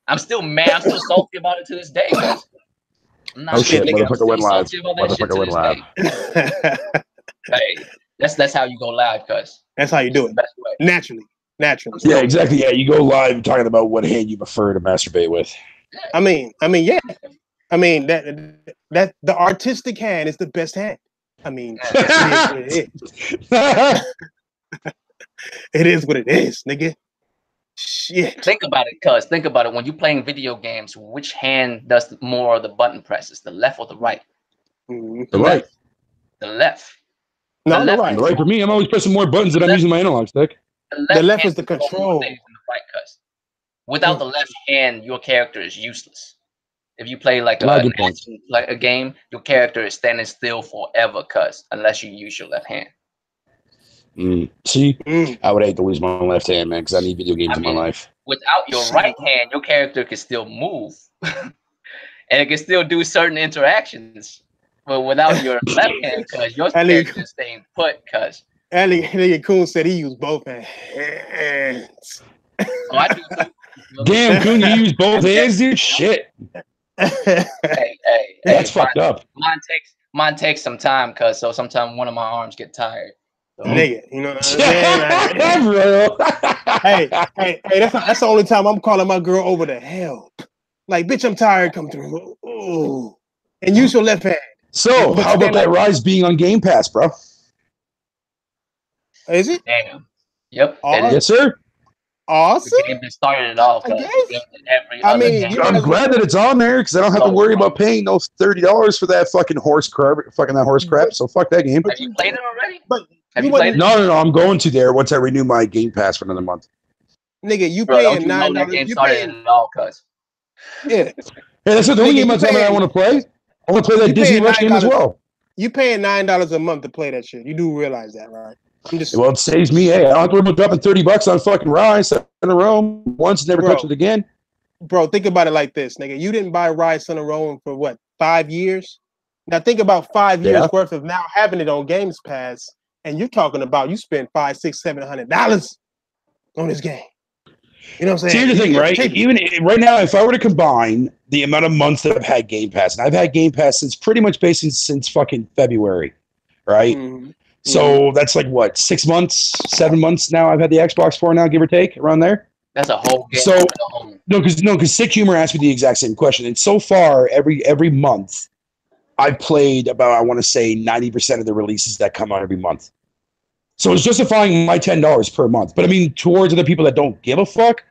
I'm still mad. I'm still salty about it to this day. Guys. I'm not shit, nigga. I'm motherfucker still went live. salty about that shit to this day. Hey, that's how you go live, cuz. That's how you do it. Best way. Naturally. Yeah, exactly. Yeah, you go live talking about what hand you prefer to masturbate with. I mean, yeah. I mean that the artistic hand is the best hand. I mean, it is what it is, nigga. Shit. Think about it, cuz. Think about it. When you're playing video games, which hand does more of the button presses? The left or the right? Mm-hmm. The right. The left. No, the right. The right for me. I'm always pressing more buttons than I'm using my analog stick. The left is the control. Than the right, cuz. Without the left hand, your character is useless. If you play like a game, your character is standing still forever, cuz, unless you use your left hand. See, I would hate to lose my left hand, man, because I need video games in my life. Without your right hand, your character can still move, and it can still do certain interactions. But without your left hand, cuz, your character is staying put, cuz. Nigga Coon said he used both hands. Oh, I do too. Damn, Coon, you use both hands, dude? Shit. Hey, that's fucked up. Mine takes some time, cuz, so sometimes one of my arms get tired. So. Nigga, you know what I'm saying? hey, that's the only time I'm calling my girl over to help. Like, bitch, I'm tired. Come through. Ooh. And use your left hand. So, how about that Rise being on Game Pass, bro? Is it? Damn. Yep. Yes, sir. Awesome. The game that started it off. I'm glad that it's on there because I don't have to worry about paying those $30 for that fucking horse crap. So fuck that game. Have you played it already? But have you played it? No. I'm going to there once I renew my Game Pass for another month. Nigga, you paying $9. Game started it all, cuz. Yeah. Hey, that's the only game that I want to play. I want to play that Disney Rush game as well. You paying $9 a month to play that shit. You do realize that, right? Well, it saves me. Hey, I don't have to worry about dropping $30 on fucking Rise in a row once, never touch it again. Bro, think about it like this, nigga. You didn't buy Rise in a row for what, 5 years? Now think about 5 years worth of now having it on Games Pass, and you're talking about you spent $500, $600, $700 on this game. You know what I'm saying? See, here's the thing, right? Even right now, if I were to combine the amount of months that I've had Game Pass, and I've had Game Pass since pretty much basically since fucking February, right? Mm-hmm. So that's like what, 6 months, 7 months now I've had the Xbox for now, give or take, around there. That's a whole game. So because Sick Humor asked me the exact same question. And so far, every month, I've played about, I want to say 90% of the releases that come out every month. So it's justifying my $10 per month. But I mean, towards other people that don't give a fuck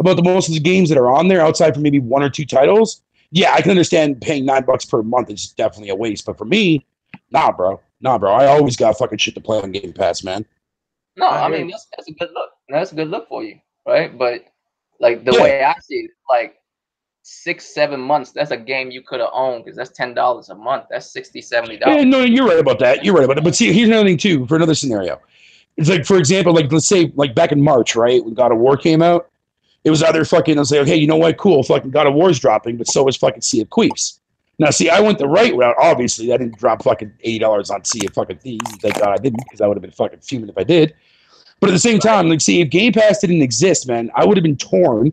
about the most of the games that are on there, outside from maybe 1 or 2 titles, yeah, I can understand paying $9 per month is definitely a waste. But for me, nah, bro. I always got fucking shit to play on Game Pass, man. No, I mean, that's a good look. That's a good look for you, right? But like the way I see it, like 6-7 months, that's a game you could have owned because that's $10 a month. That's $60, $70. Yeah, no, you're right about that. But see, here's another thing too. For another scenario, it's like, for example, like let's say like back in March, right, when God of War came out, it was either fucking, I was like, okay, you know what, cool, fucking God of War's dropping, but so is fucking Sea of Thieves. Now, see, I went the right route. Obviously, I didn't drop fucking $80 on Sea of fucking Thieves. Thank God I didn't, because I would have been fucking fuming if I did. But at the same time, like, see, if Game Pass didn't exist, man, I would have been torn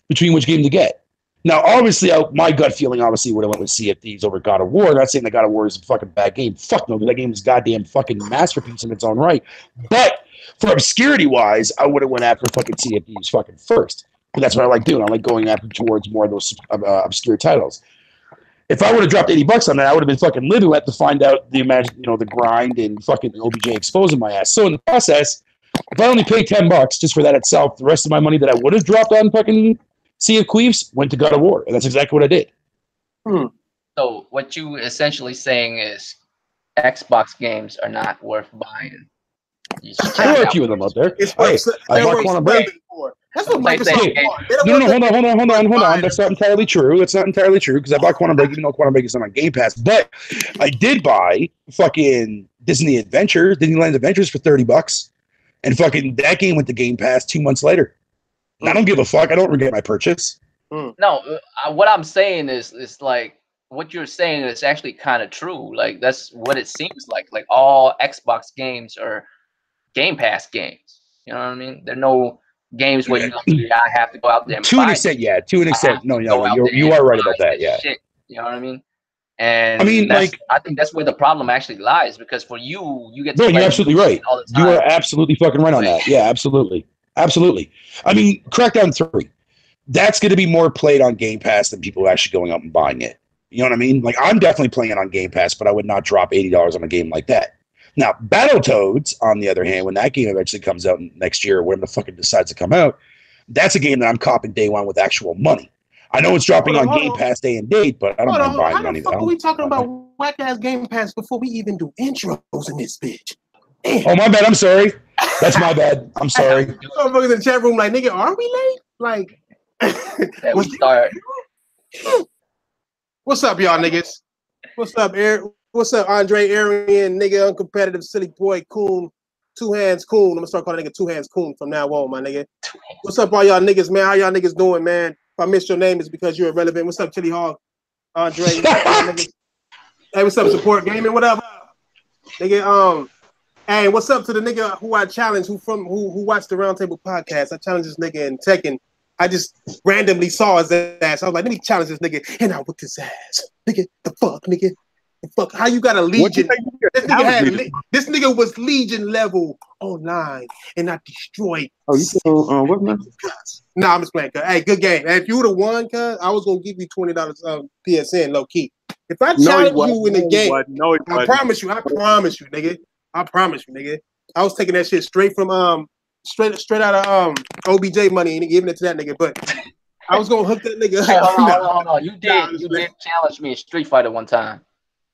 between which game to get. Now, obviously, my gut feeling obviously would have went with Sea of Thieves over God of War. I'm not saying that God of War is a fucking bad game. Fuck no, that game is a goddamn fucking masterpiece in its own right. But for obscurity-wise, I would have went after fucking Sea of Thieves fucking first. But that's what I like doing. I like going after towards more of those obscure titles. If I would have dropped $80 on that, I would have been fucking living with to find out the the grind and fucking OBJ exposing my ass. So in the process, if I only paid $10 just for that itself, the rest of my money that I would have dropped on fucking Sea of Thieves went to God of War, and that's exactly what I did. So what you essentially saying is Xbox games are not worth buying. There are a few of them out there. I bought Quantum Break. That's what Microsoft wants. No, hold on. That's not entirely true. That's not entirely true because I bought Quantum Break, even though Quantum Break is not on Game Pass. But I did buy fucking Disneyland Adventures for $30, and fucking that game went to Game Pass 2 months later. I don't give a fuck. I don't regret my purchase. No, what I'm saying is like what you're saying is actually kind of true. Like that's what it seems like. Like all Xbox games are Game Pass games. You know what I mean? games where I have to go out there and to an buy extent, shit. yeah. To an extent, no, you are right about that, yeah. Shit, you know what I mean? And I mean, I think that's where the problem actually lies, because for you get to no, play you're absolutely right. all the time. You are absolutely fucking right on that. Yeah, absolutely. Absolutely. I mean, Crackdown 3, that's going to be more played on Game Pass than people actually going out and buying it. You know what I mean? Like, I'm definitely playing it on Game Pass, but I would not drop $80 on a game like that. Now, Battletoads, on the other hand, when that game eventually comes out next year, or whenever the fuck it decides to come out, that's a game that I'm copping day one with actual money. I know it's dropping on Game Pass day and date, but I don't mind buying it on either. How the fuck are we talking about whack ass Game Pass before we even do intros in this bitch? Damn. Oh, my bad. I'm sorry. That's my bad. I'm sorry. Motherfuckers in the chat room like, nigga, are we late? Like, we start. What's up, y'all niggas? What's up, Eric? What's up, Andre, Arian, nigga, uncompetitive, silly boy, Coon, Two Hands Coon. I'm gonna start calling nigga Two Hands Coon from now on, my nigga. What's up, all y'all niggas, man? How y'all niggas doing, man? If I missed your name, it's because you're irrelevant. What's up, Chili Hog? Andre, hey, what's up, Support Gaming? What up, nigga? Hey, what's up to the nigga who I challenged, who watched the Roundtable podcast? I challenged this nigga in Tekken. I just randomly saw his ass. I was like, let me challenge this nigga, and I whipped his ass. Nigga, the fuck, nigga. The fuck, how you got a Legion? This nigga was Legion level online, and I destroyed. Oh, you still what, man? Nah, I'm just playing. Hey, good game. Hey, if you would have won, cuz, I was gonna give you $20 PSN, low key. If I challenge you in the game, I promise you, nigga. I promise you, nigga. I was taking that shit straight from straight out of OBJ money and giving it to that nigga. But I was gonna hook that nigga. Hey, hold on. You did challenge me in Street Fighter one time.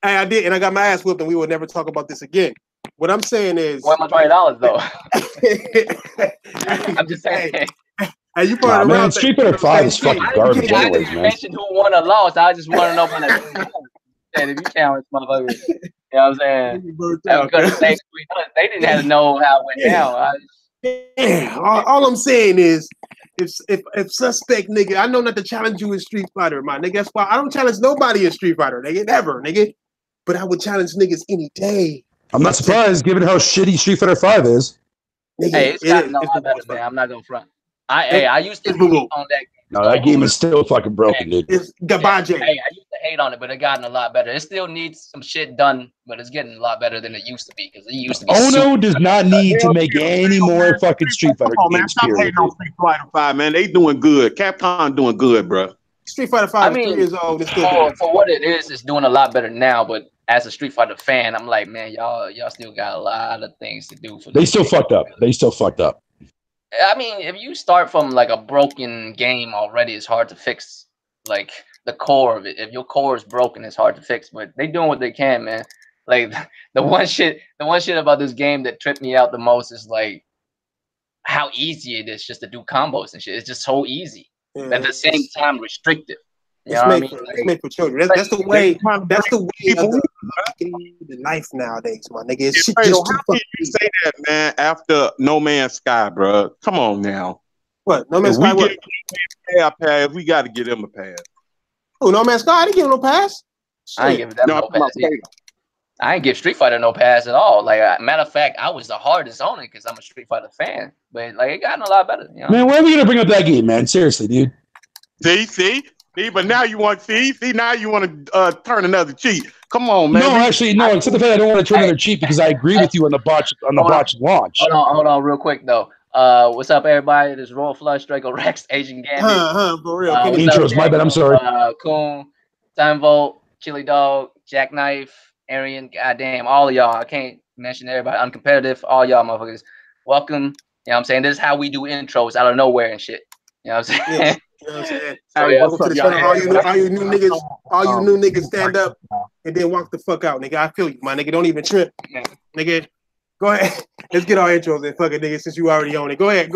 Hey, I did, and I got my ass whooped, and we will never talk about this again. What I'm saying is, where my $20 though? I'm just saying. Hey, you part of man, Street Fighter 5 is fucking garbage anyways, man. Mention who won or lost. I just want to know when if you challenge motherfuckers. You know what I'm saying? They didn't have to know how it went down. All I'm saying is, if suspect nigga, I know not to challenge you in Street Fighter, my nigga. That's why I don't challenge nobody in Street Fighter, nigga, never, nigga. But I would challenge niggas any day. I'm not surprised, given how shitty Street Fighter 5 is. Nigga, hey, it's gotten a lot better, man. I'm not gonna front. I used to hate on that game. No, that game is still fucking broken, dude. It's garbage. Hey, I used to hate on it, but it gotten a lot better. It still needs some shit done, but it's getting a lot better than it used to be, because it used to be. Ono does not need to make any more fucking Street Fighter games. Stop hating on Street Fighter 5, man. They doing good. Capcom doing good, bro. Street Fighter 5 is 3 years old. It's still for what it is, it's doing a lot better now. But as a Street Fighter fan, I'm like, man, y'all still got a lot of things to do. They still fucked up. I mean, if you start from like a broken game already, it's hard to fix like the core of it. If your core is broken, it's hard to fix. But they doing what they can, man. Like the one shit about this game that tripped me out the most is like how easy it is just to do combos and shit. It's just so easy. At the same time, restrictive. You know what I mean? It's made for children. That's the way. That's the way of the life nowadays, my nigga. It's shit just how can you say that, man? After No Man's Sky, bro. Come on now. What? No Man's Sky. What? Pass. We got to get him a pass. Oh, No Man's Sky. I didn't give him no pass. Shit. I ain't give them no pass. I ain't give Street Fighter no pass at all. Like, matter of fact, I was the hardest on it because I'm a Street Fighter fan. But like, it gotten a lot better. You know? Man, when are we gonna bring up that game, man? Seriously, dude. See, but now you want now you want to turn another cheek. Come on, man. No, actually, no. Except the fact I don't want to turn another cheek because I agree with you on the botched launch. Hold on, real quick though. What's up, everybody? This is Royal Flush, Draco Rex, Asian Gambit. For real. Intros, my bad. I'm sorry. Coon, Time Chili Dog, Jackknife, Arian. Goddamn, all of y'all. I can't mention everybody. Uncompetitive. All y'all motherfuckers. Welcome. You know what I'm saying? This is how we do intros out of nowhere and shit. You know what I'm saying? Yeah. You know what I'm saying? Welcome to the channel. All you new niggas stand up and then walk the fuck out, nigga. I feel you, my nigga. Don't even trip. Nigga, go ahead. Let's get our intros in, fucking nigga, since you already own it. Go ahead,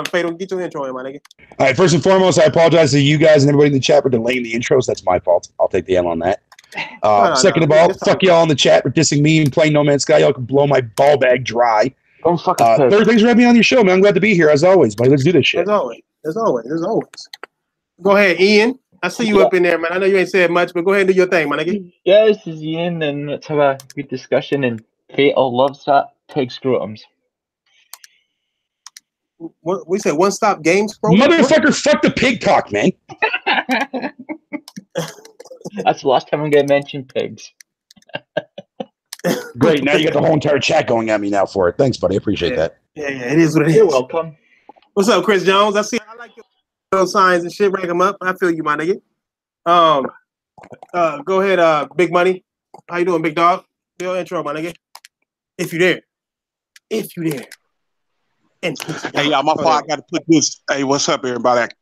Fatal, get your intro in, my nigga. All right, first and foremost, I apologize to you guys and everybody in the chat for delaying the intros. That's my fault. I'll take the L on that. Second of all, fuck y'all in the chat for dissing me and playing No Man's Sky. Y'all can blow my ball bag dry. Don't fucking third, thanks for having me on your show, man. I'm glad to be here, as always. But let's do this shit. As always. Go ahead, Ian. I see you up in there, man. I know you ain't said much, but go ahead and do your thing, my nigga. Yeah, this is Ian, and let's have a good discussion. And Fatal loves that pig scrotums. What we said? One Stop Games, bro. Motherfucker, fuck the pig cock, man. That's the last time I'm going to mention pigs. Great. Now you got the whole entire chat going at me now for it. Thanks, buddy. I appreciate that. Yeah, it is what it is. You're welcome. What's up, Chris Jones? I like your signs and shit. Rank them up. I feel you, my nigga. Go ahead, Big Money. How you doing, big dog? Your intro, my nigga. If you there. And hey, y'all, my fault. I got to put this. Hey, what's up, everybody?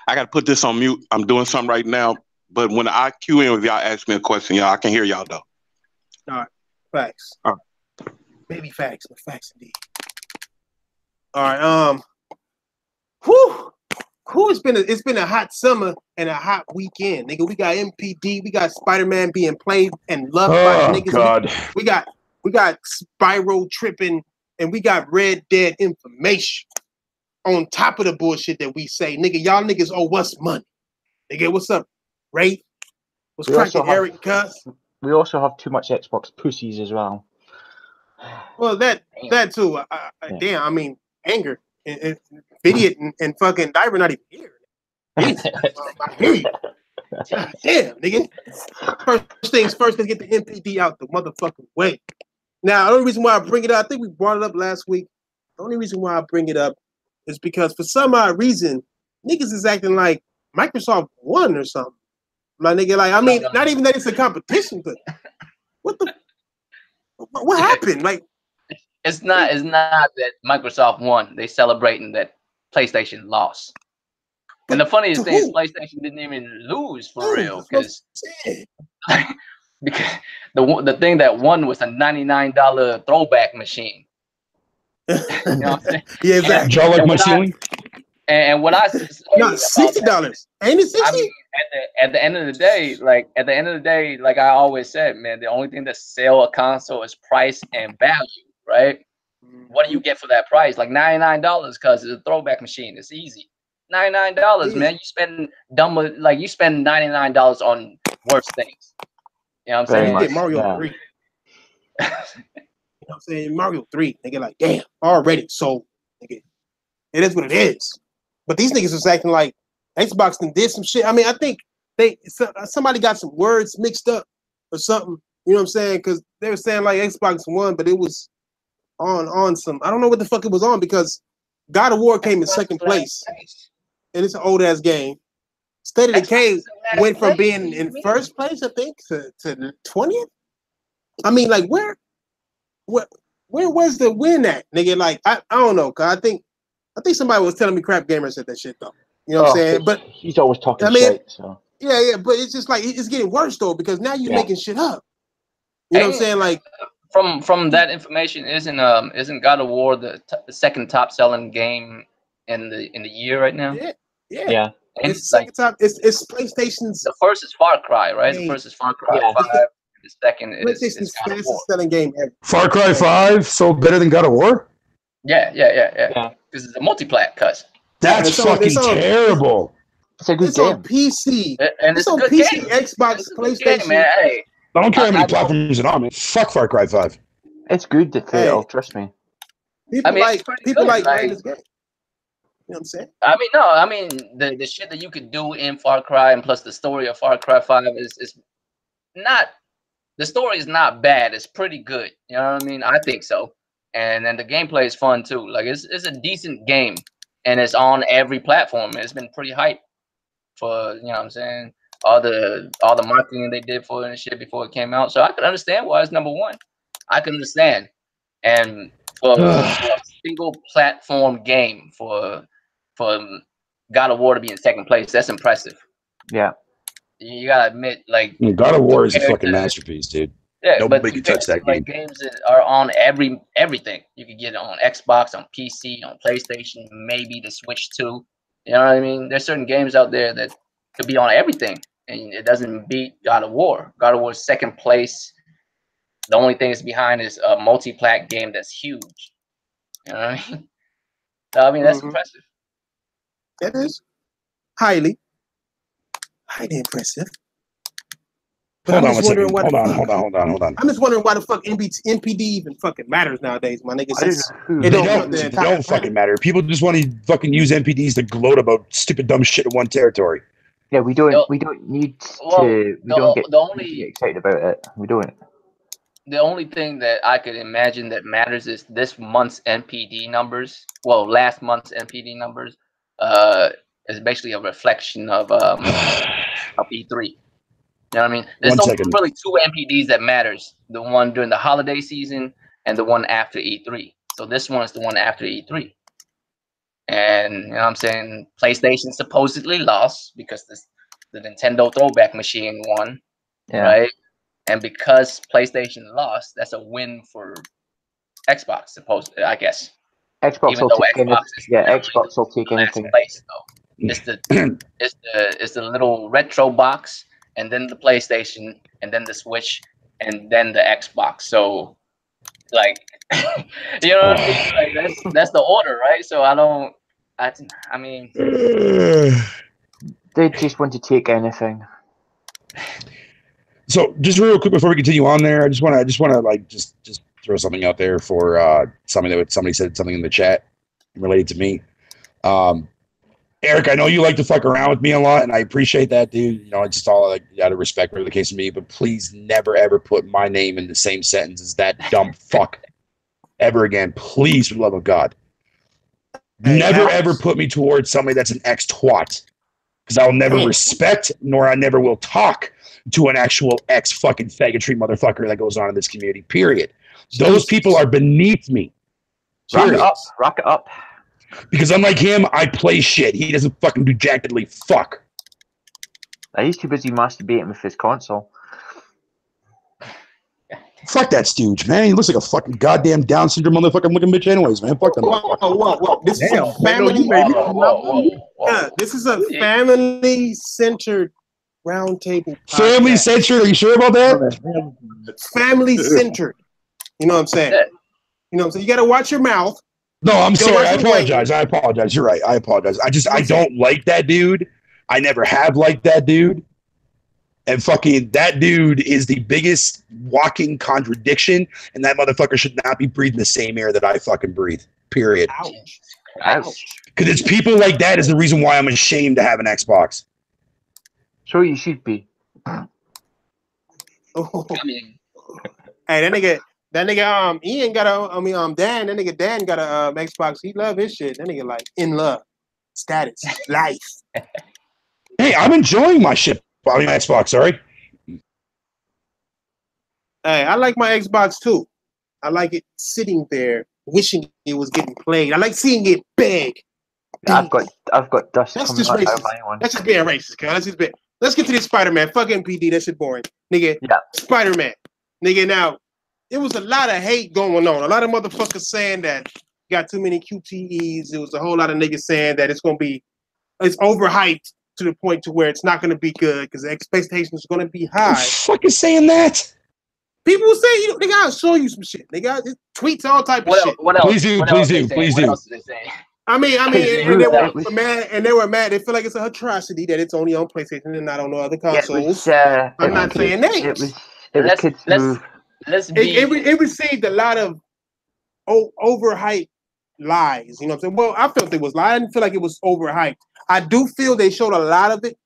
I got to put this on mute. I'm doing something right now. But when I cue in with y'all, ask me a question, y'all, I can hear y'all, though. All right. Facts. All right. Maybe facts, but facts indeed. All right. Whew. It's been a hot summer and a hot weekend, nigga. We got MPD, we got Spider-Man being played and loved by the niggas. God. We got Spyro tripping, and we got Red Dead information on top of the bullshit that we say, nigga. Y'all niggas owe us money, nigga. What's up, Ray? What's cracking, Eric? Cuss. We also have too much Xbox pussies as well. Well, that too. Damn, I mean, anger. Idiot and fucking Diver not even here. I hear you. Damn, nigga. First things first, let's get the MPD out the motherfucking way. Now, the only reason why I bring it up, I think we brought it up last week. The only reason why I bring it up is because for some odd reason, niggas is acting like Microsoft won or something. My nigga, like, I mean, not even that it's a competition, but what happened? Like, it's not that Microsoft won. They celebrating that PlayStation lost. And the funniest thing is PlayStation didn't even lose for real, because the thing that won was a $99 throwback machine. You know what I'm saying? Yeah, exactly. Draw like my ceiling. And what I no, $60. Ain't it 60? I mean, at the end of the day, like I always said, man, the only thing that sell a console is price and value, right? What do you get for that price? Like $99, because it's a throwback machine. It's easy. $99, man. You spend you spend $99 on worse things. You know what I'm saying? You get Mario 3. You know what I'm saying? Mario 3. Nigga, like, damn, already sold. Nigga. It is what it is. But these niggas was acting like Xbox did some shit. I mean, I think somebody got some words mixed up or something. You know what I'm saying? Because they were saying like Xbox won, but it was on some. I don't know what the fuck it was on, because God of War came in second place, and it's an old ass game. State of Decay went from being in first place, I think, to 20th. I mean, like, where was the win at, nigga? Like, I don't know, cause I think somebody was telling me Crap Gamer said that shit though. You know what I'm saying? But he's always talking shit. So yeah, but it's just like it's getting worse though, because now you're making shit up. You know what I'm saying? Like, from that information, isn't God of War the second top selling game in the year right now? Yeah. And it's second top. It's PlayStation's. The first is Far Cry, right? The first is Far Cry 5. The second is PlayStation's God of War. fastest selling game ever. Far Cry 5 sold better than God of War? Yeah. Because it's a multi-plat cut. That's fucking terrible. It's a good it's game. On PC. And it's on a good PC, game. Xbox, PlayStation. Game, man. Hey, I don't care how many platforms it on, man. Fuck Far Cry 5. It's good to fail, trust me. People like this game. You know what I'm saying? I mean, the shit that you could do in Far Cry, and plus the story of Far Cry 5 is not, the story is not bad. It's pretty good. You know what I mean? I think so. And then the gameplay is fun too. Like, it's a decent game, and it's on every platform. It's been pretty hype for, you know what I'm saying, all the marketing they did for it and shit before it came out. So I can understand why it's number one. I can understand. And for a single platform game for God of War to be in second place, that's impressive. Yeah. You gotta admit, like, God of War is a fucking masterpiece, dude. Yeah, nobody can touch that game. Like, games that are on everything. You can get it on Xbox, on PC, on PlayStation, maybe the Switch too. You know what I mean? There's certain games out there that could be on everything, and it doesn't beat God of War. God of War is second place. The only thing that's behind is a multi-plat game that's huge. You know what I mean? So, I mean, that's impressive. That is highly impressive. Hold on one second. Hold on. I'm just wondering why the fuck NPD even fucking matters nowadays, my niggas. They don't fucking matter. People just want to fucking use NPDs to gloat about stupid dumb shit in one territory. Yeah, we don't need to. We don't get excited about it. We don't. The only thing that I could imagine that matters is this month's NPD numbers. Well, last month's NPD numbers is basically a reflection of E3. You know what I mean? There's only really two NPDs that matters. The one during the holiday season and the one after E3. So this one is the one after E3. And you know what I'm saying? PlayStation supposedly lost because the Nintendo throwback machine won. Yeah. Right? And because PlayStation lost, that's a win for Xbox, supposedly, I guess. Xbox will take Xbox will take anything. Place, it's the little retro box, and then the PlayStation, and then the Switch, and then the Xbox. So, like, you know what I mean? Like, that's the order, right? So I mean, they just want to take anything. So just real quick before we continue on there, I just want to like just throw something out there for somebody said something in the chat related to me. Eric, I know you like to fuck around with me a lot, and I appreciate that, dude. You know, it's just all like out of respect for the case of me, but please never ever put my name in the same sentence as that dumb fuck ever again. Please, for the love of God. Never ever put me towards somebody that's an ex-twat. Because I'll never respect, nor I never will talk to an actual ex-fucking faggotry motherfucker that goes on in this community, period. Those people are beneath me. Rock it up. Because unlike him, I play shit. He doesn't fucking do jacketly fuck. He's too busy masturbating with his console. Fuck that stooge, man. He looks like a fucking goddamn Down syndrome motherfucking looking bitch anyways, man. Fuck them. Whoa. This is a family. This is a family-centered roundtable. Family-centered? Are you sure about that? Family-centered. You know what I'm saying? You know what I'm saying? You got to watch your mouth. No, I'm sorry. I apologize. You're right. I apologize. I don't like that dude. I never have liked that dude. And fucking that dude is the biggest walking contradiction, and that motherfucker should not be breathing the same air that I fucking breathe. Period. Ouch. Because it's people like that is the reason why I'm ashamed to have an Xbox. Sure, you should be. Hey, that nigga, Ian got Dan. That nigga Dan got a Xbox. He love his shit. That nigga like in love, status, life. Hey, I'm enjoying my shit. I mean, Xbox, sorry. Hey, I like my Xbox too. I like it sitting there, wishing it was getting played. I like seeing it big. I've got dust. That's just racist. That's just being racist, cuz. Let's get to this Spider-Man. Fuck MPD, that shit boring. Nigga, yeah. Spider-Man. Nigga, now, it was a lot of hate going on. A lot of motherfuckers saying that got too many QTEs. It was a whole lot of niggas saying that it's overhyped to the point to where it's not going to be good because the expectations are going to be high. Who's fucking saying that? People say, they got to show you some shit. They got tweets, all type of shit. What else? Please do. What else did they say? I mean, and they were mad. They feel like it's a atrocity that it's only on PlayStation and not on no other consoles. I'm not saying names. It received a lot of overhyped lies. You know what I'm saying? Well, I felt it was lies. I didn't feel like it was overhyped. I do feel they showed a lot of it,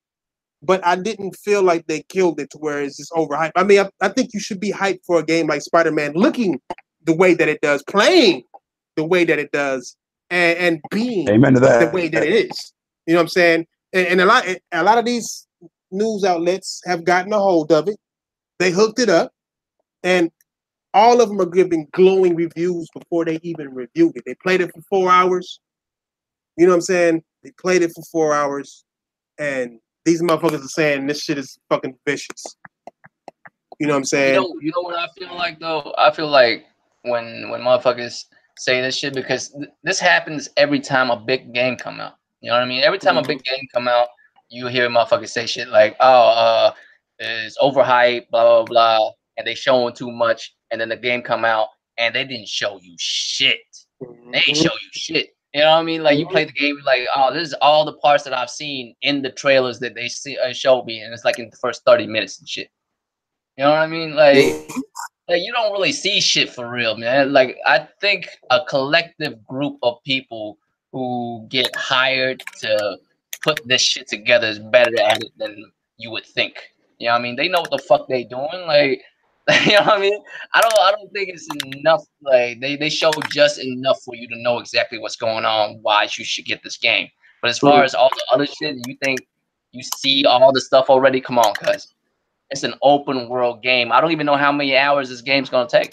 but I didn't feel like they killed it to where it's just overhyped. I mean, I think you should be hyped for a game like Spider-Man, looking the way that it does, playing the way that it does, and being Amen to that. the way that it is. You know what I'm saying? And a lot of these news outlets have gotten a hold of it. They hooked it up, and all of them are giving glowing reviews before they even reviewed it. They played it for 4 hours. You know what I'm saying? They played it for 4 hours, and these motherfuckers are saying this shit is fucking vicious. You know what I'm saying? You know what I feel like though? I feel like when motherfuckers say this shit, because this happens every time a big game come out. You know what I mean? Every time a big game come out, you hear motherfuckers say shit like, "Oh, it's overhyped, blah blah blah," and they showing too much, and then the game come out and they didn't show you shit. They ain't show you shit. You know what I mean? Like you play the game, like, oh, this is all the parts that I've seen in the trailers that they showed me, and it's like in the first 30 minutes and shit. You know what I mean? Like you don't really see shit for real, man. Like I think a collective group of people who get hired to put this shit together is better at it than you would think. You know what I mean? They know what the fuck they doing. Like, you know what I mean? I don't think it's enough. Like they show just enough for you to know exactly what's going on, why you should get this game. But as far as all the other shit, you think you see all the stuff already? Come on, cuz. It's an open world game. I don't even know how many hours this game's gonna take.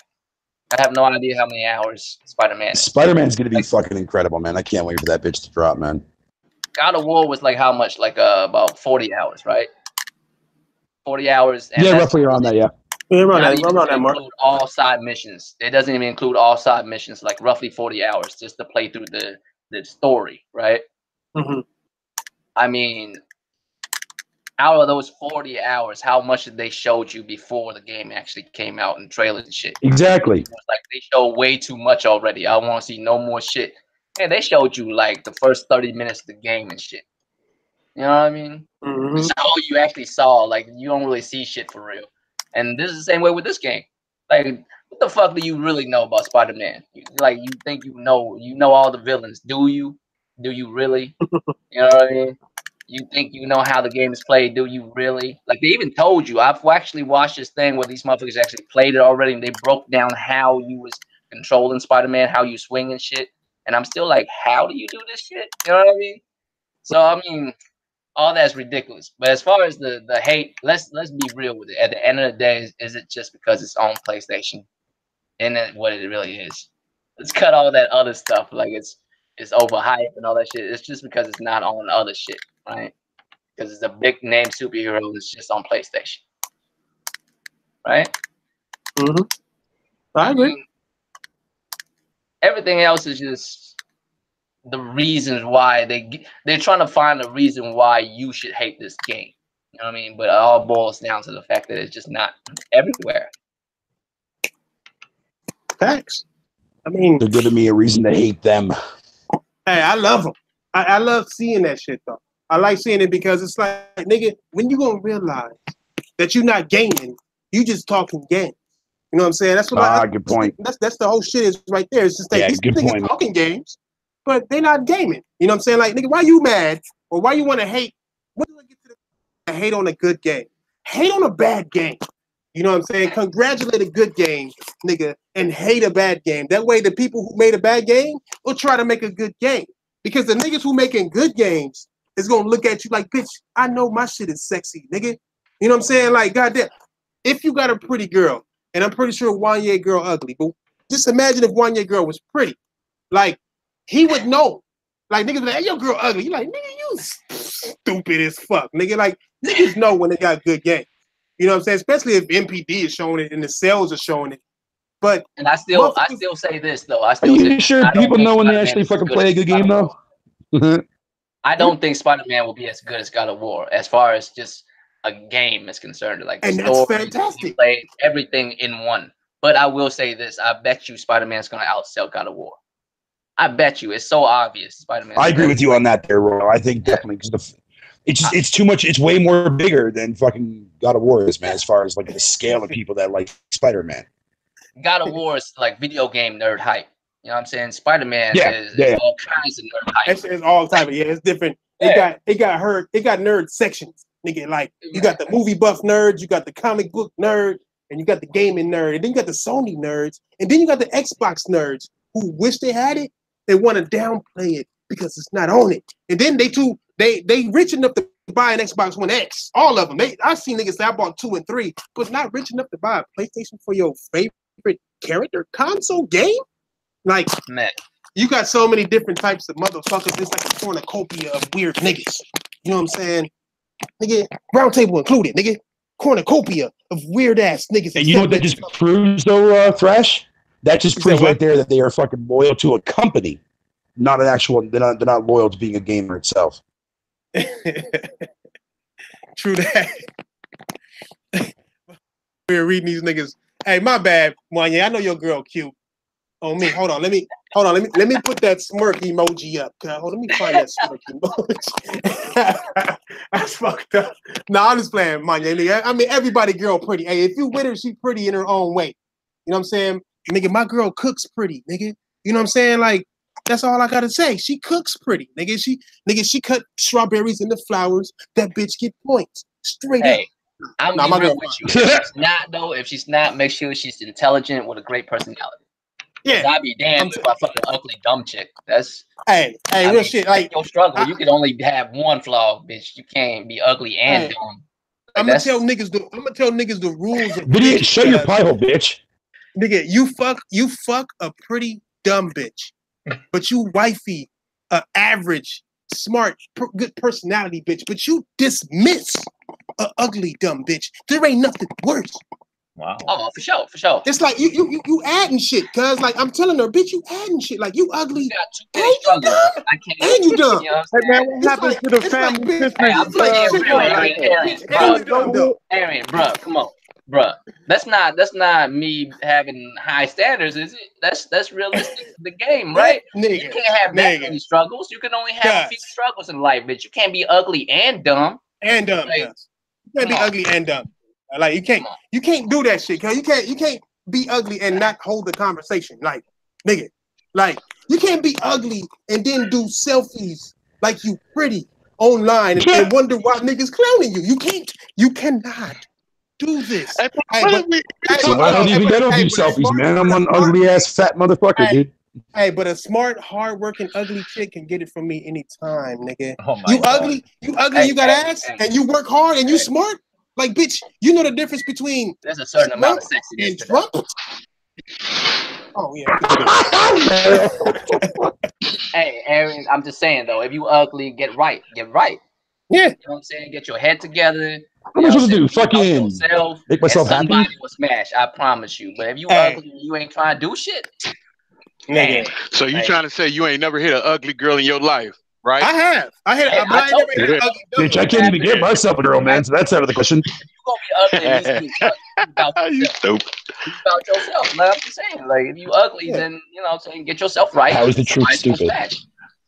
I have no idea how many hours Spider-Man is. Spider-Man's gonna be fucking incredible, man. I can't wait for that bitch to drop, man. God of War was like how much? Like about 40 hours, right? 40 hours. And yeah, roughly around that, yeah. Around that mark. Include all side missions. It doesn't even include all side missions, like roughly 40 hours just to play through the story, right? Mm-hmm. I mean, out of those 40 hours, how much did they showed you before the game actually came out in trailers and shit? Exactly. It was like they showed way too much already. I want to see no more shit. Man, they showed you like the first 30 minutes of the game and shit. You know what I mean? Mm-hmm. That's all you actually saw. Like you don't really see shit for real. And this is the same way with this game. Like, what the fuck do you really know about Spider-Man? Like, you think you know all the villains? Do you? Do you really? You know what I mean? You think you know how the game is played? Do you really? Like they even told you. I've actually watched this thing where these motherfuckers actually played it already, and they broke down how you was controlling Spider-Man, how you swing and shit. And I'm still like, how do you do this shit? You know what I mean? So I mean, all that's ridiculous. But as far as the hate, let's be real with it. At the end of the day, is it just because it's on PlayStation? Isn't it what it really is? Let's cut all that other stuff. Like it's overhyped and all that shit. It's just because it's not on other shit. Right? Because it's a big name superhero that's just on PlayStation. Right? Mm-hmm. I agree. mean, everything else is just the reasons why they're trying to find a reason why you should hate this game. You know what I mean? But it all boils down to the fact that it's just not everywhere. Facts. I mean, they're giving me a reason to hate them. Hey, I love them. I love seeing that shit though. I like seeing it because it's like, nigga, when you gonna realize that you're not gaming, you just talking games. You know what I'm saying? That's what good point. That's the whole shit is right there. It's just like these niggas point. talking games, but they not gaming. You know what I'm saying? Like, nigga, why you mad or why you want to hate? What do I get to the hate on a good game? Hate on a bad game. You know what I'm saying? Congratulate a good game, nigga, and hate a bad game. That way the people who made a bad game will try to make a good game. Because the niggas who making good games is gonna look at you like, bitch, I know my shit is sexy, nigga. You know what I'm saying? Like, goddamn, if you got a pretty girl, and I'm pretty sure Wanye girl ugly, but just imagine if Wanye girl was pretty. Like, he would know. Like, niggas be like, hey, your girl ugly. You like, nigga, you stupid as fuck. Nigga, like, niggas know when they got good game. You know what I'm saying? Especially if MPD is showing it and the sales are showing it. But and I still say this though. Are you sure people know when they actually fucking play a good game though? I don't think Spider-Man will be as good as God of War as far as just a game is concerned. Like the and story, that's fantastic. Play everything in one. But I will say this: I bet you Spider-Man's gonna outsell God of War. I bet you. It's so obvious. Spider-Man. I agree with you on that, there, Roy. I think definitely because it's too much. It's way more bigger than fucking God of War is, man. As far as like the scale of people that like Spider-Man. God of War is like video game nerd hype. You know what I'm saying? Spider-Man is all kinds of nerd hype. It's all type of it's different. It got nerd sections. Nigga, like you got the movie buff nerds, you got the comic book nerd, and you got the gaming nerd, and then you got the Sony nerds, and then you got the Xbox nerds who wish they had it. They want to downplay it because it's not on it. And then they rich enough to buy an Xbox One X. All of them. I've seen niggas say I bought 2 and 3, but not rich enough to buy a PlayStation for your favorite character console game. Like, man, you got so many different types of motherfuckers. It's like a cornucopia of weird niggas. You know what I'm saying? Nigga, round table included, nigga. Cornucopia of weird ass niggas. And you know what that just proves though, Thrash? That just proves right there that they are fucking loyal to a company, not an actual. They're not loyal to being a gamer itself. True that. We're reading these niggas. Hey, my bad, Wanye. I know your girl cute. On me. Hold on. Let me put that smirk emoji up. Hold on, let me find that smirk emoji. That's fucked up. Nah, I'm just playing, man. Nigga. I mean, everybody girl pretty. Hey, if you with her, she pretty in her own way. You know what I'm saying? Nigga, my girl cooks pretty, nigga. You know what I'm saying? Like, that's all I gotta say. She cooks pretty. Nigga, she cut strawberries into flowers. That bitch get points. Straight up. I'm nah, my real girl with you. If she's not, make sure she's intelligent with a great personality. Yeah, I'd be damned if I fucking ugly dumb chick. That's real shit. Like your struggle, you can only have one flaw, bitch. You can't be ugly and dumb. Like, I'm gonna tell niggas the rules. Video, shut your pie hole, bitch. Nigga, you fuck a pretty dumb bitch, but you wifey a average, smart, good personality bitch, but you dismiss a ugly dumb bitch. There ain't nothing worse. Wow. Oh, for sure. It's like you adding shit, cuz like I'm telling her, bitch, you adding shit. Like you ugly you got too and you dumb. You know hey man, what happens to the family business? Aaron, bro, come on. Bruh, that's not me having high standards, is it? That's realistic to the game, right? Nigga, you can't have that many struggles. You can only have a few struggles in life, bitch. You can't be ugly and dumb. And dumb, like, yes. You can't be ugly and dumb. Like you can't do that shit, cause you can't be ugly and not hold the conversation. Like, nigga, like you can't be ugly and then do selfies like you pretty online and wonder why niggas clowning you. You cannot do this. So why don't you even get over selfies, man? I'm an ugly ass fat motherfucker, dude. Hey, but a smart, hard-working, ugly chick can get it from me anytime, nigga. Oh you ugly, you got ass, and you work hard, and you smart. Like, bitch, you know the difference between there's a certain amount of sexiness and Trump. Oh yeah. Hey, Aaron, I'm just saying though, if you ugly, get right. Yeah. You know what I'm saying? Get your head together. What am I supposed to do? Fucking make myself happy? Somebody will smash, I promise you. But if you ugly, you ain't trying to do shit. Nigga. So you trying to say you ain't never hit an ugly girl in your life, right? I have. I hit an ugly bitch, I can't even get myself a girl, man. So that's out of the question. You gonna be ugly about you stupid. About yourself. Like I'm just saying, like if you ugly, then you know what I'm saying, get yourself right. How is the truth stupid?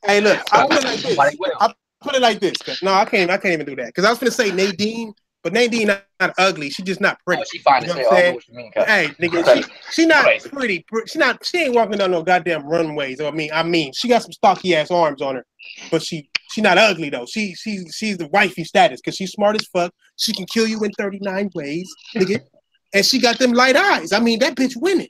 Hey, look, I put it like this. I put it like this. No, I can't even do that. Because I was gonna say Nadine. But Nadine not ugly. She just not pretty. Oh, she fine as hell. Hey, nigga, she not pretty. She ain't walking down no goddamn runways. I mean, she got some stocky ass arms on her, but she not ugly though. She's the wifey status because she's smart as fuck. She can kill you in 39 ways, nigga. And she got them light eyes. I mean, that bitch winning,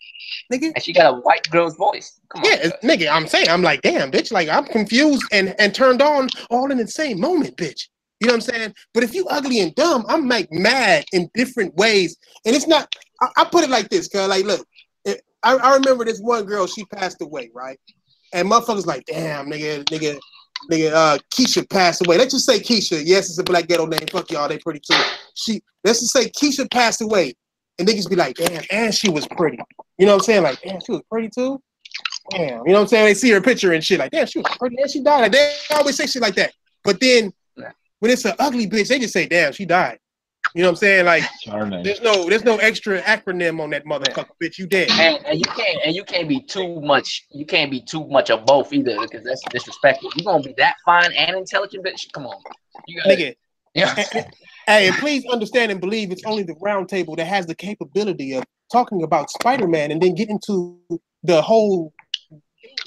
nigga. And she got a white girl's voice. Come on, nigga. I'm like, damn, bitch. Like I'm confused and turned on all in the same moment, bitch. You know what I'm saying? But if you ugly and dumb, I'm like mad in different ways. And it's not, I put it like this, cause like, look, I remember this one girl, she passed away, right? And motherfuckers like, damn, nigga, Keisha passed away. Let's just say Keisha. Yes, it's a black ghetto name. Fuck y'all, they pretty too. Let's just say Keisha passed away. And niggas be like, damn, and she was pretty. You know what I'm saying? Like, damn, she was pretty too? Damn, you know what I'm saying? They see her picture and shit like, damn, she was pretty and she died. Like, they always say shit like that. But then, when it's an ugly bitch, they just say, damn, she died. You know what I'm saying? Like, there's no extra acronym on that motherfucker, bitch. You dead. And you can't be too much. You can't be too much of both either, because that's disrespectful. You gonna be that fine and intelligent, bitch? Come on, you gotta, nigga. Yeah. Hey, and please understand and believe it's only the round table that has the capability of talking about Spider-Man and then get into the whole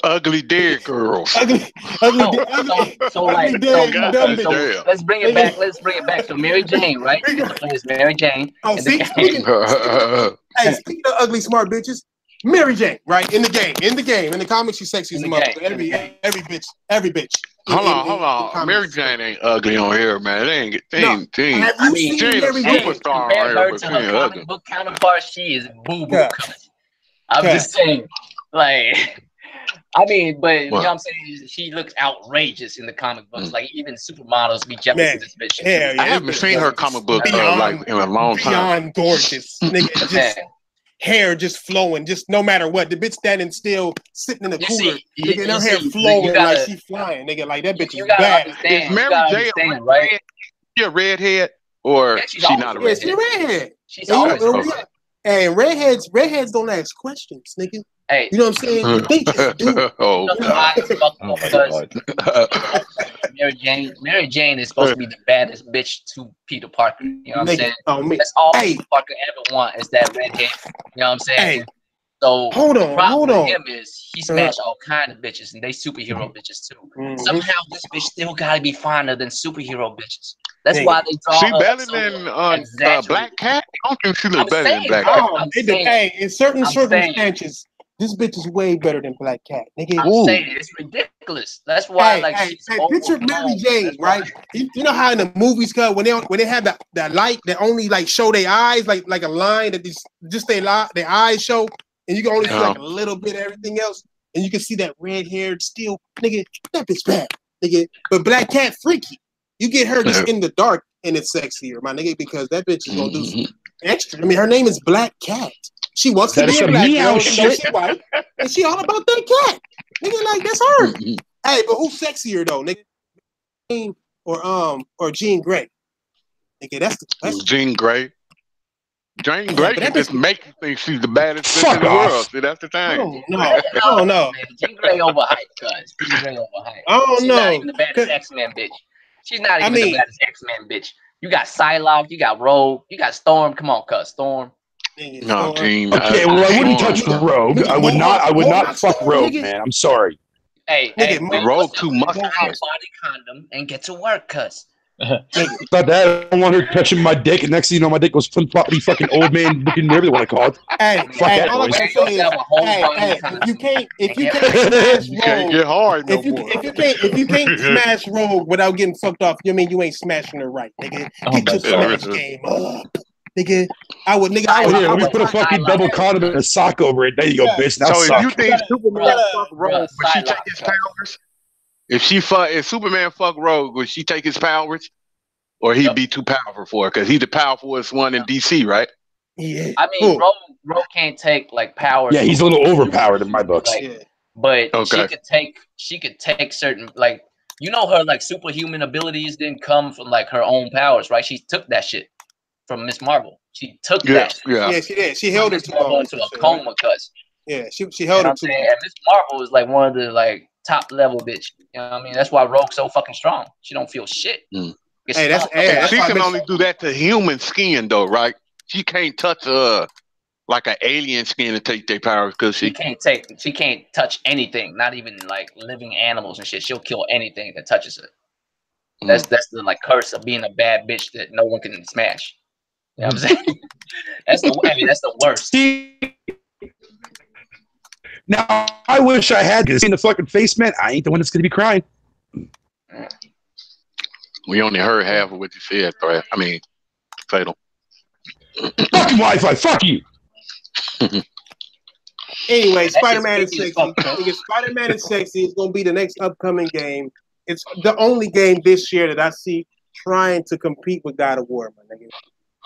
ugly dead girls. So let's bring it back. So Mary Jane, right? It's Mary Jane. Oh, see? Speaking of ugly smart bitches, Mary Jane, right? In the game. In the comics, she's sexy as a mother. Every bitch. Hold on. Mary Jane ain't ugly on here, man. She ain't a superstar on here, but she ain't ugly. Comic book counterpart, she is boo-boo. I'm just saying, like. I mean, but you know what I'm saying? She looks outrageous in the comic books. Like, even supermodels be jealous of this bitch. I haven't seen her comic book like in a long time. Beyond gorgeous. Nigga, just hair just flowing, just no matter what. The bitch standing still, sitting in the cooler. Nigga, her hair flowing like she flying. Nigga, like that bitch is bad. Is Mary J right? She a redhead? Or she not a redhead? She's a redhead. She's always a redhead. Hey, redheads don't ask questions, nigga. Hey, you know what I'm saying? They just do. You Mary Jane is supposed to be the baddest bitch to Peter Parker. You know what I'm saying? That's all Peter Parker ever want is that redhead. You know what I'm saying? So the problem with him is he smashed all kind of bitches, and they superhero bitches too. Somehow this bitch still gotta be finer than superhero bitches. That's why they draw she better than Black Cat. I don't think she looks better than Black Cat. Hey, in certain circumstances, this bitch is way better than Black Cat. Nigga. I'm saying it's ridiculous. That's why, picture Mary Jane, right? You know how in the movies, when they have that light that only like show their eyes, like a line that just their eyes show. And you can only see like a little bit of everything else, and you can see that red-haired steel nigga. That bitch bad, nigga. But Black Cat freaky. You get her just in the dark, and it's sexier, my nigga, because that bitch is gonna do some extra. I mean, her name is Black Cat. She wants to be a black girl, she white, and she all about that cat, nigga. Like that's her. Hey, but who's sexier though, nigga? Or Jean Grey, nigga? That's Jean Grey. Jane Grey can just make you think she's the baddest bitch in the world. See, that's the thing. I don't know. Jean Grey overhyped, cuz. Jean Grey overhyped. I don't know. She's not even the baddest X-Men bitch. She's not even the baddest X-Men bitch. You got Psylocke, you got Rogue, you got Storm. Come on, cuz. Storm. No, team. Okay, well, I wouldn't touch Rogue. I would not fuck Rogue, man. I'm sorry. Hey, Rogue too much. Body condom and get to work, cuz. Thought that I don't want her touching my dick, and next thing you know, my dick goes flip floppy, fucking old man looking, whatever you want to call it. Hey, fuck that all noise. I can say is, if you can't smash Rogue, get hard no more. If you can't smash Rogue without getting fucked off, you mean you ain't smashing her right, nigga? Get your smash game up, nigga. I would let me put a fucking double condom and a sock over it. There you go, bitch. Now so if you think Superman fuck Rogue, would she take his powers? If Superman fuck Rogue, would she take his powers, or he'd be too powerful for her? Because he's the powerfulest one in DC, right? Yeah. I mean, Rogue can't take like power. Yeah, he's a little overpowered in my books. But she could take certain like her like superhuman abilities didn't come from like her own powers, right? She took that shit from Miss Marvel. She took that. Yeah, she did. She held it into a coma, cuz. Yeah, she held it to. And Miss Marvel is like one of the like top level bitch. You know what I mean? That's why Rogue's so fucking strong. She don't feel shit. She can only do that to human skin though, right? She can't touch like an alien skin to take their powers because she can't touch anything, not even like living animals and shit. She'll kill anything that touches her. That's the like curse of being a bad bitch that no one can smash. You know what I'm saying? that's the worst. Now, I wish I had seen the fucking face, man. I ain't the one that's going to be crying. We only heard half of what you said, Threat. I mean, Fatal. Fucking Wi-Fi, fuck you. Anyway, Spider-Man is sexy. Spider-Man is sexy. It's going to be the next upcoming game. It's the only game this year that I see trying to compete with God of War, my nigga.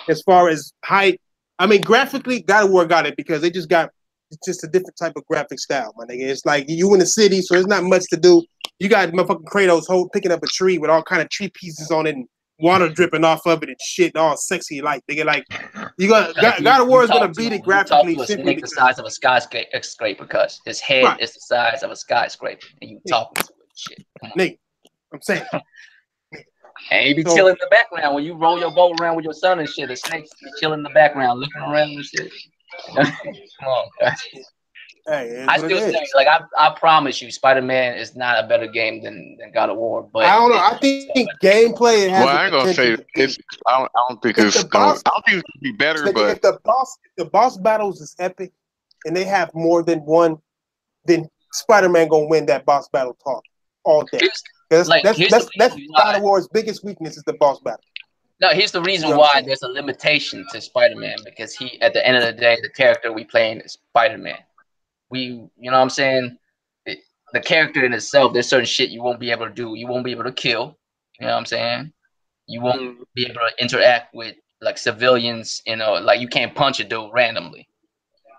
As far as height, I mean, graphically, God of War got it because they just got it's just a different type of graphic style, my nigga. It's like you in the city, so there's not much to do. You got motherfucking Kratos picking up a tree with all kind of tree pieces on it and water dripping off of it and shit, all sexy like nigga. Like you got God of War is gonna beat it graphically. Simply the size of a skyscraper, cuz his head is the size of a skyscraper, and you talking to it, shit. Come on. Nigga, I'm saying. And you be chilling in the background when you roll your boat around with your son and shit. The snakes be chilling in the background, looking around and shit. Come on, guys. Hey, I still say, like, I promise you, Spider-Man is not a better game than God of War. But I don't know. I think gameplay has. Well, I ain't gonna say it's. I don't think it's gonna. I don't think it's gonna be better. But if the boss battles is epic, and they have more than one, then Spider-Man gonna win that boss battle talk all day. That's God of War's biggest weakness is the boss battle. No, here's the reason why there's a limitation to Spider-Man, because he, at the end of the day, the character we playing is Spider-Man. You know what I'm saying? The character in itself, there's certain shit you won't be able to do. You won't be able to kill. You know what I'm saying? You won't be able to interact with like civilians. You know, like you can't punch a dude randomly.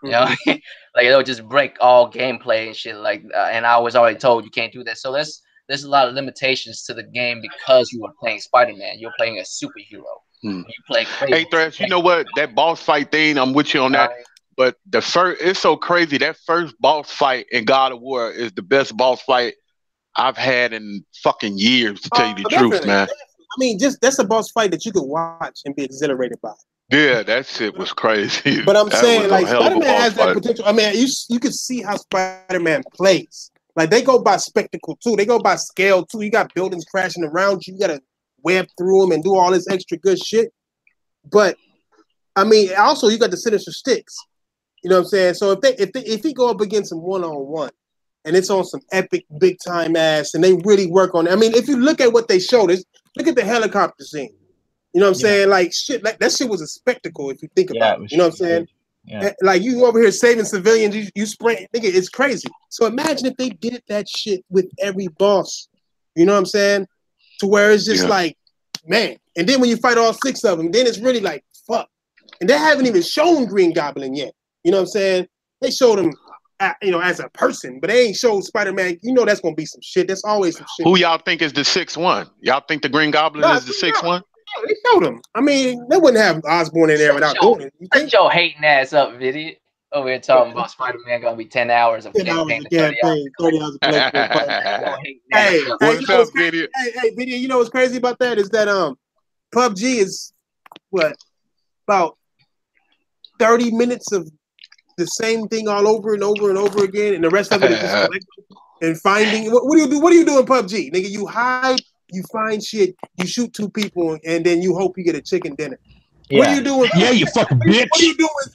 You know, like it'll just break all gameplay and shit. Like, and I was already told you can't do that. So there's a lot of limitations to the game because you are playing Spider-Man. You're playing a superhero. You play crazy. Hey, Thresh, you know what? That boss fight thing, I'm with you on that. But it's so crazy. That first boss fight in God of War is the best boss fight I've had in fucking years, to tell you the truth, man. I mean, just that's a boss fight that you could watch and be exhilarated by. Yeah, that shit was crazy. But I'm saying, like, Spider-Man has that potential. I mean, you can see how Spider-Man plays. Like, they go by spectacle too. They go by scale too. You got buildings crashing around you. You got to web through them and do all this extra good shit. But I mean, also you got the sinister sticks. You know what I'm saying? So if he go up against him one-on-one, and it's on some epic big time ass, and they really work on it. I mean, if you look at what they showed us, look at the helicopter scene. You know what I'm saying? Like shit, like that shit was a spectacle if you think about it. You know what I'm saying? Yeah. Like you over here saving civilians, you sprint, nigga, it's crazy. So imagine if they did that shit with every boss. You know what I'm saying? To where it's just like, man. And then when you fight all 6 of them, then it's really like, fuck. And they haven't even shown Green Goblin yet. You know what I'm saying? They showed him, as a person, but they ain't showed Spider-Man. You know that's gonna be some shit. That's always some shit. Who y'all think is the 6th one? Y'all think the Green Goblin is the 6th one? They showed him. I mean, they wouldn't have Osborn in there without doing it. You think? Shut your hating ass up, video. Over here talking about Spider-Man gonna be 10 hours of campaign. 30 hours of Hey, what's up, video? Hey, video. You know what's crazy about that is that PUBG is what about 30 minutes of the same thing all over and over and over again, and the rest of it is just collecting and finding. What do you do? What do you do in PUBG, nigga? You hide. You find shit, you shoot 2 people, and then you hope you get a chicken dinner. Yeah. What are you doing? Yeah, you fucking bitch.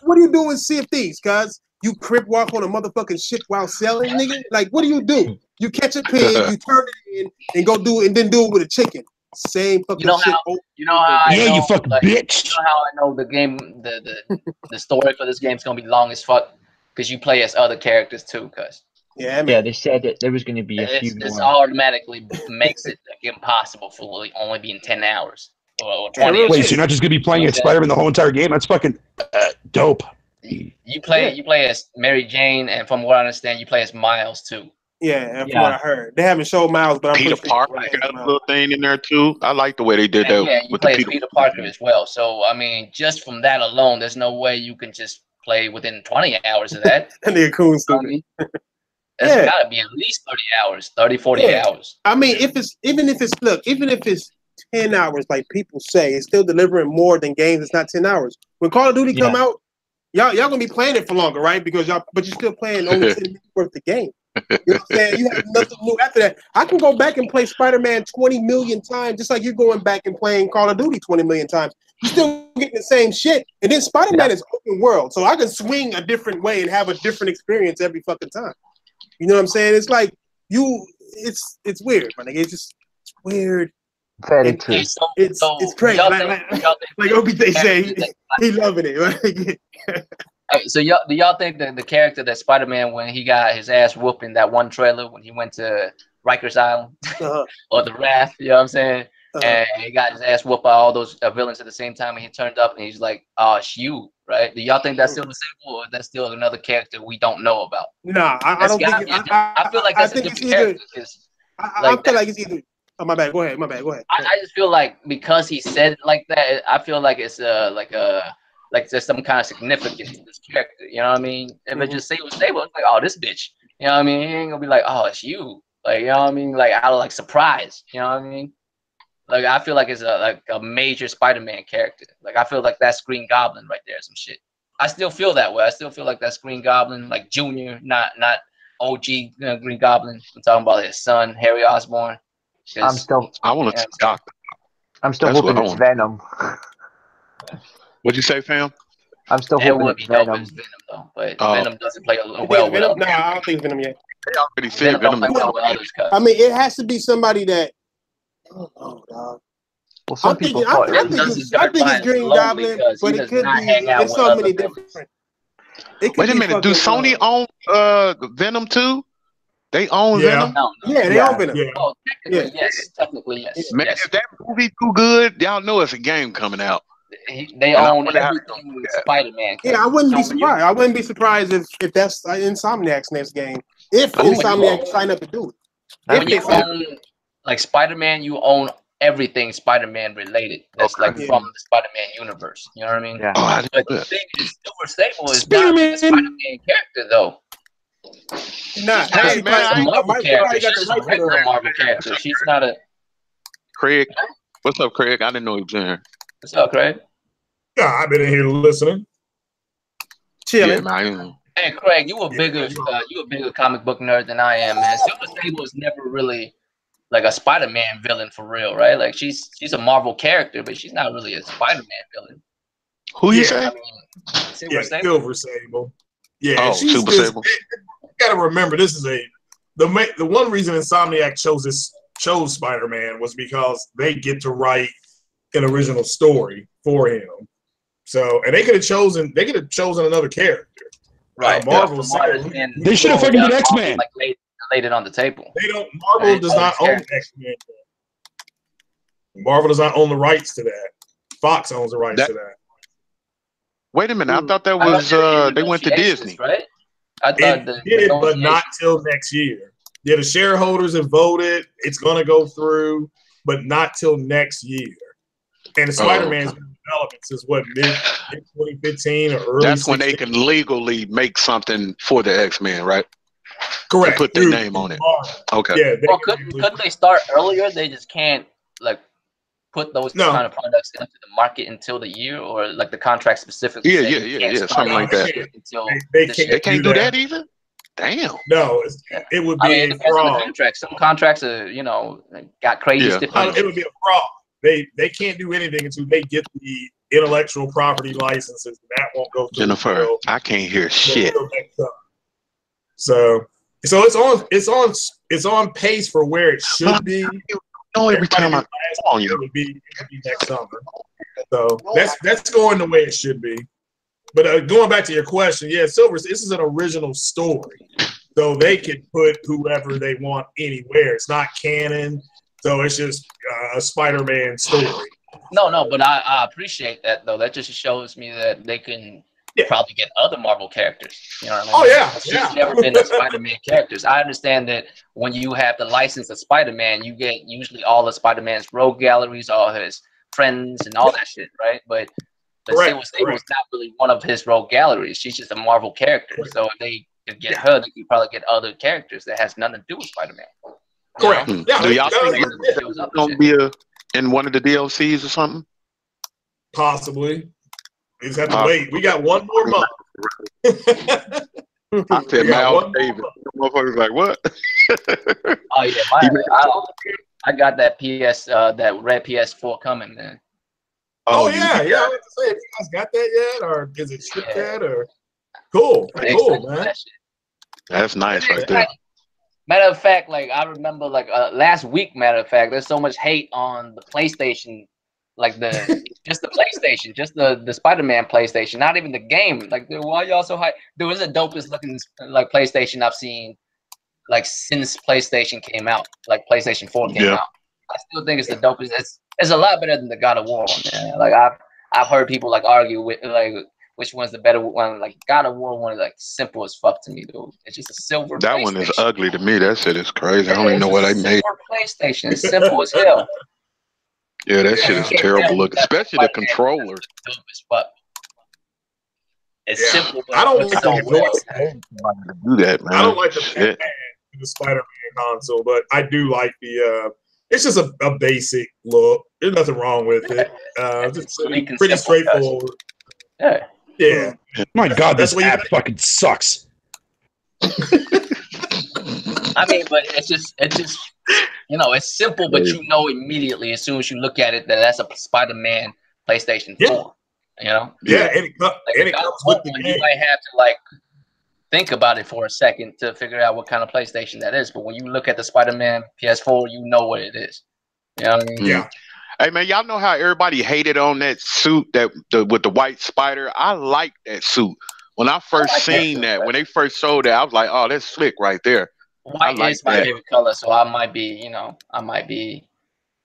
What are you doing? Sea of Thieves, cuz? You crip walk on a motherfucking ship while selling, nigga? Like, what do? You catch a pig, you turn it in, and go do it, and then do it with a chicken. Same fucking shit. You know how I know, you fucking bitch. You know how I know the game, the story for this game is gonna be long as fuck? Because you play as other characters too, cuz. Yeah, yeah, they said that there was going to be a few more. This automatically makes it like, impossible for only being 10 hours or 20 Wait, so you're not just going to be playing as Spider-Man the whole entire game? That's fucking dope. You play as Mary Jane, and from what I understand, you play as Miles too. Yeah, from what I heard. They haven't showed Miles, but I'm Peter Parker got a little thing in there too. I like the way they did that. Yeah, you play as Peter Parker as well. So, I mean, just from that alone, there's no way you can just play within 20 hours of that. And they're cool stupid. It's got to be at least 40 hours. I mean, even if it's 10 hours, like people say, it's still delivering more than games. It's not 10 hours. When Call of Duty come out, y'all gonna be playing it for longer, right? Because but you're still playing only 10 minutes worth of game. You know what I'm saying? You have nothing new after that. I can go back and play Spider-Man 20 million times, just like you're going back and playing Call of Duty 20 million times. You're still getting the same shit. And then Spider-Man is open world, so I can swing a different way and have a different experience every fucking time. You know what I'm saying? It's like it's weird, my nigga. It's weird. Very true. It's crazy. Like Obi say, he loving it. Right? So do y'all think that the character that Spider-Man, when he got his ass whooped in that one trailer when he went to Rikers Island or the Wrath, you know what I'm saying? And he got his ass whooped by all those villains at the same time, and he turned up and he's like, it's you, right? Do y'all think that's still the same, or that's still another character we don't know about? Nah, I don't think I feel like that's a different character. I feel like it's either. Oh, my bad. Go ahead. I just feel like because he said it like that, I feel like it's like there's some kind of significance to this character. You know what I mean? If it just was stable, it's like, oh, this bitch. You know what I mean? He ain't gonna be like, oh, it's you. Like, you know what I mean? Like, out of like surprise. You know what I mean? Like, I feel like it's a major Spider-Man character. Like, I feel like that's Green Goblin right there, some shit. I still feel that way. I still feel like that's Green Goblin, like Junior, not OG Green Goblin. I'm talking about his son, Harry Osborn. I want to talk. I'm still hoping it's Venom. What'd you say, fam? I'm still hoping it's Venom. Though, but Venom doesn't play well with others. No, I don't think Venom yet. They already said Venom. I mean, it has to be somebody that. Oh, dog. Well, some people I think it's Green Goblin, but it could be. There's so many different. Wait a minute. Do Sony own Venom too? They own Venom? Yeah, they own Venom. Yeah. Oh, technically, yes. Man, if that movie too good, y'all know it's a game coming out. They own everything with Spider-Man. Yeah, I wouldn't be surprised. I wouldn't be surprised if that's Insomniac's next game. If Insomniac sign up to do it. When you own like Spider-Man, you own everything Spider-Man related. That's from the Spider-Man universe. You know what I mean? Yeah. But the thing is, Silver Sable is not a Spider-Man character though. Not. Hey, man, She's a Marvel character. She's a regular Marvel character. She's not a. Craig, what's up, Craig? I didn't know he was in here. What's up, Craig? Yeah, I've been in here listening. Chilling. Yeah, man. Hey, Craig, you a bigger comic book nerd than I am, man. Silver Sable is never really like a Spider-Man villain for real, right? Like she's a Marvel character, but she's not really a Spider-Man villain. Who you say? I mean, Silver Sable. Silver Sable. Yeah, oh, Super Sable. You gotta remember, this is the one reason Insomniac chose Spider-Man was because they get to write an original story for him. So, and they could have chosen another character. Right. Marvel. They should have fucking did X-Men. Like laid it on the table. They don't. Marvel does not own X-Men. Marvel does not own the rights to that. Fox owns the rights to that. Wait a minute, I thought that was they went to Disney, right? I thought did it, but not till next year. Yeah, the shareholders have voted. It's gonna go through, but not till next year. And the Spider-Man's development since what mid 2015 or early. That's when they can legally make something for the X-Men, right? Correct. To put their name on it. Okay. Yeah. Well, couldn't they start earlier? They just can't like put those kind of products into the market until the year, or like the contract specifically. Yeah, something like that. Until they can't do that either. Damn. No, it would be a fraud. Some contracts are, got crazy stipulations. It would be a fraud. They can't do anything until they get the intellectual property licenses, and that won't go through. Jennifer, I can't hear shit. So it's on pace for where it should be. Every time I call you, it would be next summer. So that's going the way it should be. But going back to your question, yeah, this is an original story, so they can put whoever they want anywhere. It's not canon, so it's just a Spider-Man story. No, but I appreciate that though. That just shows me that they can probably get other Marvel characters. You know what I mean? Oh yeah, She's never been a Spider-Man characters. I understand that when you have the license of Spider-Man, you get usually all of Spider-Man's rogue galleries, all his friends, and all that shit, right? But Silver Sable is not really one of his rogue galleries. She's just a Marvel character. So if they could get her, they could probably get other characters that has nothing to do with Spider-Man. Correct. Yeah. Do y'all think it's going to be in one of the DLCs or something? Possibly. We just have to wait. We got one more month. I said, Mal David. Motherfuckers like, what? Oh yeah, I got that that red PS4 coming, man. Oh yeah. I was to say, have you guys got that yet, or is it shipped yet? Or cool, man. That's nice, right there. Matter of fact, like I remember, like last week. Matter of fact, there's so much hate on the PlayStation, like just the PlayStation, just the Spider-Man PlayStation, not even the game. Like, why y'all so hype? There was the dopest looking like PlayStation I've seen, like since PlayStation came out, like PlayStation 4 came out. I still think it's the dopest. It's a lot better than the God of War one, man. Like I've heard people like argue with like which one's the better one. Like God of War one is like simple as fuck to me, dude. It's just a silver. That one is ugly to me. That shit is crazy. I don't even know what I made. PlayStation, it's simple as hell. Yeah, that shit is terrible looking, especially the controller. It's simple. I don't like do that, man. I don't like the Spider-Man console, but I do like the. It's just a basic look. There's nothing wrong with it. It's pretty straightforward. Yeah. My God, this app fucking sucks. I mean, but it's just it's simple, but you know immediately as soon as you look at it that that's a Spider-Man PlayStation 4. You know? Yeah, and it comes with the game. You might have to like think about it for a second to figure out what kind of PlayStation that is. But when you look at the Spider-Man PS4, you know what it is. You know what I mean? Yeah. Hey man, y'all know how everybody hated on that suit with the white spider? I like that suit. When I first seen that, when they first showed that, I was like, oh, that's slick right there. White is my favorite color, so I might be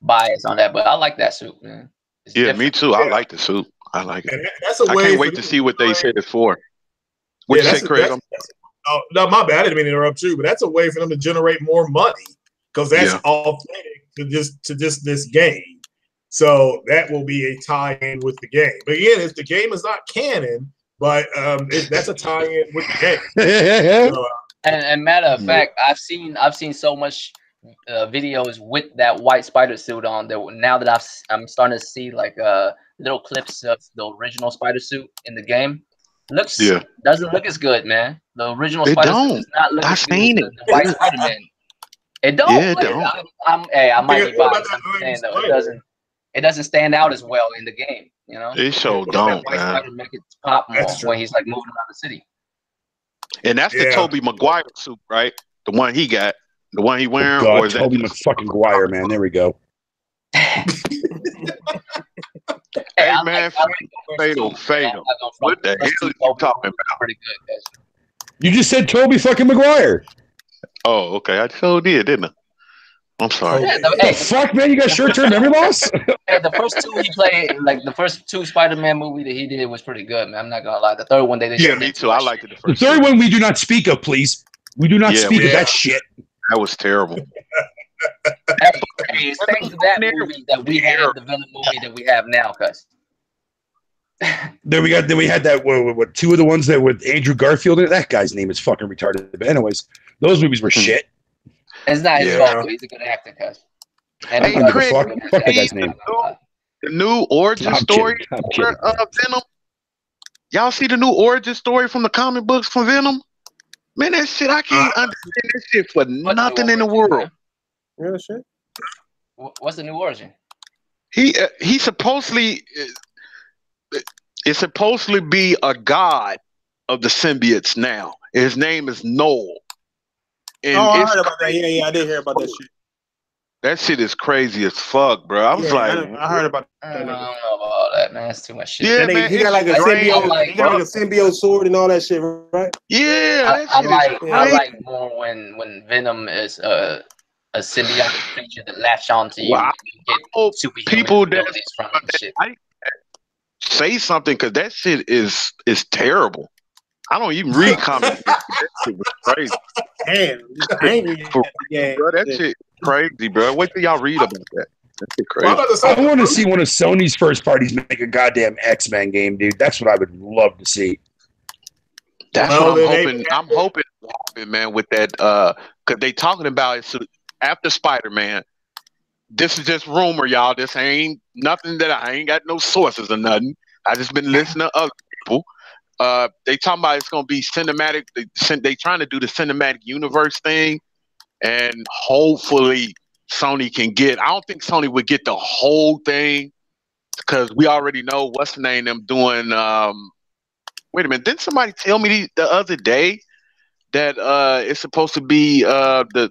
biased on that, but I like that suit, man. Yeah, me too. I like the suit. I like it. And that's a way I can't wait to see what they said it's for. What you say, Craig? Oh, no, my bad. I didn't mean to interrupt you, but that's a way for them to generate more money because that's authentic to just this game. So that will be a tie-in with the game. But again, if the game is not canon, but that's a tie-in with the game. And matter of fact, I've seen so much videos with that white spider suit on that now that I'm starting to see like little clips of the original spider suit in the game. Doesn't look as good, man. The original spider suit does not look as good as the white Spider-Man. It don't. Yeah, it don't. I might be biased. I'm saying though, it doesn't stand out as well in the game. You know, it sure don't. White Spider make it pop more when he's like moving around the city. And that's the Tobey Maguire suit, right? The one he got, the one he wearing, God, or is Tobey fucking Maguire, man. There we go. Hey man, fatal. What the hell are you talking about? Pretty good, guys. You just said Tobey fucking Maguire. Oh, okay. I sure did, didn't I? I'm sorry. Yeah, the fuck, man? You got short-term memory loss? Hey, the first two he played, like the first two Spider-Man movie that he did was pretty good, man. I'm not gonna lie. The third one they did. Yeah, me too. I liked it. The third one we do not speak of, please. We do not speak of that shit. That was terrible. Hey, it's thanks to that movie that we have the villain movie that we have now, cuz. Then we had that what two of the ones that with Andrew Garfield in it. That guy's name is fucking retarded. But anyways, those movies were shit. It's not his fault. He's a good actor, cuz. Hey, Craig, fuck that guy's name. The new origin story of Venom. Y'all see the new origin story from the comic books from Venom? Man, that shit, I can't understand that shit for nothing in the world. Real shit. What's the new origin? He supposedly it's supposedly be a god of the symbiotes now. His name is Noel. And I heard about that. Yeah, I did hear about that shit. That shit is crazy as fuck, bro. I was I heard about that. I don't know about that, man. It's too much shit. Yeah, man, he got like a symbiote. He got like a symbiote sword and all that shit, right? Yeah, I like more when Venom is a symbiotic creature that latch onto you. Wow. And you get superhuman abilities from shit. Say something, because that shit is terrible. I don't even read comics. That shit was crazy. Damn, bro, that shit crazy, bro. Wait till y'all read about that. That shit crazy. I want to see one of Sony's first parties make a goddamn X-Men game, dude. That's what I would love to see. That's what I'm hoping. I'm hoping, man, with that, because they talking about it after Spider-Man. This is just rumor, y'all. This ain't nothing that I ain't got no sources or nothing. I just been listening to other people. They talking about it's gonna be cinematic. They trying to do the cinematic universe thing, and hopefully Sony can get. I don't think Sony would get the whole thing, because we already know what's the name them doing. Wait a minute, didn't somebody tell me the other day that it's supposed to be the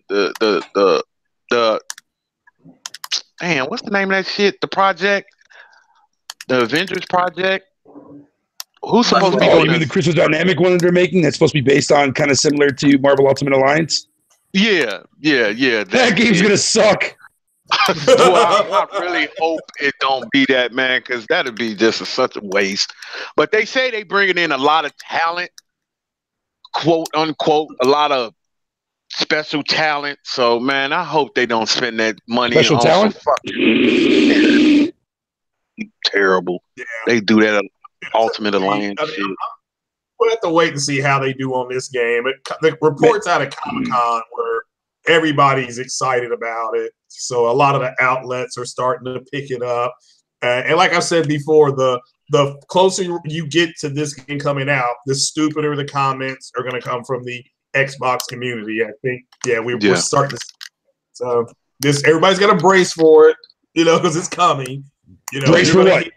damn, what's the name of that shit? The project, the Avengers project. Who's supposed to be doing? You mean the Crystal Dynamic one that they're making? That's supposed to be based on kind of similar to Marvel Ultimate Alliance. Yeah. That game's gonna suck. Well, I really hope it don't be that, man, because that'd be just such a waste. But they say they bringing in a lot of talent, quote unquote, a lot of special talent. So, man, I hope they don't spend that money special on talent. Terrible. Yeah. They do that. Ultimate Alliance shit. We'll have to wait and see how they do on this game. The reports out of Comic-Con where everybody's excited about it. So a lot of the outlets are starting to pick it up. And like I said before, the closer you get to this game coming out, the stupider the comments are going to come from the Xbox community. I think, we're starting to see. So everybody's got to brace for it, because it's coming. Brace for what?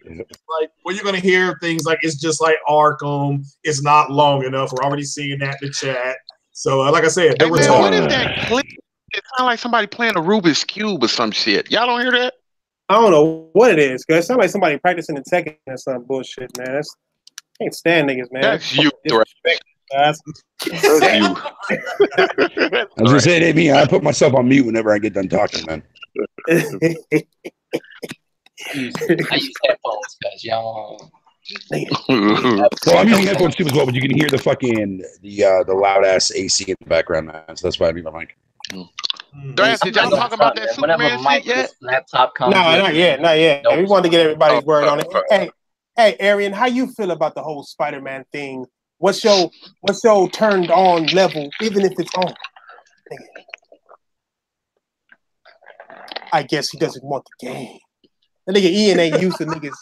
You're going to hear things like it's just like Arkham. It's not long enough. We're already seeing that in the chat. So, like I said, what is that clip? It sounds like somebody playing a Rubik's Cube or some shit. Y'all don't hear that? I don't know what it is, because it sounds like somebody practicing the Tekken or some bullshit, man. I can't stand niggas, man. That's you, That's you. I was gonna say, me. I put myself on mute whenever I get done talking, man. I use headphones, guys. Y'all. Well, I'm using headphones too as well, but you can hear the fucking the loud ass AC in the background, man. So that's why I need my mic. Did y'all talk about that Superman shit yet? Laptop comes. No, not yet. Nope. We want to get everybody's word on it. Hey, Arian, how you feel about the whole Spider-Man thing What's your turned on level, even if it's on? Nigga. I guess he doesn't want the game. That nigga Ian ain't used to niggas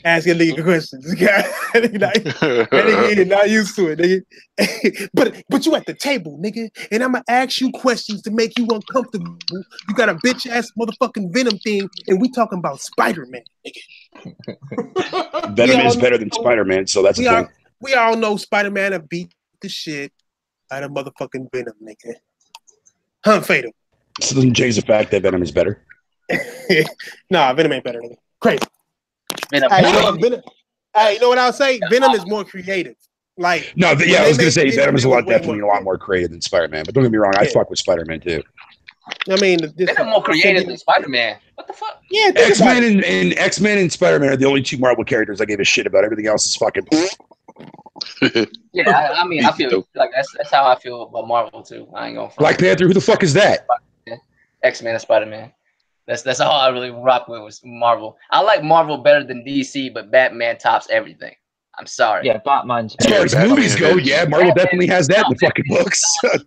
asking nigga questions. That nigga Ian not used to it, nigga. but you at the table, nigga, and I'ma ask you questions to make you uncomfortable. You got a bitch ass motherfucking Venom thing, and we talking about Spider-Man, nigga. Venom is better than Spider-Man, so that's the thing. We all know Spider-Man have beat the shit out of motherfucking Venom, nigga. Fatal. So doesn't change the fact that Venom is better. Nah, Venom ain't better, nigga. Crazy. Venom. Hey, you know what I'll say? Venom is more creative. Like, no, I was gonna say Venom is definitely a lot more creative than Spider-Man. But don't get me wrong, I fuck with Spider-Man too. I mean, Venom more creative than Spider-Man. What the fuck? Yeah, X-Men and Spider-Man are the only two Marvel characters I gave a shit about. Everything else is fucking. Yeah, I mean, I feel like that's how I feel about Marvel too. I ain't gonna front. Black Panther. Who the fuck is that? X-Men and Spider-Man. That's all I really rock with was Marvel. I like Marvel better than DC, but Batman tops everything. I'm sorry. Yeah, Batman's. As far as movies go, yeah, Marvel definitely has that in the fucking books. Because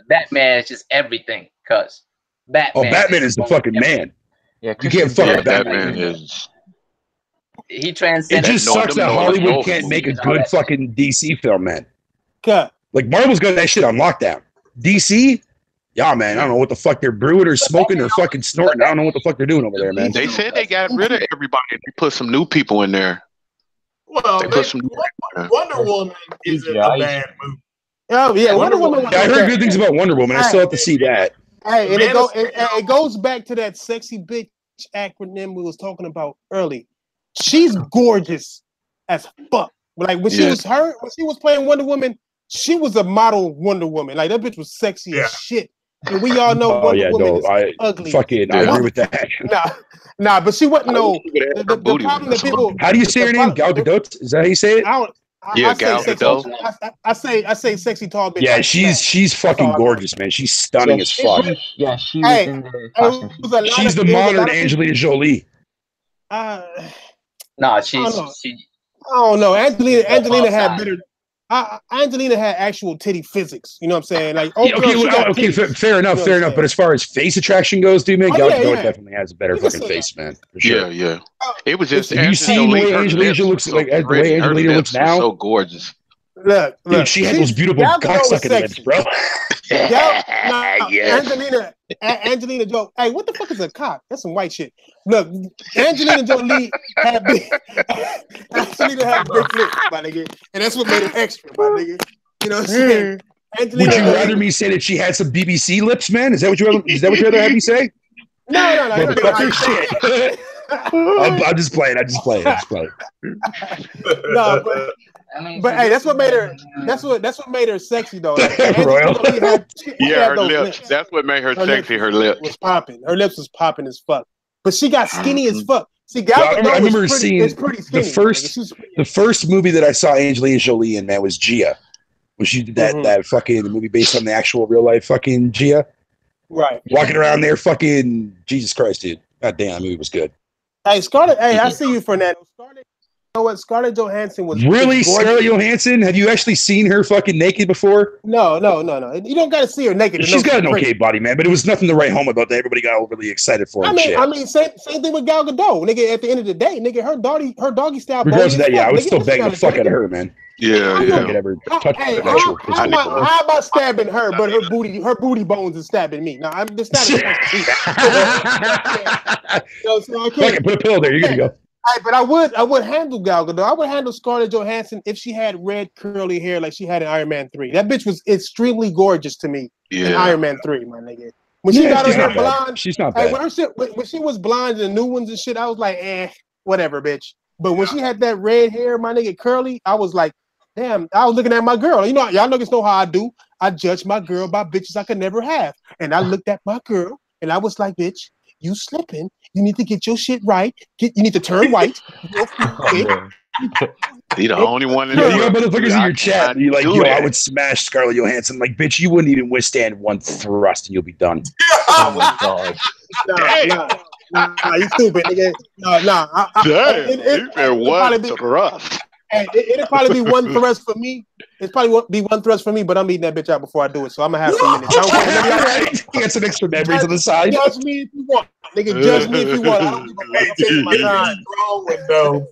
Batman is just everything. Cause Batman. Oh, Batman is the fucking man. Yeah, you can't fuck with Batman. Is. He transcends. It just sucks that Hollywood can't make a good fucking DC film, man. Cut. Like Marvel's got that shit on lockdown. DC. Yeah, man, I don't know what the fuck they're brewing or smoking or fucking snorting. I don't know what the fuck they're doing over there, man. They said they got rid of everybody. They put some new people in there. Well, Wonder Woman isn't a bad movie. Oh yeah, Wonder Woman. I heard good things about Wonder Woman. I still have to see that. Hey, and it goes back to that sexy bitch acronym we was talking about earlier. She's gorgeous as fuck. Like when she was playing Wonder Woman, she was a model Wonder Woman. Like that bitch was sexy as shit. And we all know Wonder Woman is ugly. Fucking, I agree with that. Nah, but she wasn't the problem that people. How do you say her name? Gal Gadot? Is that how you say it? Gal Gadot. I say sexy tall bitch. Yeah, she's fucking gorgeous, man. She's stunning as fuck. Yeah, she was in the. She's the modern Angelina Jolie. Nah, she. I don't know. Angelina had better. Angelina had actual titty physics. You know what I'm saying? Like, okay, fair enough. But as far as face attraction goes, dude, man, Gal Gadot definitely has a better fucking face, man. For sure. Yeah. It was just. You see the way Angelina looks like the way Angelina looks now. So gorgeous. Look, dude, she had those beautiful cocksucking lips, bro. Angelina Jolie. Hey, what the fuck is a cock? That's some white shit. Look, Angelina Jolie had big lips, my nigga, and that's what made it extra, my nigga. You know what I'm saying? Would you rather me say that she had some BBC lips, man? Is that what you rather have me say? No. Motherfucker, shit. I'm just playing. No, but hey, that's what made her. That's what made her sexy though. Like, her lips. That's what made her sexy. Her lips was popping. Her lips was popping as fuck. But she got skinny as fuck. See, Gal Gadot I remember seeing the first movie that I saw Angelina Jolie in. Man, was Gia. When she did that fucking movie based on the actual real life fucking Gia. Right. Walking around there, fucking Jesus Christ, dude. God damn, that movie was good. Hey, Scarlett. Hey, I see you, Fernando. You know what? Scarlett Johansson was really Scarlett Johansson. Have you actually seen her fucking naked before? No. You don't got to see her naked. She's got an okay body, man, but it was nothing to write home about that. Everybody got overly excited for her. I mean, same thing with Gal Gadot, nigga. At the end of the day, nigga, her doggy style. Regardless of that, I would still bang the fuck out of her, man. Yeah. How about stabbing her, but her booty bones is stabbing me? No, I'm just not. Fuck it, put a pillow there. You're gonna go. But I would handle Gal Gadot. I would handle Scarlett Johansson if she had red curly hair like she had in Iron Man 3. That bitch was extremely gorgeous to me in Iron Man 3, my nigga. When she got her hair blonde, she's not bad. When she was blonde in the new ones and shit, I was like, whatever, bitch. But when she had that red hair, my nigga, curly, I was like, damn, I was looking at my girl. You know, y'all niggas know how I do. I judge my girl by bitches I could never have. And I looked at my girl and I was like, bitch, you slipping. You need to get your shit right. You need to turn white. You're the only one in you got motherfuckers in your chat. You're like, I would smash Scarlett Johansson. Like, bitch, you wouldn't even withstand one thrust and you'll be done. Oh my god. Nah, you stupid, nigga. You said one thrust. It'll probably be one thrust for me. It's probably won't be one thrust for me, but I'm eating that bitch out before I do it, so I'm gonna have some minutes. He got some extra memories on the side. Judge me if you want, nigga. Judge me if you want. I don't give a fuck. I'm taking my time. Strong one though.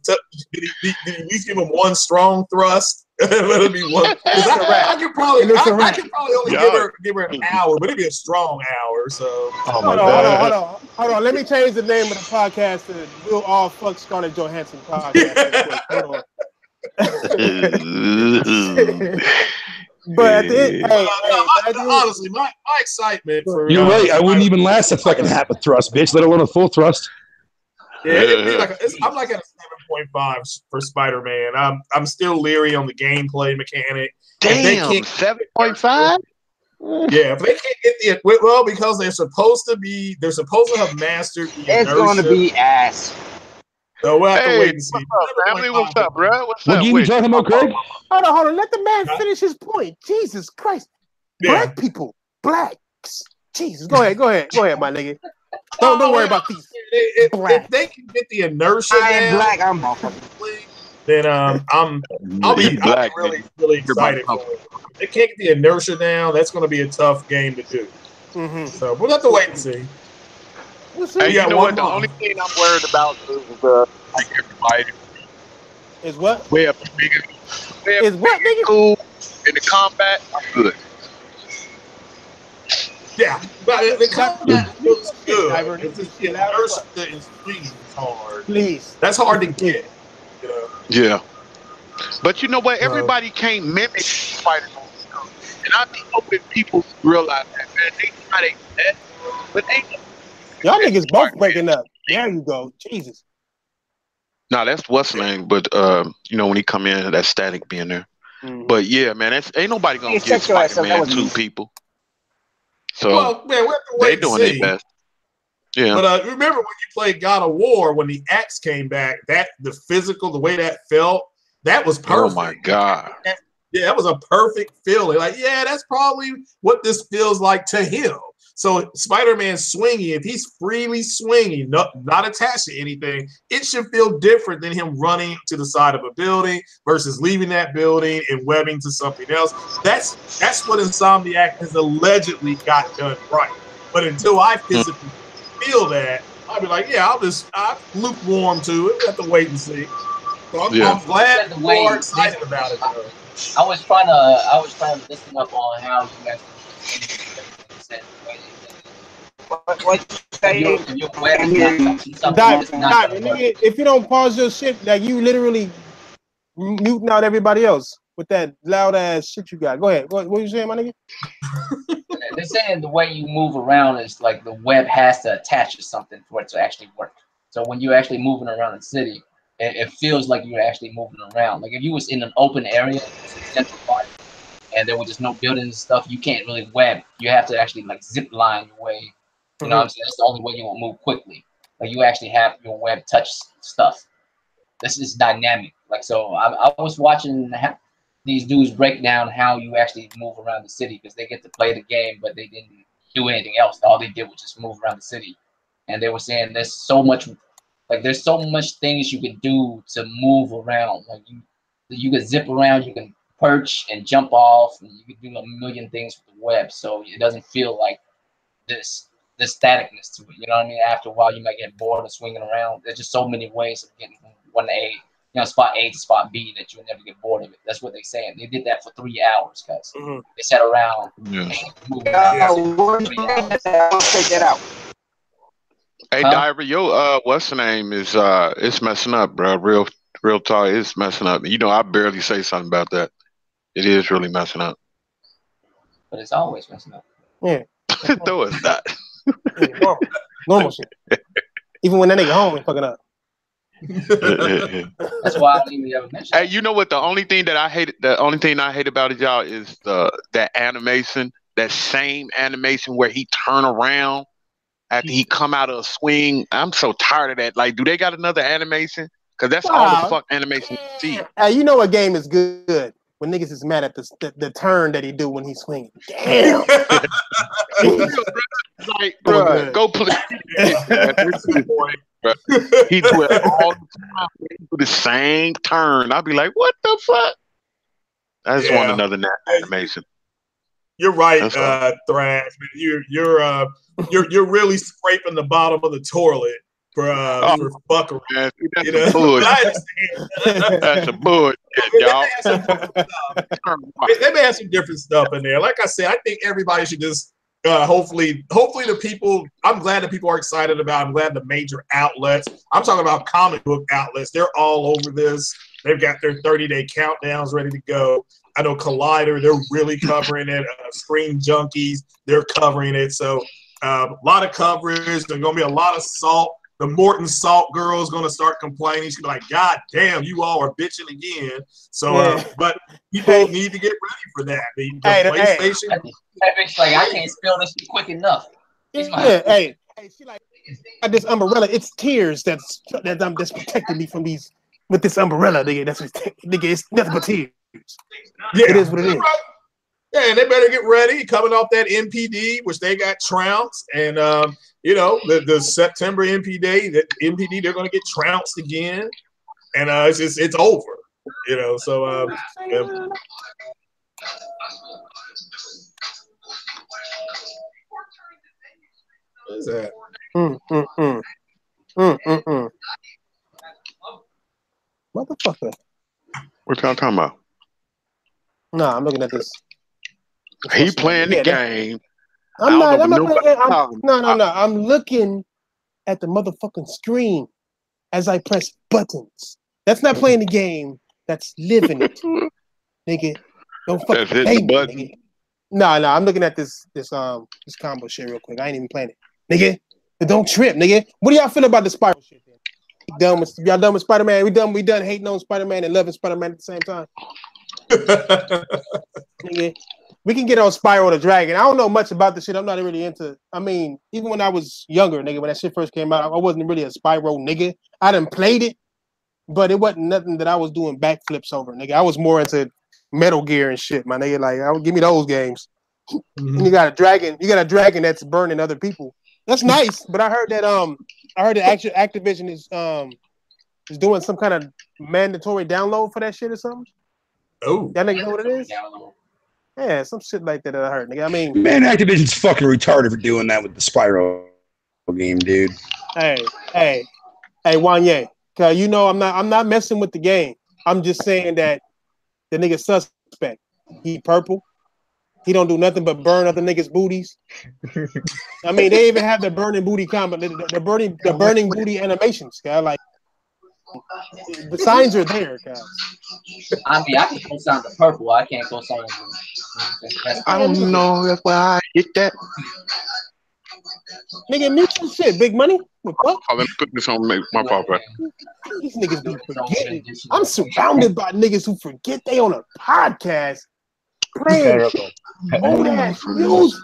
Did he at least give him one strong thrust? Let it be one. I could probably only give her an hour, but it'd be a strong hour. So hold on. Let me change the name of the podcast to "We'll All Fuck Scarlett Johansson Podcast." Hold on. But at the end, honestly, my excitement for you're right. I wouldn't even last a fucking half a thrust, bitch. Let alone a full thrust. Yeah, I'm like at a 7.5 for Spider-Man. I'm still leery on the gameplay mechanic. Damn, 7.5. Yeah, if they can't get because they're supposed to have mastered the inertia. It's going to be ass. So we'll have to wait and see. What's up, bro? What's what up? What game you talking about, Craig? Hold on. Let the man finish his point. Jesus Christ. Yeah. Black people. Blacks. Jesus. Go ahead, my nigga. Don't worry about these. If they can get the inertia down, black. then I'll be really excited for it. If they can't get the inertia down, that's going to be a tough game to do. Mm-hmm. So we'll have to wait and see. Hey, you know what? The only thing I'm worried about is like everybody is what? Web is what, nigga? Cool in the combat. I'm good. Yeah, but the combat looks good. The inertia is really hard. Please, that's hard to get. You know? Yeah, but you know what? Everybody can't mimic Spider-Man, and I be hoping people realize that, man. They try to that, but they. Y'all niggas both breaking up. There you go. Jesus. No, that's what's the name. But you know, when he come in, that static being there. Mm-hmm. But yeah, man, ain't nobody gonna get Spider-Man 2 people. So man, we have to wait they doing their best. Yeah. But remember when you played God of War, when the axe came back, the physical, the way that felt, that was perfect. Oh my God. Yeah, that was a perfect feeling. Like, yeah, that's probably what this feels like to him. So Spider-Man swinging, if he's freely swinging, not attached to anything, it should feel different than him running to the side of a building versus leaving that building and webbing to something else. That's what Insomniac has allegedly got done right. But until I physically feel that, I'll be like, yeah, I'm lukewarm to it. We have to wait and see. So I'm glad you are excited about it, though. I was trying to listen up on how you guys said if you don't pause your shit, like you literally muting out everybody else with that loud ass shit you got. Go ahead. What you saying, my nigga? They're saying the way you move around is like the web has to attach to something for it to actually work. So when you're actually moving around the city, it feels like you're actually moving around. Like if you was in an open area, and there was just no buildings and stuff, you can't really web. You have to actually like zip line your way. You know what I'm saying? That's the only way you will move quickly. Like you actually have your web touch stuff. This is dynamic. Like so, I was watching these dudes break down how you actually move around the city because they get to play the game, but they didn't do anything else. All they did was just move around the city, and they were saying there's so much things you can do to move around. Like you can zip around, you can perch and jump off, and you can do a million things with the web, so it doesn't feel like this staticness to it. You know what I mean? After a while, you might get bored of swinging around. There's just so many ways of getting from spot A to spot B that you'll never get bored of it. That's what they're saying. They did that for 3 hours, guys. They sat around. Check that out. Hey, Diver, your what's the name is it's messing up, bro. Real talk, it's messing up. You know, I barely say something about that. It is really messing up. But it's always messing up. Yeah. No, it's not. Yeah, normal shit. Even when that nigga home, he's fucking up. That's why I didn't ever mention. Hey, you know what? The only thing I hate about it, y'all, is that animation, that same animation where he turn around after he come out of a swing. I'm so tired of that. Like, do they got another animation? Because that's all the fuck animation you see. Hey, you know what game is good? When niggas is mad at the turn that he do when he's swinging. Damn. Like, bro, go play. He do it all the time. He do the same turn. I'd be like, what the fuck? I just want another animation. You're right, Thrash. You're really scraping the bottom of the toilet for fuckery. Man, that's some bullshit. That's some bullshit, y'all. They may have some different stuff in there. Like I said, I think everybody should just hopefully the people. I'm glad that people are excited about. I'm glad the major outlets. I'm talking about comic book outlets. They're all over this. They've got their 30-day countdowns ready to go. I know Collider, they're really covering it. Screen Junkies, they're covering it. So a lot of coverage. There's going to be a lot of salt. The Morton Salt girl is going to start complaining. She's like, God damn, you all are bitching again. So, but people need to get ready for that. The PlayStation. That bitch like, I can't spell this shit quick enough. She like, this umbrella, it's tears that's protecting me from these, with this umbrella, nigga. Nigga, it's nothing but tears. Yeah, it is what it is. Right. Yeah, and they better get ready. Coming off that MPD, which they got trounced, and the September MPD, they're going to get trounced again, and it's over. So yeah. What is that? Motherfucker. What y'all talking about? No, I'm looking at this. He playing the game. I'm not playing. No. I'm looking at the motherfucking screen as I press buttons. That's not playing the game. That's living it, nigga. Don't fucking play me, nigga. No. I'm looking at this combo shit real quick. I ain't even playing it, nigga. But don't trip, nigga. What do y'all feel about the Spyro shit? Then? Y'all done with Spider-Man? We done hating on Spider-Man and loving Spider-Man at the same time. Nigga, we can get on Spyro the Dragon. I don't know much about the shit. I'm not really into. I mean, even when I was younger, nigga, when that shit first came out, I wasn't really a Spyro nigga. I done played it, but it wasn't nothing that I was doing backflips over, nigga. I was more into Metal Gear and shit, my nigga. Like, give me those games. Mm-hmm. And you got a dragon that's burning other people. That's nice, but I heard that actually Activision is doing some kind of mandatory download for that shit or something. Oh, y'all niggas know what it is? Yeah, some shit like that I heard, nigga. I mean, man, Activision's fucking retarded for doing that with the Spyro game, dude. Hey, Wanye, cause I'm not messing with the game. I'm just saying that the nigga suspect. He purple. He don't do nothing but burn other niggas' booties. I mean, they even have the burning booty combo, the burning booty animations, guy. Like, the signs are there, guys. I mean, I can co-sign the purple. I can't co-sign the. I don't know if I hit that. Nigga, mute your shit. Big money. What? Oh, let me put this on my papa. These niggas be forgetting. I'm surrounded by niggas who forget they on a podcast. Playing old ass news.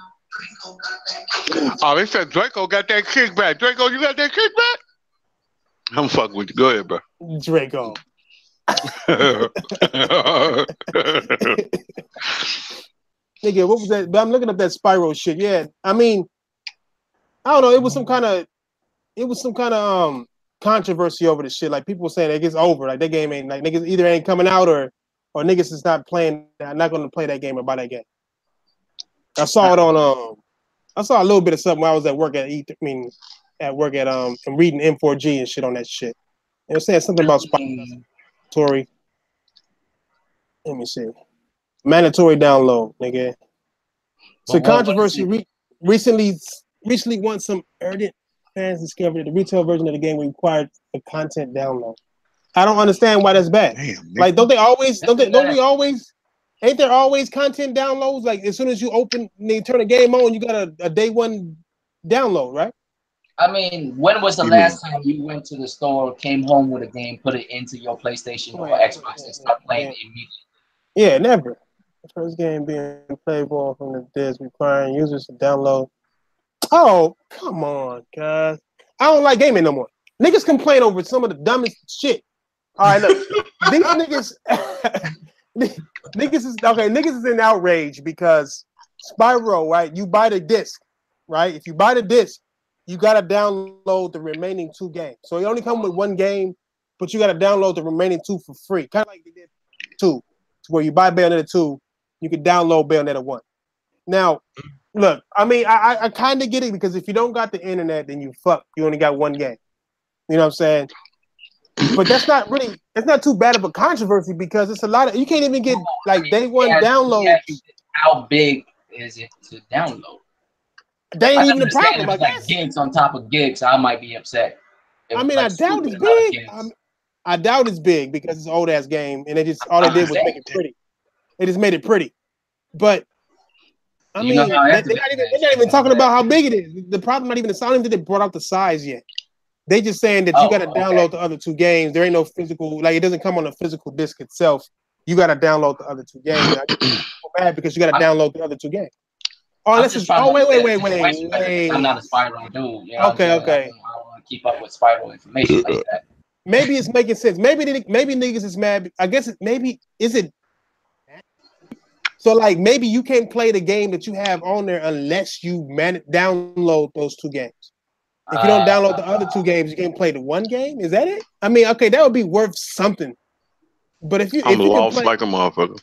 Oh, they said Draco got that kickback. Draco, you got that kickback? I'm fucking with you. Go ahead, bro. Draco. Nigga, what was that? But I'm looking up that Spyro shit. Yeah, I mean, I don't know. It was some kind of controversy over the shit. Like, people were saying it gets over. Like, that game ain't, like, niggas either ain't coming out or niggas is not playing. I'm not going to play that game or buy that game. I saw it on. I saw a little bit of something while I was at work and reading M4G and shit on that shit. And they're saying something about mandatory. Let me see. Mandatory download, nigga. So controversy recently won some ardent fans discovered that the retail version of the game required a content download. I don't understand why that's bad. Damn, like, ain't there always content downloads? Like, as soon as you turn the game on, you got a day one download, right? I mean, when was the last time you went to the store, came home with a game, put it into your PlayStation or Xbox and start playing it immediately? Yeah, never. The first game being playable from the disc, requiring users to download. Oh, come on, guys. I don't like gaming no more. Niggas complain over some of the dumbest shit. All right, look, these niggas is in outrage because Spyro, right? You buy the disc, right? If you buy the disc, you gotta download the remaining 2 games. So you only come with 1 game, but you gotta download the remaining 2 for free. Kind of like they did 2. where you buy Bayonetta 2, you can download Bayonetta 1. Now, look, I mean, I kind of get it because if you don't got the internet, then you only got one game. You know what I'm saying? But that's not too bad of a controversy because it's a lot of, you can't even get like day one downloads. How big is it to download? That ain't even the problem. If it's like gigs on top of gigs, I might be upset. I mean, I doubt it's big. I doubt it's big because it's an old ass game, and all they did was make it pretty. They just made it pretty. But I mean, they're not even talking about how big it is. The problem not even the sound that they brought out the size yet. They just saying that you got to download the other two games. There ain't no physical, like it doesn't come on a physical disc itself. You got to download the other two games. I get so mad because you got to download the other two games. Oh, wait. I'm not a Spyro dude. You know okay. I don't want to keep up with Spyro information like that. Maybe it's making sense. Maybe niggas is mad. I guess is it? So like maybe you can't play the game that you have on there unless you download those two games. If you don't download the other two games, you can't play the one game. Is that it? I mean, okay, that would be worth something. But if you, I'm lost like a motherfucker.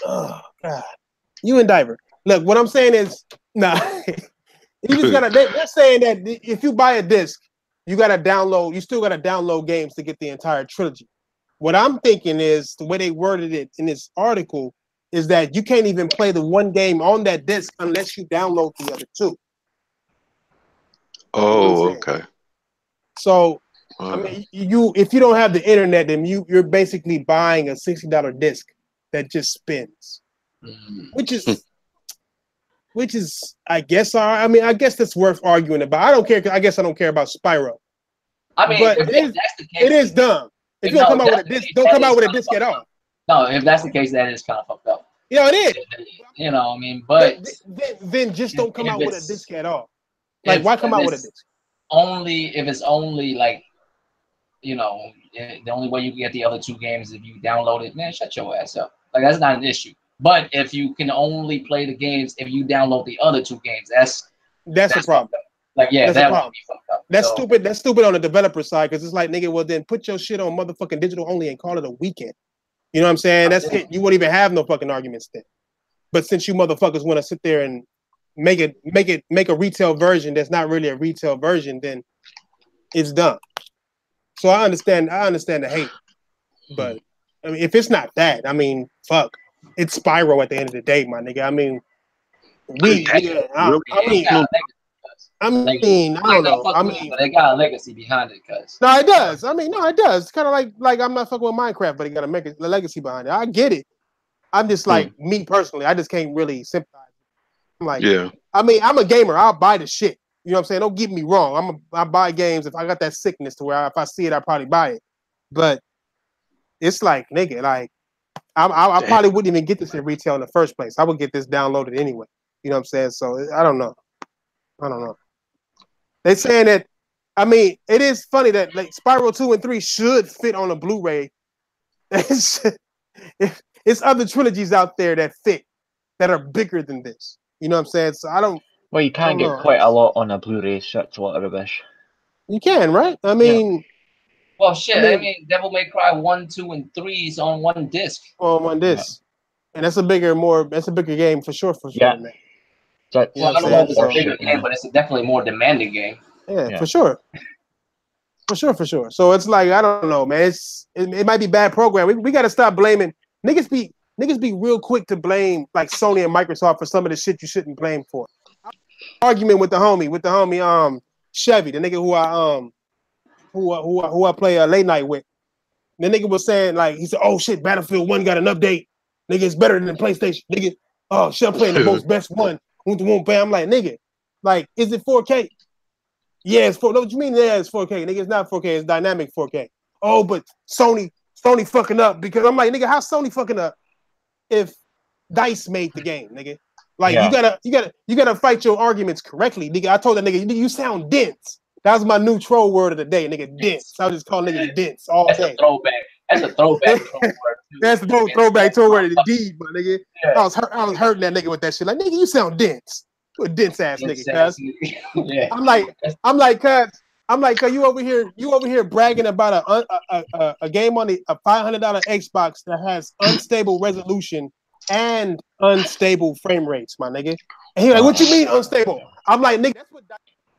Oh God, you and Diver. Look, what I'm saying is, nah. You just gotta. They're saying that if you buy a disc, you gotta download. You still gotta download games to get the entire trilogy. What I'm thinking is the way they worded it in this article is that you can't even play the one game on that disc unless you download the other two. Oh, okay. So, I mean, if you don't have the internet, then you're basically buying a $60 disc that just spins, which is, I guess, I mean, I guess that's worth arguing about. I don't care. I guess I don't care about Spyro. I mean, but it is dumb. If you don't come out with a disc, don't come out with a disc at all. No, if that's the case, that is kind of fucked up. You know, it is. You know, I mean, but then just don't come out with a disc at all. Like, why come out with a disc? If it's only like, you know, the only way you can get the other two games is if you download it. Man, shut your ass up. Like, that's not an issue. But if you can only play the games if you download the other two games, that's a problem. Like, yeah, that would be fucked up. That's stupid. That's stupid on the developer side because it's like, nigga, well then put your shit on motherfucking digital only and call it a weekend. You know what I'm saying? That's it. You wouldn't even have no fucking arguments then. But since you motherfuckers want to sit there and make a retail version that's not really a retail version, then it's dumb. So I understand the hate. But I mean, if it's not that, I mean, fuck. It's Spyro at the end of the day, my nigga. I mean, I don't know. I mean, they got a legacy behind it, cuz. No, it does. I mean, no, it does. It's kind of like I'm not fucking with Minecraft, but it got a legacy behind it. I get it. I'm just like me personally. I just can't really sympathize. I'm like, yeah. I mean, I'm a gamer. I'll buy the shit. You know what I'm saying? Don't get me wrong. I buy games if I got that sickness to where if I see it, I probably buy it. But it's like, nigga, like I probably wouldn't even get this in retail in the first place. I would get this downloaded anyway. You know what I'm saying? So I don't know. They're saying that, I mean, it is funny that like Spyro 2 and 3 should fit on a Blu-ray. It's other trilogies out there that fit, that are bigger than this. You know what I'm saying? So I don't. Well, you can get quite a lot on a Blu-ray, so that's a lot of rubbish. You can, right? I mean. Yeah. Well, shit. I mean, Devil May Cry 1, 2, and 3 is on one disc. On one disc, and that's a bigger game for sure. Yeah. Man. I don't know if it's a bigger game, but it's definitely more demanding game. Yeah, for sure. For sure. So it's like, I don't know, man. It might be bad programming. We got to stop blaming niggas. Be real quick to blame like Sony and Microsoft for some of the shit you shouldn't blame for. Argument with the homie Chevy, the nigga who I play late night with. The nigga was saying like, he said, "Oh shit, Battlefield 1 got an update. Nigga, it's better than PlayStation. Nigga, oh shit, I'm playing the most best one." I'm like, nigga, like, is it 4K? Yeah, it's 4K. No, what you mean? Yeah, it's 4K. Nigga, it's not 4K. It's dynamic 4K. Oh, but Sony fucking up because I'm like, nigga, how Sony fucking up if DICE made the game, nigga? Like, you gotta fight your arguments correctly, nigga. I told that nigga, you sound dense. That was my new troll word of the day, nigga. Dense. I was just calling niggas dense all day. That's a throwback. That's a throwback troll word. That's the throwback troll word indeed, my nigga. Yeah. I was hurting that nigga with that shit. Like, nigga, you sound dense. You a dense ass nigga, cuz. Yeah. I'm like, cuz I'm like, you over here bragging about a game on a $500 Xbox that has unstable resolution and unstable frame rates, my nigga. And he's like, what you mean unstable? I'm like, nigga, that's what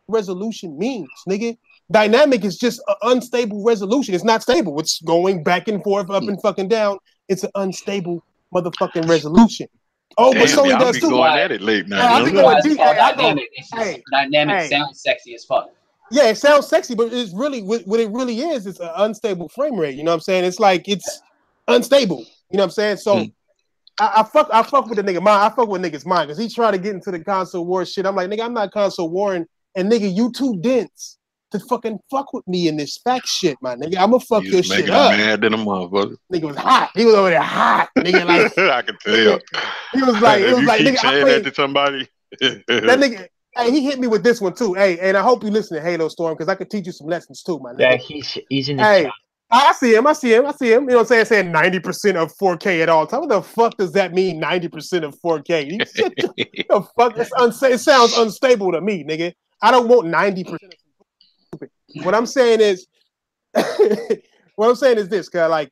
resolution means, nigga. Dynamic is just an unstable resolution. It's not stable. It's going back and forth, up and fucking down. It's an unstable motherfucking resolution. Oh, but Sony does too. Going at it late night. I think dynamic. Dynamic sounds sexy as fuck. Yeah, it sounds sexy, but it's really what it really is. It's an unstable frame rate. You know what I'm saying? It's like it's unstable. You know what I'm saying? So I fuck with the nigga mind. I fuck with niggas mind because he tried to get into the console war shit. I'm like, nigga, I'm not console warring, and nigga, you too dense to fucking fuck with me in this fact shit, my nigga. I'ma fuck your shit up. Mad than a motherfucker. Nigga was hot. He was over there hot. Nigga, like I can tell. He was like, it was like, nigga, saying that to somebody. That nigga. Hey, he hit me with this one too. Hey, and I hope you listen to Halo Storm because I could teach you some lessons too, my nigga. Yeah, he's in the chat. I see him. You know what I'm saying 90% of 4K at all time. What the fuck does that mean? 90% of 4K? The fuck? It sounds unstable to me, nigga. I don't want 90%. What I'm saying is, this, cause like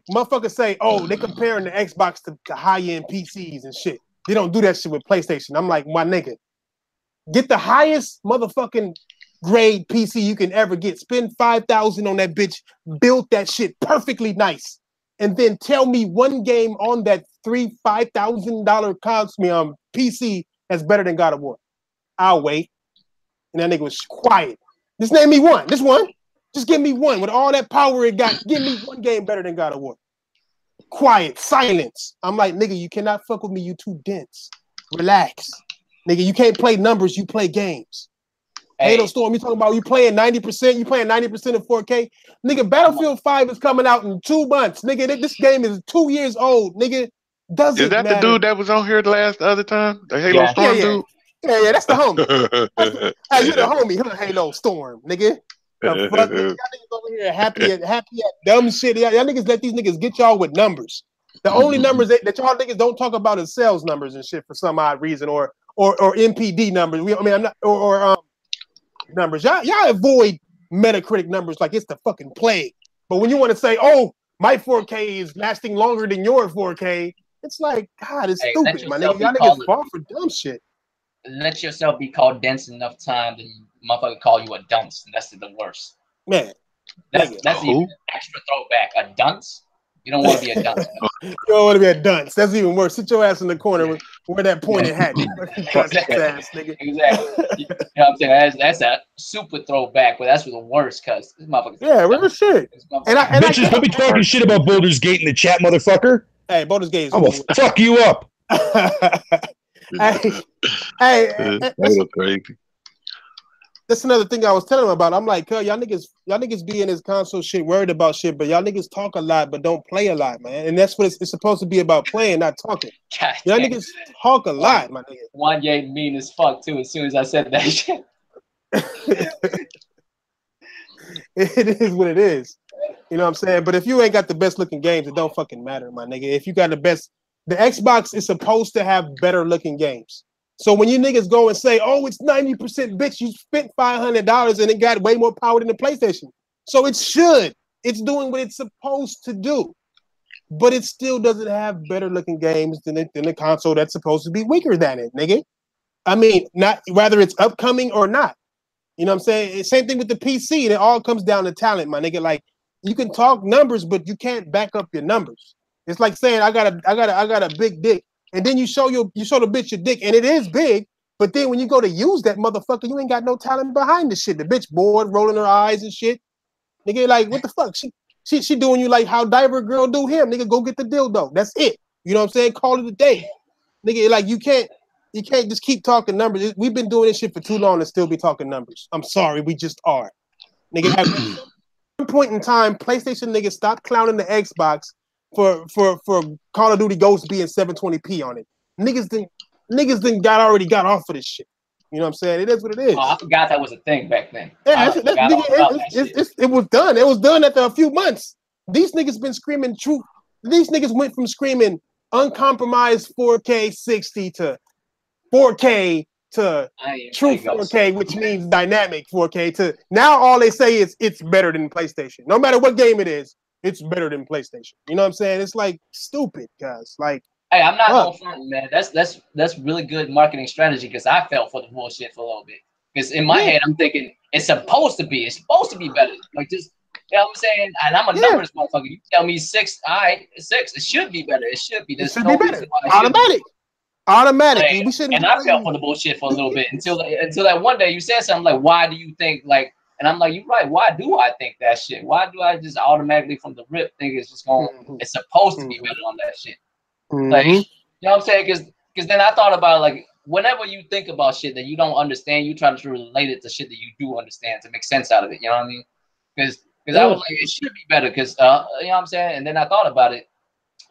motherfuckers say, oh, they comparing the Xbox to high-end PCs and shit. They don't do that shit with PlayStation. I'm like, my nigga. Get the highest motherfucking grade PC you can ever get. Spend $5,000 on that bitch. Build that shit perfectly nice, and then tell me one game on that $5,000 PC that's better than God of War. I'll wait. And that nigga was quiet. Just name me one. This one. Just give me one with all that power it got. Give me one game better than God of War. Quiet. Silence. I'm like, nigga, you cannot fuck with me. You too dense. Relax. Nigga, you can't play numbers, you play games. Hey. Halo Storm, you talking about you playing 90%, you playing 90% of 4K? Nigga, Battlefield 5 is coming out in 2 months. Nigga, this game is 2 years old. Nigga, doesn't matter. Is that the dude that was on here the other time? The Halo Storm dude? Yeah, that's the homie. Hey, you the homie, huh? Halo Storm, nigga. The fuck, y'all niggas over here happy at dumb shit. Y'all niggas let these niggas get y'all with numbers. The only numbers that y'all niggas don't talk about is sales numbers and shit for some odd reason, or MPD numbers. Numbers. Y'all avoid Metacritic numbers like it's the fucking plague. But when you want to say, oh, my 4K is lasting longer than your 4K, it's like, God, it's stupid, my nigga. Y'all niggas fall for dumb shit. Let yourself be called dense enough time, then motherfucker call you a dunce, and that's the worst. Man. That's even an extra throwback. A dunce? You don't want to be a dunce. You don't want to be a dunce. That's even worse. Sit your ass in the corner where that pointed hat. Exactly. Ass, nigga. Exactly. You know what I'm saying? That's a super throwback, but that's the worst because this motherfucker. Yeah, real shit. And bitches, don't be talking shit about Baldur's Gate in the chat, motherfucker. Hey, Baldur's Gate is I will fuck you up. Hey, that's another thing I was telling him about. I'm like, y'all niggas be in this console shit, worried about shit, but y'all niggas talk a lot, but don't play a lot, man. And that's what it's supposed to be about, playing, not talking. Y'all niggas talk a lot, my nigga. Wanye mean as fuck too. As soon as I said that shit, it is what it is. You know what I'm saying? But if you ain't got the best looking games, it don't fucking matter, my nigga. If you got the Xbox is supposed to have better looking games. So when you niggas go and say, oh, it's 90%, bitch, you spent $500 and it got way more power than the PlayStation. So it should. It's doing what it's supposed to do. But it still doesn't have better looking games than the console that's supposed to be weaker than it, nigga. I mean, not whether it's upcoming or not. You know what I'm saying? Same thing with the PC. And it all comes down to talent, my nigga. Like, you can talk numbers, but you can't back up your numbers. It's like saying I got a big dick. And then you show the bitch your dick, and it is big, but then when you go to use that motherfucker, you ain't got no talent behind the shit. The bitch bored, rolling her eyes and shit. Nigga, like, what the fuck? She doing you like how Diver Girl do him. Nigga, go get the dildo. That's it. You know what I'm saying? Call it a day. Nigga, like, you can't just keep talking numbers. We've been doing this shit for too long to still be talking numbers. I'm sorry, we just are. Nigga, at some point in time, PlayStation niggas stop clowning the Xbox for Call of Duty Ghosts being 720p on it. Niggas already got off of this shit. You know what I'm saying? It is what it is. Oh, I forgot that was a thing back then. Yeah, it was done. It was done after a few months. These niggas been screaming truth. These niggas went from screaming uncompromised 4K 60 to 4K to true 4K, which means dynamic 4K. To now, all they say is it's better than PlayStation. No matter what game it is, it's better than PlayStation. You know what I'm saying? It's like stupid, guys. Like, hey, I'm not going front, man. That's really good marketing strategy because I fell for the bullshit for a little bit. Because in my head, I'm thinking it's supposed to be better. Like just, you know what I'm saying? And I'm a numbers motherfucker. You tell me 6, all right, 6. It should be better. It should be. There's no reason why it automatic. Automatic. Like, and I fell for the bullshit for a little bit until that one day you said something like, "Why do you think like?" And I'm like, "You're right. Why do I think that shit? Why do I just automatically from the rip think it's just going? It's supposed to be better on that shit." Like, you know what I'm saying? Because then I thought about like whenever you think about shit that you don't understand, you try to relate it to shit that you do understand to make sense out of it. You know what I mean? Because I was like, it should be better. Because you know what I'm saying? And then I thought about it.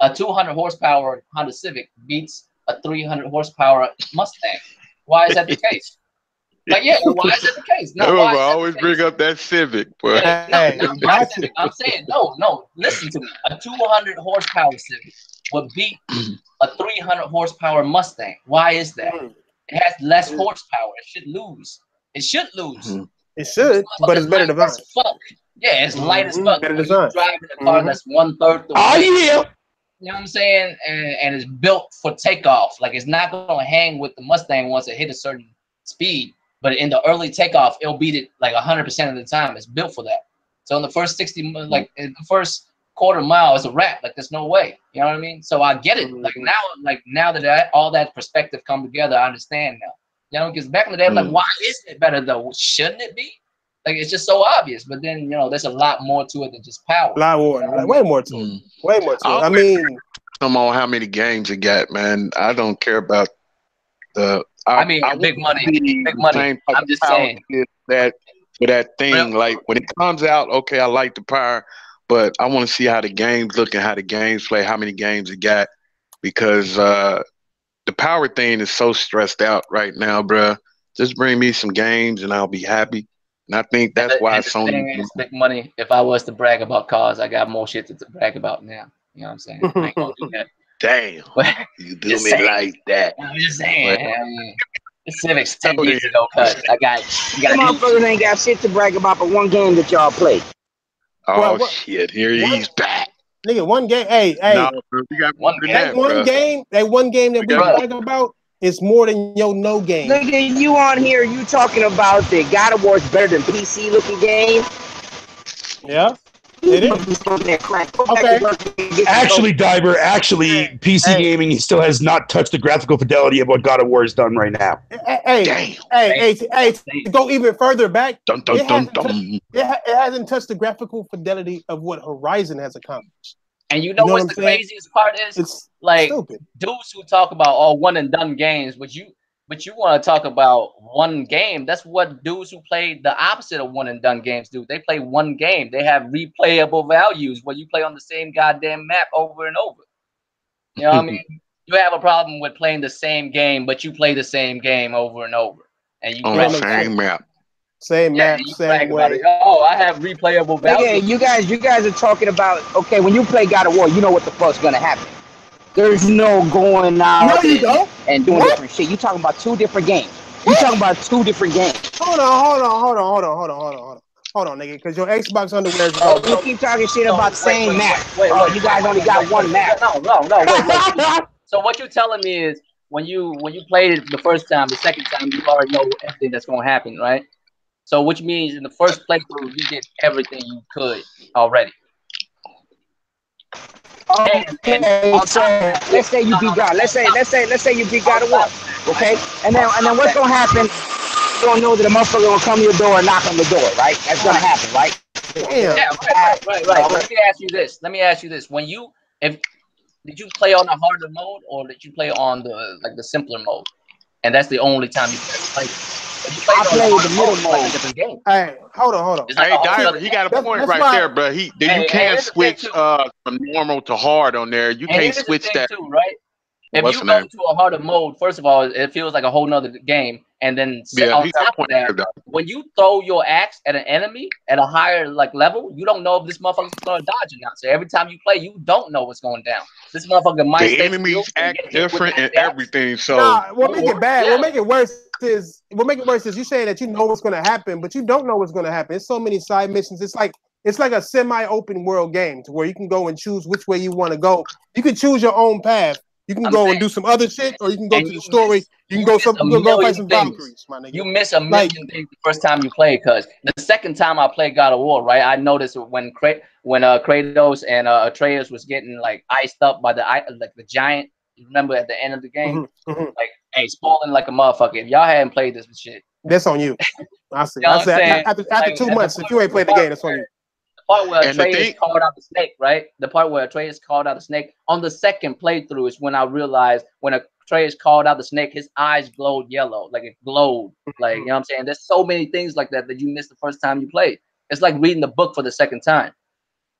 A 200 horsepower Honda Civic beats a 300 horsepower Mustang. Why is that the case? Like, yeah, why is that the case? No, I always bring up that Civic. But not Civic. I'm saying no. Listen to me. A 200 horsepower Civic would beat a 300 horsepower Mustang. Why is that? It has less horsepower. It should lose. It should lose. It should, but it's better design. Fuck. Yeah, it's light as fuck. Better design. Driving a car that's 1/3 the weight. You know what I'm saying? And it's built for takeoff. Like it's not gonna hang with the Mustang once it hit a certain speed. But in the early takeoff, it'll beat it like 100% of the time. It's built for that. So in the first 60, like in the first quarter mile, it's a wrap. Like there's no way. You know what I mean? So I get it. Like now that all that perspective come together, I understand now. You know, because back in the day, I'm like, why isn't it better though? Shouldn't it be? Like it's just so obvious, but then you know there's a lot more to it than just power. A lot more, like, way more to it. Way more to it. I mean, come on, how many games you got, man? I don't care about the. Big money. Big money. I'm just saying that for that thing. Like when it comes out, okay, I like the power, but I want to see how the games look and how the games play. How many games it got? Because the power thing is so stressed out right now, bruh. Just bring me some games and I'll be happy. And I think that's why Sony is big money. If I was to brag about cars, I got more shit to brag about now. You know what I'm saying? I ain't gonna do that. Damn, you do me like that. I'm just saying. I mean, the Civic's 10 years ago, cuz I got. Motherfuckers ain't got shit to brag about, but one game that y'all played. Oh shit! Here he's back. Nigga, one game. Hey, no, we got one game. That one game that we brag about. It's more than your no game. Nigga, you on here, you talking about the God of War's better than PC looking game? Yeah. It is. Okay. Actually, Diver, PC gaming still has not touched the graphical fidelity of what God of War has done right now. Hey, go even further back. It hasn't touched the graphical fidelity of what Horizon has accomplished. And you know what's the craziest part is? It's like stupid. Dudes who talk about one and done games, but you want to talk about one game. That's what dudes who play the opposite of one and done games do. They play one game. They have replayable values where you play on the same goddamn map over and over. You know what I mean? You have a problem with playing the same game, but you play the same game over and over. And you on the same map. Same map, same way. Oh, I have replayable values. Yeah, you guys are talking about, okay, when you play God of War, you know what the fuck's gonna happen. There's no going out and doing different shit. You talking about two different games. You talking about two different games. Hold on, nigga, because your Xbox underwear is you keep talking shit about the same map. You guys only got one map. No, wait. So what you're telling me is when you played it the first time, the second time, you already know everything that's gonna happen, right? So which means in the first playthrough you did everything you could already. So let's say you beat God. Let's say you beat God of War. Okay? And then what's gonna happen? You don't know that a motherfucker gonna come to your door and knock on the door, right? That's gonna happen, right? Yeah, right. Let me ask you this. Did you play on the harder mode or did you play on the simpler mode? And that's the only time you play. I played the middle mode. Different game. Hey, hold on. Hey, Diver, he got a point right there, bro. You can't switch from normal to hard on there. You can't switch that too, right? If you go to a harder mode, first of all, it feels like a whole nother game. And then on top of that, when you throw your axe at an enemy at a higher level, you don't know if this motherfucker's gonna dodge or not. So every time you play, you don't know what's going down. This motherfucker might the enemies act different and everything. So we'll make it bad. We'll make it worse. is you saying that you know what's going to happen, but you don't know what's going to happen. There's so many side missions. It's like a semi-open world game to where you can go and choose which way you want to go. You can choose your own path. You can go and do some other shit, or you can go to the story. You can go fight some Valkyries, my nigga. You miss a million things the first time you play, because the second time I played God of War, right? I noticed when Kratos and Atreus was getting like iced up by the giant. You remember at the end of the game, like, hey, spoiling like a motherfucker. If y'all hadn't played this shit, that's on you. I see. After like, 2 months, if you ain't played the game, that's on you. The part where Atreus called out the snake, right? The part where Atreus called out the snake on the second playthrough is when I realized when Atreus called out the snake, his eyes glowed yellow, like it glowed, like, you know what I'm saying? There's so many things like that you missed the first time you played. It's like reading the book for the second time.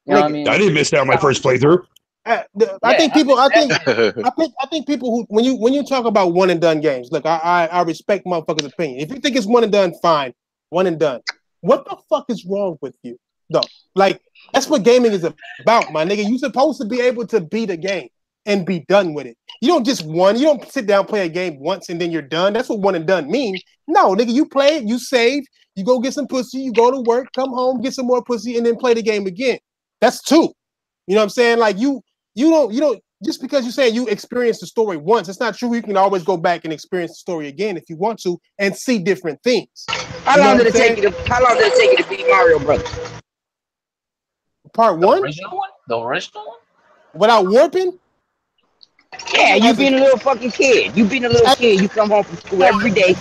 You know what I mean? I didn't miss that on my first playthrough. I think people who when you talk about one and done games, look, I respect motherfuckers' opinion. If you think it's one and done, fine, one and done. What the fuck is wrong with you? No, like that's what gaming is about, my nigga. You supposed to be able to beat a game and be done with it. You don't just you don't sit down, play a game once and then you're done. That's what one and done mean. No, nigga, you play it, you save, you go get some pussy, you go to work, come home, get some more pussy, and then play the game again. That's two. You know what I'm saying? Like you don't just because you say you experienced the story once, it's not true. You can always go back and experience the story again if you want to and see different things. How long did it take you to beat Mario Brothers? Part one? The original one? Without warping? Yeah, you being a little fucking kid. You being a little kid. You come home from school every day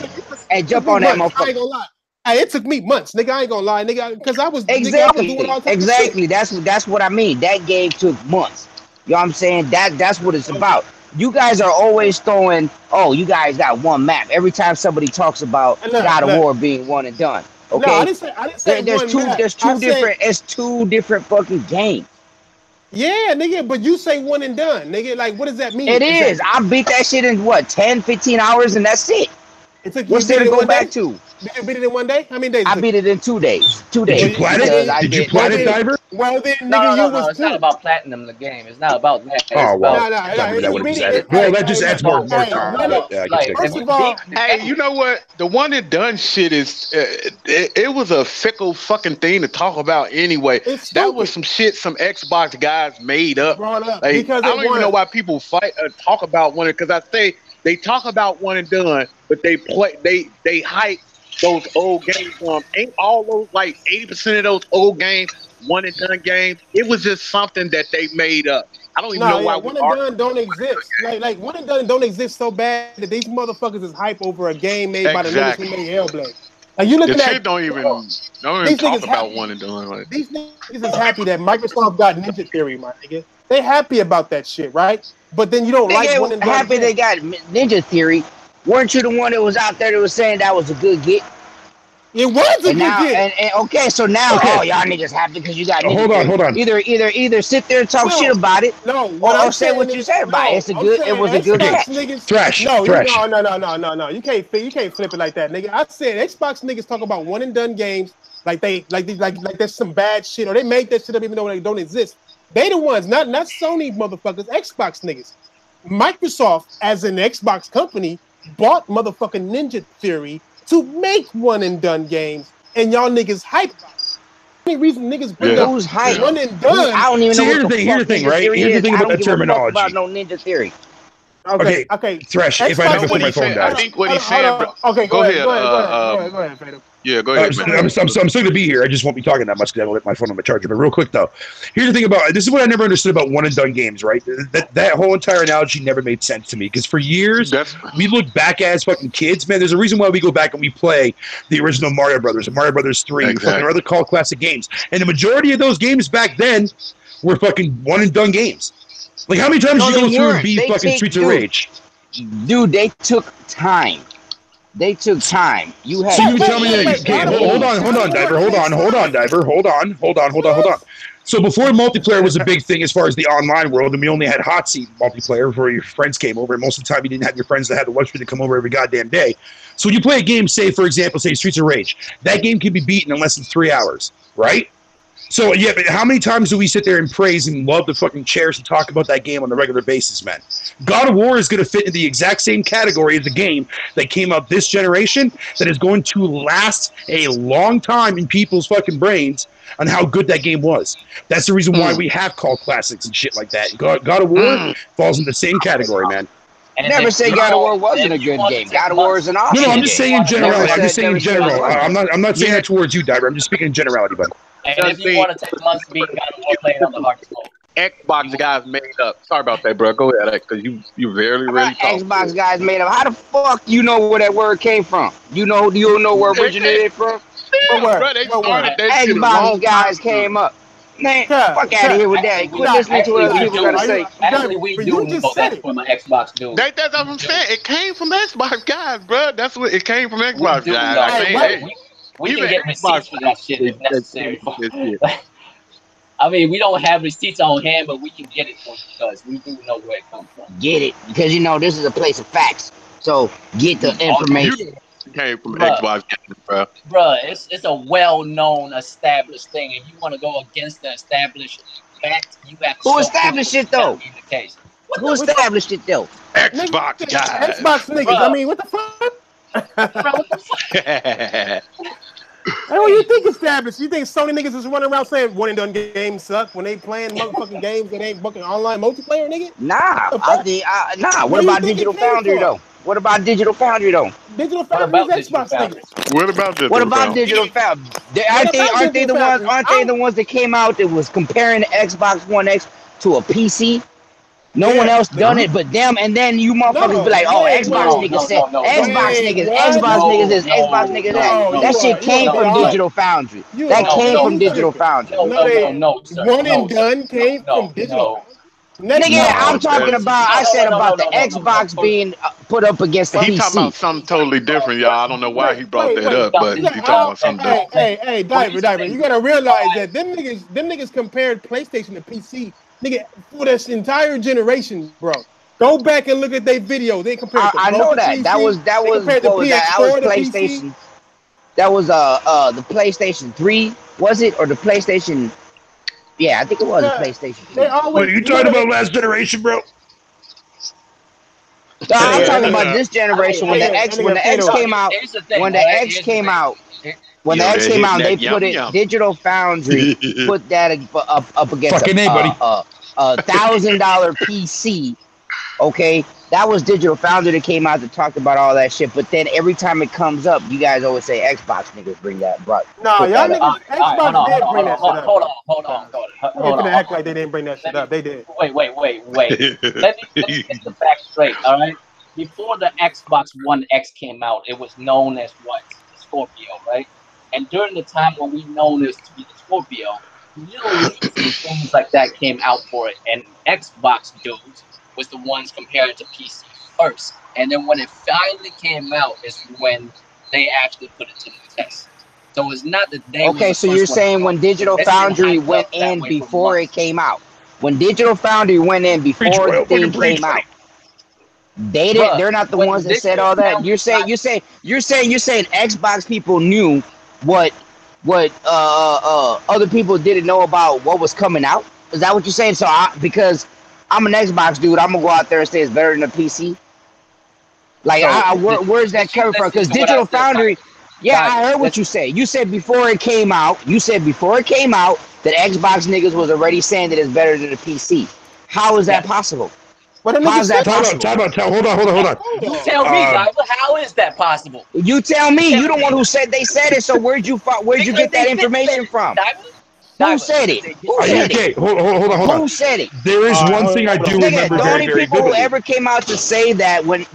and jump on that motherfucker. I ain't gonna lie. Hey, it took me months, nigga. I ain't gonna lie, nigga, because I was exactly. Exactly. That's what I mean. That game took months. You know what I'm saying? That's what it's about. You guys are always throwing, oh, you guys got one map. Every time somebody talks about God of War being one and done. Okay. No, I didn't say there's two different fucking games. Yeah, nigga, but you say one and done, nigga. Like, what does that mean? It is. I beat that shit in what, 10, 15 hours, and that's it. What's there to go back to? Did you beat it in 1 day? How many days? I beat it in 2 days. 2 days. Did you plat it? Did you plat it, Diver? Well, then, nigga, no, it's not about platinum the game. It's not about that. Oh, well. That just adds more time. First of all, hey, you know what? The one and done shit is, it was a fickle fucking thing to talk about anyway. That was some shit some Xbox guys made up. Like, I don't even know why people talk about one, because I say they talk about one and done, but they hype those old games. Ain't all those, like 80% of those old games one and done games? It was just something that they made up. I don't even know why one and done don't exist. Like one and done don't exist so bad that these motherfuckers is hype over a game made by the niggas who made Hellblade. Like you looking at don't even talk about one and done. Like, these niggas is happy that Microsoft got Ninja Theory, my nigga. They happy about that shit, right? But then you don't like one and done. Happy they got Ninja Theory. Weren't you the one that was out there that was saying that was a good get? It was a good get. And okay, so now y'all niggas happy because you got Ninja Theory. Hold on. Either sit there and talk shit about it, or say what you said about it. It was a good get. Trash. No. You can't flip it like that, nigga. I said Xbox niggas talk about one and done games like there's some bad shit, or they make that shit up even though they don't exist. They the ones, not Sony motherfuckers, Xbox niggas. Microsoft, as an Xbox company, bought motherfucking Ninja Theory to make one and done games, and y'all niggas hype about it. Any reason niggas bring up one and done? I don't even know. Here's the thing, right? Here's the thing about that terminology. About no Ninja Theory. Okay. Thresh. If I never put my phone down. I think what he's saying. Okay, go ahead, Fredo. Yeah, go ahead. I'm still going to be here. I just won't be talking that much because I will let my phone on my charger. But real quick though, here's the thing about this is what I never understood about one and done games. Right? That whole entire analogy never made sense to me because for years we look back as fucking kids. Man, there's a reason why we go back and we play the original Mario Brothers and Mario Brothers 3, fucking other cult classic games. And the majority of those games back then were fucking one and done games. Like how many times did you go through and beat fucking Streets of Rage? Dude, they took time. You had. So you tell me that. Okay, hold on, Diver. Hold on. So before multiplayer was a big thing as far as the online world, and we only had hot seat multiplayer where your friends came over, and most of the time you didn't have your friends that had the luxury to come over every goddamn day. So when you play a game, say for example, say Streets of Rage, that game can be beaten in less than 3 hours, right? So yeah, but how many times do we sit there and praise and love to fucking cherish and talk about that game on a regular basis, man? God of War is going to fit in the exact same category as the game that came out this generation that is going to last a long time in people's fucking brains on how good that game was. That's the reason why we have cult classics and shit like that. God of War falls in the same category, man. And never say God of War wasn't a good game. God of War is an awesome game. No, I'm just saying in general. I'm just saying in general. I'm not saying that towards you, Diver. I'm just speaking in generality, buddy. And if you want to take months to beat God of War, play it on the hardest mode. Xbox guys made up. Sorry about that, bro. Go ahead, because you really Xbox guys made up. How the fuck you know where that word came from? You know where it originated from? Xbox guys came up. Man, fuck out of here with that. Quit listening to what other people gotta say. Actually, we do know that's from an Xbox dude. That's what I'm saying. It came from Xbox guys, bro. That's what it came from Xbox guys. We can get receipts for that shit if necessary. I mean, we don't have receipts on hand, but we can get it because we do know where it comes from. Get it, because this is a place of facts. So get the information. Came from Xbox, bro. Bruh, it's a well-known, established thing. If you want to go against the established fact, you have to. Who established it though? Who established it though? Xbox guys. Xbox niggas. Bruh. I mean, what the fuck? What the fuck? What do you think established? You think Sony niggas is running around saying one and done games suck when they playing motherfucking games that ain't fucking online multiplayer, nigga? Nah, What about Digital Foundry though? What about Digital Foundry though? Digital Foundry is Xbox niggas. What about Digital Foundry? Aren't they the ones that came out that was comparing the Xbox One X to a PC? No one else done it but them, and then you motherfuckers be like, "Oh, Xbox niggas said Xbox niggas is Xbox niggas that." That shit came from Digital Foundry. That came from Digital Foundry. No, one and done came from Digital. Nigga, I'm talking about. I said about the Xbox being put up against the PC. He talking about something totally different, y'all. I don't know why he brought that up, but he talking about something different. Hey, Diver, you gotta realize that them niggas compared PlayStation to PC. Nigga, for this entire generation, bro. Go back and look at their video. They compared. I know that. PC. That was PlayStation. That was the PlayStation 3, was it, or the PlayStation? Yeah, I think it was the PlayStation 3. Wait, you talking about last generation, bro? No, I'm talking about this generation. When the X came out, they put it. Digital Foundry put that up against a $1,000 PC. Okay, that was Digital Foundry that came out to talk about all that shit. But then every time it comes up, you guys always say Xbox niggas bring that. Bro, no, y'all niggas, Xbox did bring that shit up. Hold on. They act like they didn't bring that shit up. They did. Wait. Let me get the facts straight. All right. Before the Xbox One X came out, it was known as what? Scorpio, right? And during the time when we known as to be the Scorpio, little leaks and things like that came out for it, and Xbox dudes was the ones compared to PC first. And then when it finally came out is when they actually put it to the test. So it's not that they. Okay, so you're saying when Digital Foundry went in before it came out. When Digital Foundry went in before the thing came out. They didn't. They're not the ones that said all that. You're saying Xbox people knew what other people didn't know about what was coming out. Is that what you're saying? So because I'm an Xbox dude, I'm gonna go out there and say it's better than a PC. Like, where's that coming from? Because Digital Foundry. Yeah, I heard what you said. You said before it came out. that Xbox niggas was already saying that it's better than a PC. How is that possible? How is that possible? Hold on. You tell me, Diver, how is that possible? You tell me. You're the one who said they said it. So where'd you get that information from? Who said it? Okay, hold on. Who said it? There is one thing I do remember the only very people vividly. who ever came out to say that was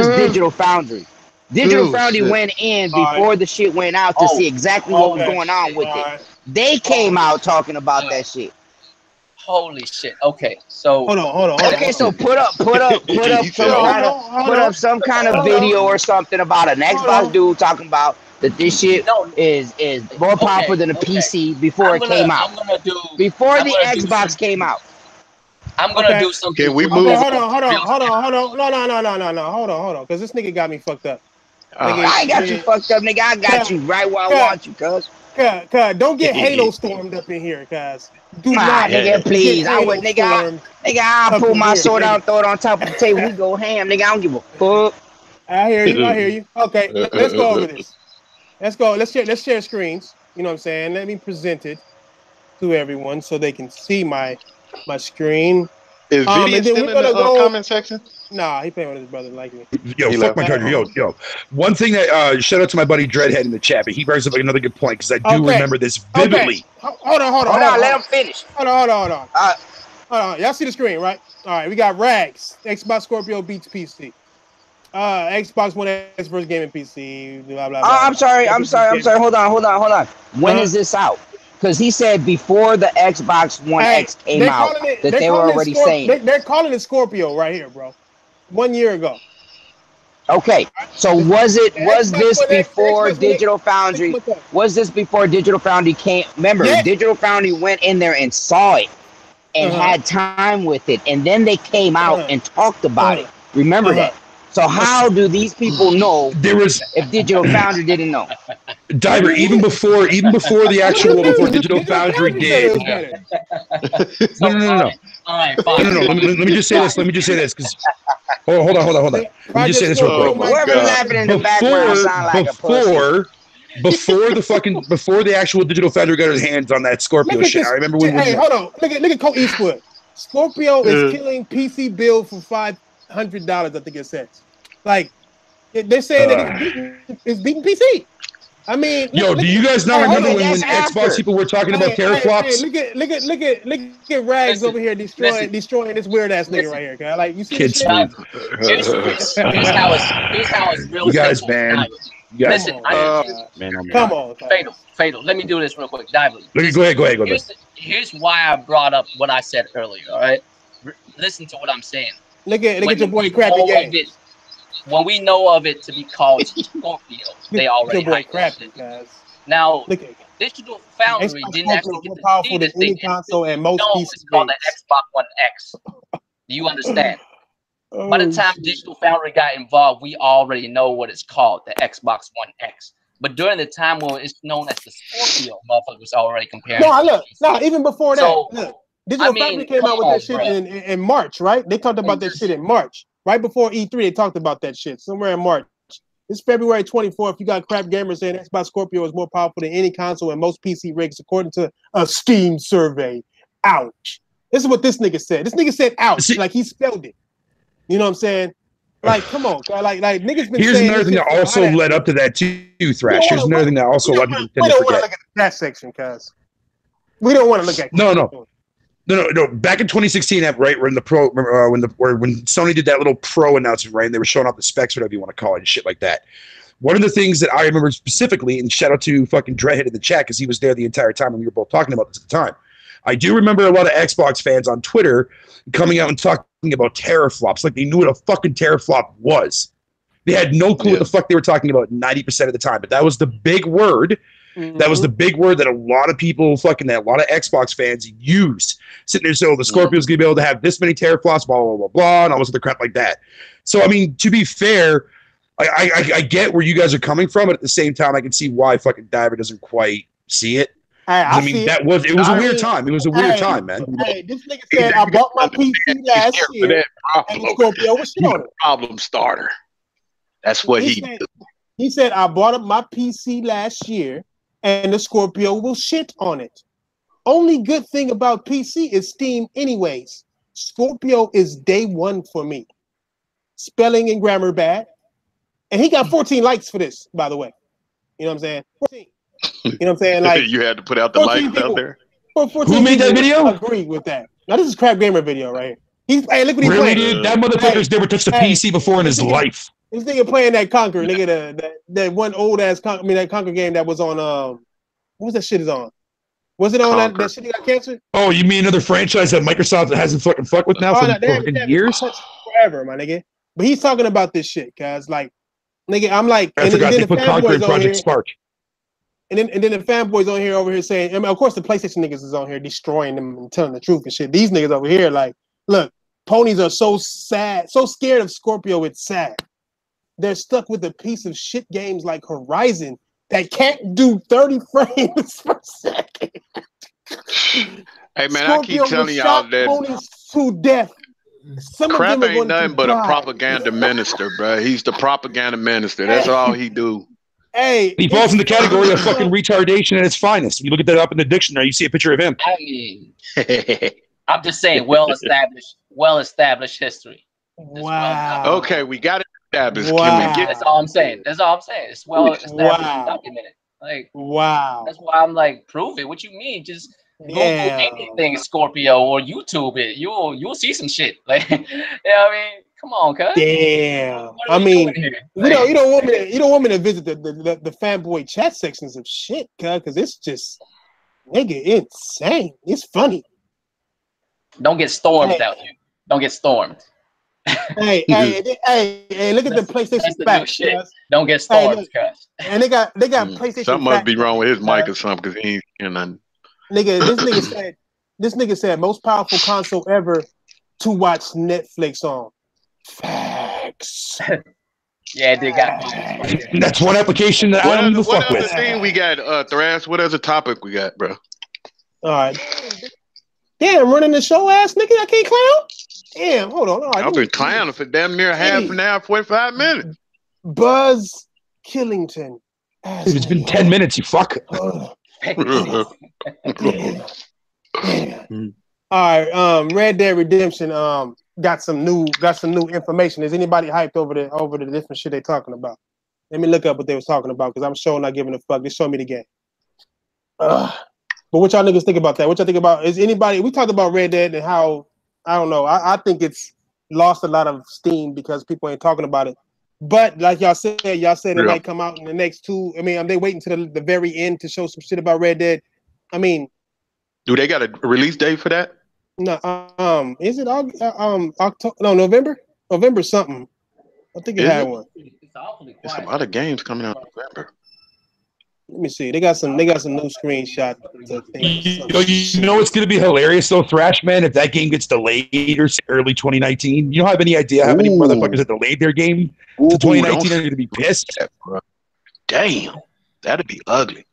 Digital Foundry. Digital Foundry went in before the shit went out to see exactly what was going on with it. They came out talking about that shit. Holy shit. Okay, so hold on. Okay, so put up some kind of video or something about an Xbox dude talking about that this shit is more powerful than a PC before it came out. Before the Xbox came out. I'm gonna do something. Can we move? Hold on. No. Hold on. Because this nigga got me fucked up. I ain't got you fucked up, nigga. I got you right where I want you, cuz. Don't get Halo stormed up in here, cuz. Do not, nigga, please. I would, nigga, I'll pull my sword out, throw it on top of the table. We go ham, nigga. I don't give a fuck. I hear you. Okay, let's go over this. Let's go. Let's share screens. You know what I'm saying? Let me present it to everyone so they can see my screen. Is Vidian still in the comment section? Nah, he playing with his brother like me. Yo, fuck my country. Yo. One thing that shout out to my buddy Dreadhead in the chat, but he brings up another good point because I do remember this vividly. Okay. Hold on. Let him finish. Hold on. Y'all see the screen, right? All right, we got Rags. Xbox Scorpio beats PC. Xbox One X versus gaming PC. Blah blah blah. I'm sorry. Hold on. When is this out? Because he said before the Xbox One X came out that they were already saying they're calling it Scorpio right here, bro. 1 year ago. Okay, so was this before Digital Foundry? Was this before Digital Foundry came? Remember, Digital Foundry went in there and saw it and had time with it, and then they came out and talked about it. Remember that. So how do these people know if Digital Foundry didn't know? Diver, even before the actual before Digital Foundry did. No. All right, fine. No. Let me just say this because. Hold on. Let me just say this real quick. Whoever's laughing in the background sound like a pussy. Before the actual Digital Foundry got his hands on that Scorpio shit. I remember when. Hey, hold on. Look at Cole Eastwood. Scorpio is killing PC build for $500. I think it says. Like they're saying that it's beating PC. I mean, do you guys not remember when Xbox people were talking about teraflops? Look at Rags over here destroying this weird ass nigga right here, guy. Like you see here's how it's real. You guys, man. Listen, come on, Fatal. Let me do this real quick. Dive. Go ahead. Here's why I brought up what I said earlier. All right, listen to what I'm saying. Look at your boy Crappy Game. When we know of it to be called Scorpio, they already hyped it. Now, Digital Foundry didn't actually get more powerful than any console and most PC. It's called the Xbox One X. Do you understand? By the time Digital Foundry got involved, we already know what it's called, the Xbox One X. But during the time when it's known as the Scorpio, motherfuckers was already comparing. Even before that, Digital Foundry came out with that shit in March, right? They talked about that shit in March. Right before E3, they talked about that shit somewhere in March. It's February 24th. You got crap gamers saying Xbox Scorpio is more powerful than any console and most PC rigs, according to a Steam survey. Ouch. This is what this nigga said. This nigga said ouch, like he spelled it. You know what I'm saying? Like, come on, guy. Like niggas been Here's saying another thing that also led up to that too, Thrash. Here's another thing that also led people to forget. We don't want to look at that section, cuz. We don't want to look at No. Back in 2016, right, when Sony did that little pro announcement, right, and they were showing off the specs, whatever you want to call it, and shit like that. One of the things that I remember specifically, and shout out to fucking Dreadhead in the chat because he was there the entire time, and we were both talking about this at the time. I do remember a lot of Xbox fans on Twitter coming out and talking about teraflops, like they knew what a fucking teraflop was. They had no clue what the fuck they were talking about 90% of the time, but that was the big word. Mm-hmm. That was the big word that a lot of people a lot of Xbox fans used. Sitting there, so the Scorpio's gonna be able to have this many teraflops, blah, blah, blah, blah, and all this other crap like that. So, I mean, to be fair, I get where you guys are coming from, but at the same time, I can see why fucking Diver doesn't quite see it. I mean, it was a weird time. It was a weird time, man. Hey, this nigga said I bought my PC last year, and the Scorpio was shit on it. Problem starter. That's what he did. He said I bought up my PC last year, and the Scorpio will shit on it. Only good thing about PC is Steam anyways. Scorpio is day one for me. Spelling and grammar bad. And he got 14 likes for this, by the way. You know what I'm saying? 14. You know what I'm saying? Like you had to put out the likes out there. Who made that video? Agree with that. Now this is Crap Gamer video right here. Hey, look what he's playing. Dude, that motherfucker's never touched a PC before in his life. This nigga playing that Conquer, nigga, that one old ass that Conquer game that was on what was that shit is on? Was it on that shit got canceled? Oh, you mean another franchise that Microsoft hasn't fucking fucked with now for fucking years? Forever, my nigga. But he's talking about this shit, guys. Like, nigga, I'm like, I forgot they put Conquer in Project Spark. And then the fanboys over here saying, I mean, of course the PlayStation niggas is on here destroying them and telling the truth and shit. These niggas over here, like, look, ponies are so sad, so scared of Scorpio, it's sad. They're stuck with a piece of shit games like Horizon that can't do 30 frames per second. Hey man, I keep telling y'all that ponies to death. Some Crap of them are ain't going nothing to but die. a propaganda minister, bro. He's the propaganda minister. That's all he do. Hey, he falls in the category of fucking retardation at its finest. You look at that up in the dictionary, you see a picture of him. I mean, I'm just saying, well-established history. Wow. Okay, we got it established. Wow. That's all I'm saying. It's well-established and documented. Like, wow. That's why I'm like, prove it. What you mean? Just Google anything Scorpio or YouTube it. You'll see some shit. Like, you know what I mean? Come on, cuz. Damn. I mean, you don't want me to visit the fanboy chat sections of shit, cuz, because it's just nigga insane. It's funny. Don't get stormed out here. Don't get stormed. Hey, look at the PlayStation facts. Don't get stormed, cuz. And they got PlayStation. Something must be wrong with his mic or something, because he ain't hearing nothing. Nigga, this nigga said most powerful console ever to watch Netflix on. Facts. Yeah, they got. That's one application that I don't give a fuck with. What other thing we got, Thrash? What other topic we got, bro? All right. Damn, running the show, ass nigga. I can't clown. Damn, hold on. All right, I've been clowning for damn near half an hour, 45 minutes. Buzz Killington. It's been 10 minutes, you fuck. All right, Red Dead Redemption got some new information. Is anybody hyped over the different shit they talking about? Let me look up what they was talking about, because I'm sure not giving a fuck. Just show me the game. But what y'all niggas think about that? What y'all think about? Is anybody? We talked about Red Dead and how, I don't know. I think it's lost a lot of steam because people ain't talking about it. But like y'all said it might come out in the next two. I mean, they waiting until the very end to show some shit about Red Dead. I mean, do they got a release date for that? No. Is it October? No, November. November something. I think it had one. There's a lot of games coming out in November. Let me see. They got some new screenshots. You know what's going to be hilarious though, Thrash Man, if that game gets delayed or early 2019. You don't have any idea how many motherfuckers that delayed their game to 2019 are going to be pissed. Damn, that'd be ugly.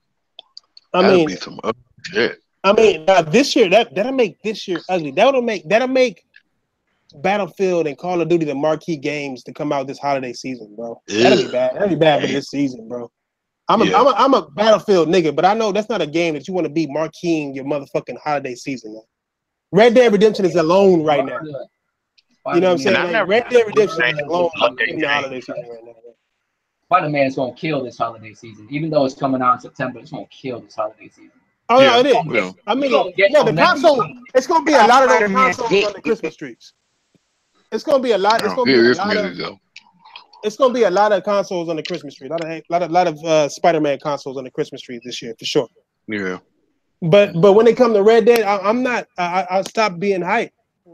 That'd be some ugly shit. I mean, this year that'll make this year ugly. That'll make Battlefield and Call of Duty the marquee games to come out this holiday season, bro. That'll be bad. That'll be bad for this season, bro. I'm a Battlefield nigga, but I know that's not a game that you want to be marqueing your motherfucking holiday season. Man. Red Dead Redemption is alone right now. You know what I'm saying? Like, Red Dead Redemption is alone in the holiday season right now. Spider-Man is gonna kill this holiday season, even though it's coming out in September. It's gonna kill this holiday season. Oh yeah, it is. Yeah. I mean, the console. It's gonna be a lot of those consoles on the Christmas trees. It's gonna be a lot. It's gonna be a lot of consoles on the Christmas tree. A lot of Spider-Man consoles on the Christmas tree this year for sure. Yeah. But when it comes to Red Dead, I'm not. I stopped being hyped. I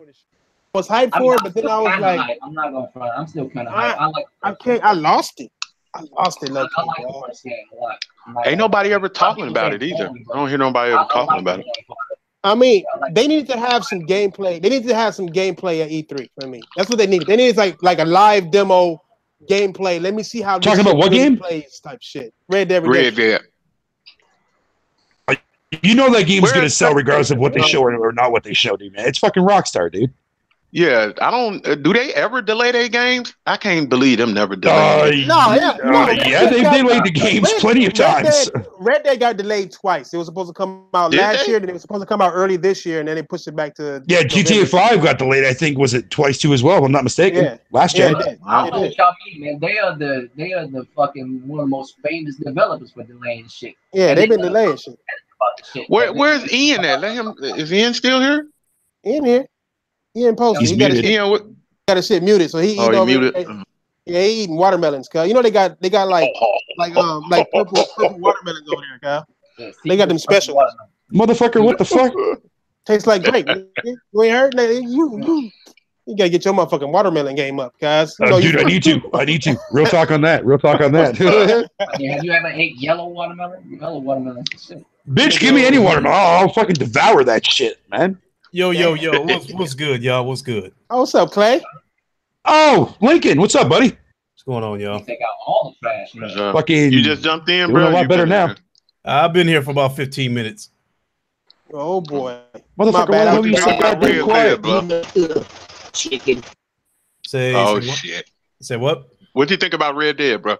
was hyped for it, but then I was like, hype. I'm not gonna front. I'm still kind of hyped. I lost it. I lost it. Like, ain't nobody ever talking about it either. I don't hear nobody ever talking about it. I mean, they need to have some gameplay. They need to have some gameplay at E3 for me. That's what they need. They need like a live demo gameplay. Let me see how talking about what game plays type shit. Red Dead Redemption. Red Dead. You know that game's going to sell regardless of what they show or not what they show, dude, man. It's fucking Rockstar, dude. Yeah, I don't. Do they ever delay their games? I can't believe them never delay. Yeah, they've delayed the games plenty of times. Red Dead got delayed twice. It was supposed to come out last year, then it was supposed to come out early this year, and then they pushed it back to. Yeah, GTA 5 got delayed. I think was it twice too as well. If I'm not mistaken. Yeah. Last gen. I don't know what y'all mean, man. They are the fucking one of the most famous developers for delaying shit. Yeah, they've been delaying shit. Where's Ian at? Let him. Is Ian still here? Ian here. He ain't posted. He got his shit muted, so he muted. Yeah, he eating watermelons, cuz. You know they got like purple watermelons over there, cuz. They got them special ones. Motherfucker, what the fuck? Tastes like grape. You ain't heard? You gotta get your motherfucking watermelon game up, guys. Dude, I need to. Real talk on that. Have you ever ate yellow watermelon? Yellow watermelon is shit. Bitch, give me any watermelon. I'll fucking devour that shit, man. Yo, what's good, y'all? What's good? Oh, what's up, Clay? Oh, Lincoln, what's up, buddy? going on, y'all? Take out all the trash. Fucking, you just jumped in, doing bro. a lot better now. I've been here for about 15 minutes. Oh boy, motherfucker! Why the hell you so goddamn quiet, bro? Chicken. Oh shit! Say what? What do you think about Red Dead, bro?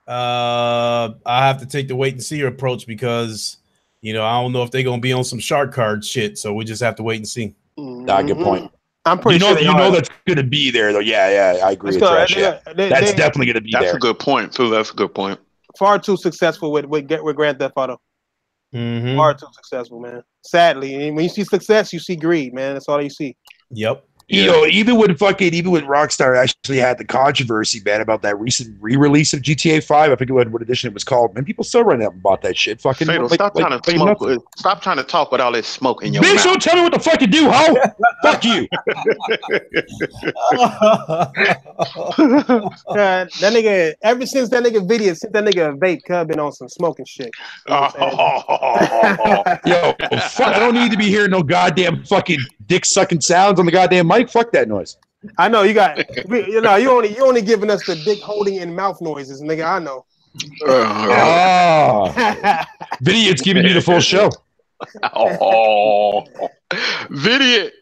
I have to take the wait and see approach because I don't know if they're gonna be on some shark card shit. So we just have to wait and see. Good point. I'm pretty sure you know that's gonna be there though. Yeah, I agree with Trash. That's definitely gonna be there. That's a good point too. That's a good point. Far too successful with Grand Theft Auto. Far too successful, man. Sadly, when you see success, you see greed, man. That's all you see. Yep. Even when Rockstar actually had the controversy, man, about that recent re-release of GTA 5, I forget what edition it was called. Man, people still ran out and bought that shit. Fucking Fatal, stop trying to smoke. Stop trying to talk with all this smoke in your mouth. Bitch, don't tell me what the fuck to do, ho! Fuck you. That nigga, ever since that nigga video, since that nigga vape, cub been on some smoking shit. Yo, fuck, I don't need to be hearing no goddamn fucking dick sucking sounds on the goddamn mic. Fuck that noise. I know you you only giving us the dick holding and mouth noises, nigga. I know. Vidio's giving you the full show. Vidiot,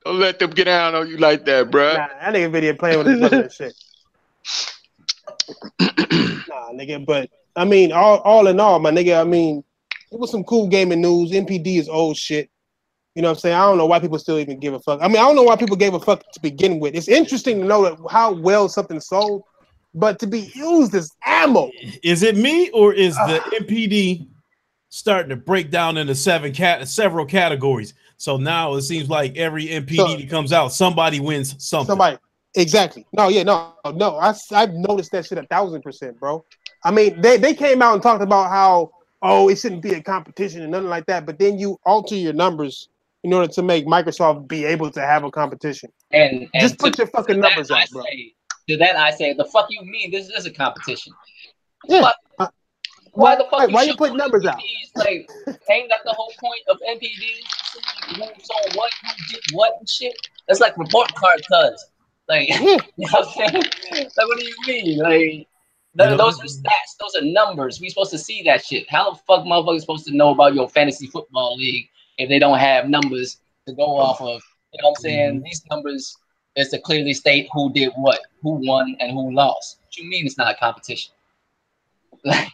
don't let them get down on you like that, bro. Nah, that nigga Vidiot playing with his brother and shit. Nah, nigga, but I mean, all in all, my nigga, I mean, it was some cool gaming news. MPD is old shit. You know what I'm saying? I don't know why people still even give a fuck. I mean, I don't know why people gave a fuck to begin with. It's interesting to know how well something sold, but to be used as ammo. Is it me or is the MPD starting to break down into several categories? So now it seems like every MPD that comes out, somebody wins something. Somebody, exactly. No. I've noticed that shit 1,000%, bro. I mean, they came out and talked about how it shouldn't be a competition and nothing like that, but then you alter your numbers in order to make Microsoft be able to have a competition. And just put your fucking numbers out, bro. To that I say, the fuck you mean? This is a competition. Yeah. Why the fuck? Why you put numbers out? Like, ain't that the whole point of NPD? Who saw what, who did what and shit? That's like report card cuz. Like, you know what I'm saying? Like, what do you mean? Like, those are stats. Those are numbers. We supposed to see that shit. How the fuck motherfuckers supposed to know about your fantasy football league if they don't have numbers to go off of? You know what I'm saying? These numbers is to clearly state who did what, who won, and who lost. What you mean it's not a competition? Like,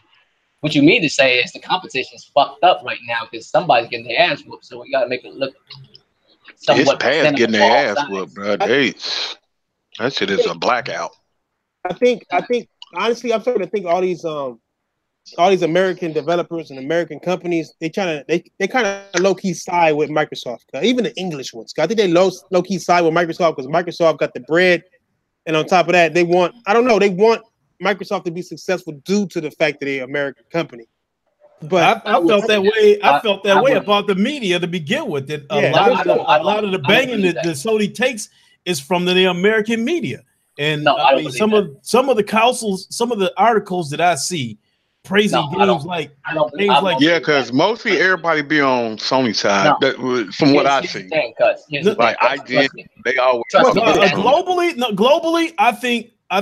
what you mean to say is the competition is fucked up right now because somebody's getting their ass whooped. So we gotta make it look somewhat. It's past getting their ass whooped, bro. That shit is a blackout. I think honestly, I'm starting to think all these American developers and American companies, they kind of low key side with Microsoft. Even the English ones, I think they low key side with Microsoft because Microsoft got the bread, and on top of that, they want Microsoft to be successful due to the fact that they're an American company. But I felt that way. I felt that way about the media to begin with. That a lot of the banging that Sony takes is from the American media. And I mean, some of the councils, some of the articles that I see praising games like because mostly everybody be on Sony's side. From what I see, like I did, they always globally. I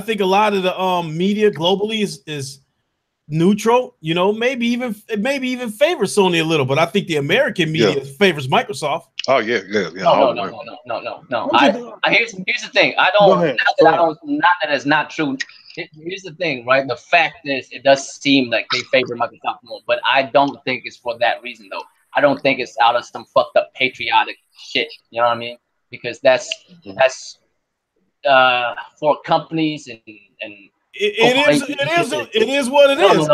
think a lot of the media globally is neutral. You know, maybe even favors Sony a little, but I think the American media favors Microsoft. Oh yeah. No. Here's the thing. Not that it's not true. Here's the thing, right? The fact is, it does seem like they favor Microsoft more, but I don't think it's for that reason, though. I don't think it's out of some fucked up patriotic shit. You know what I mean? Because that's for companies and it is what it is.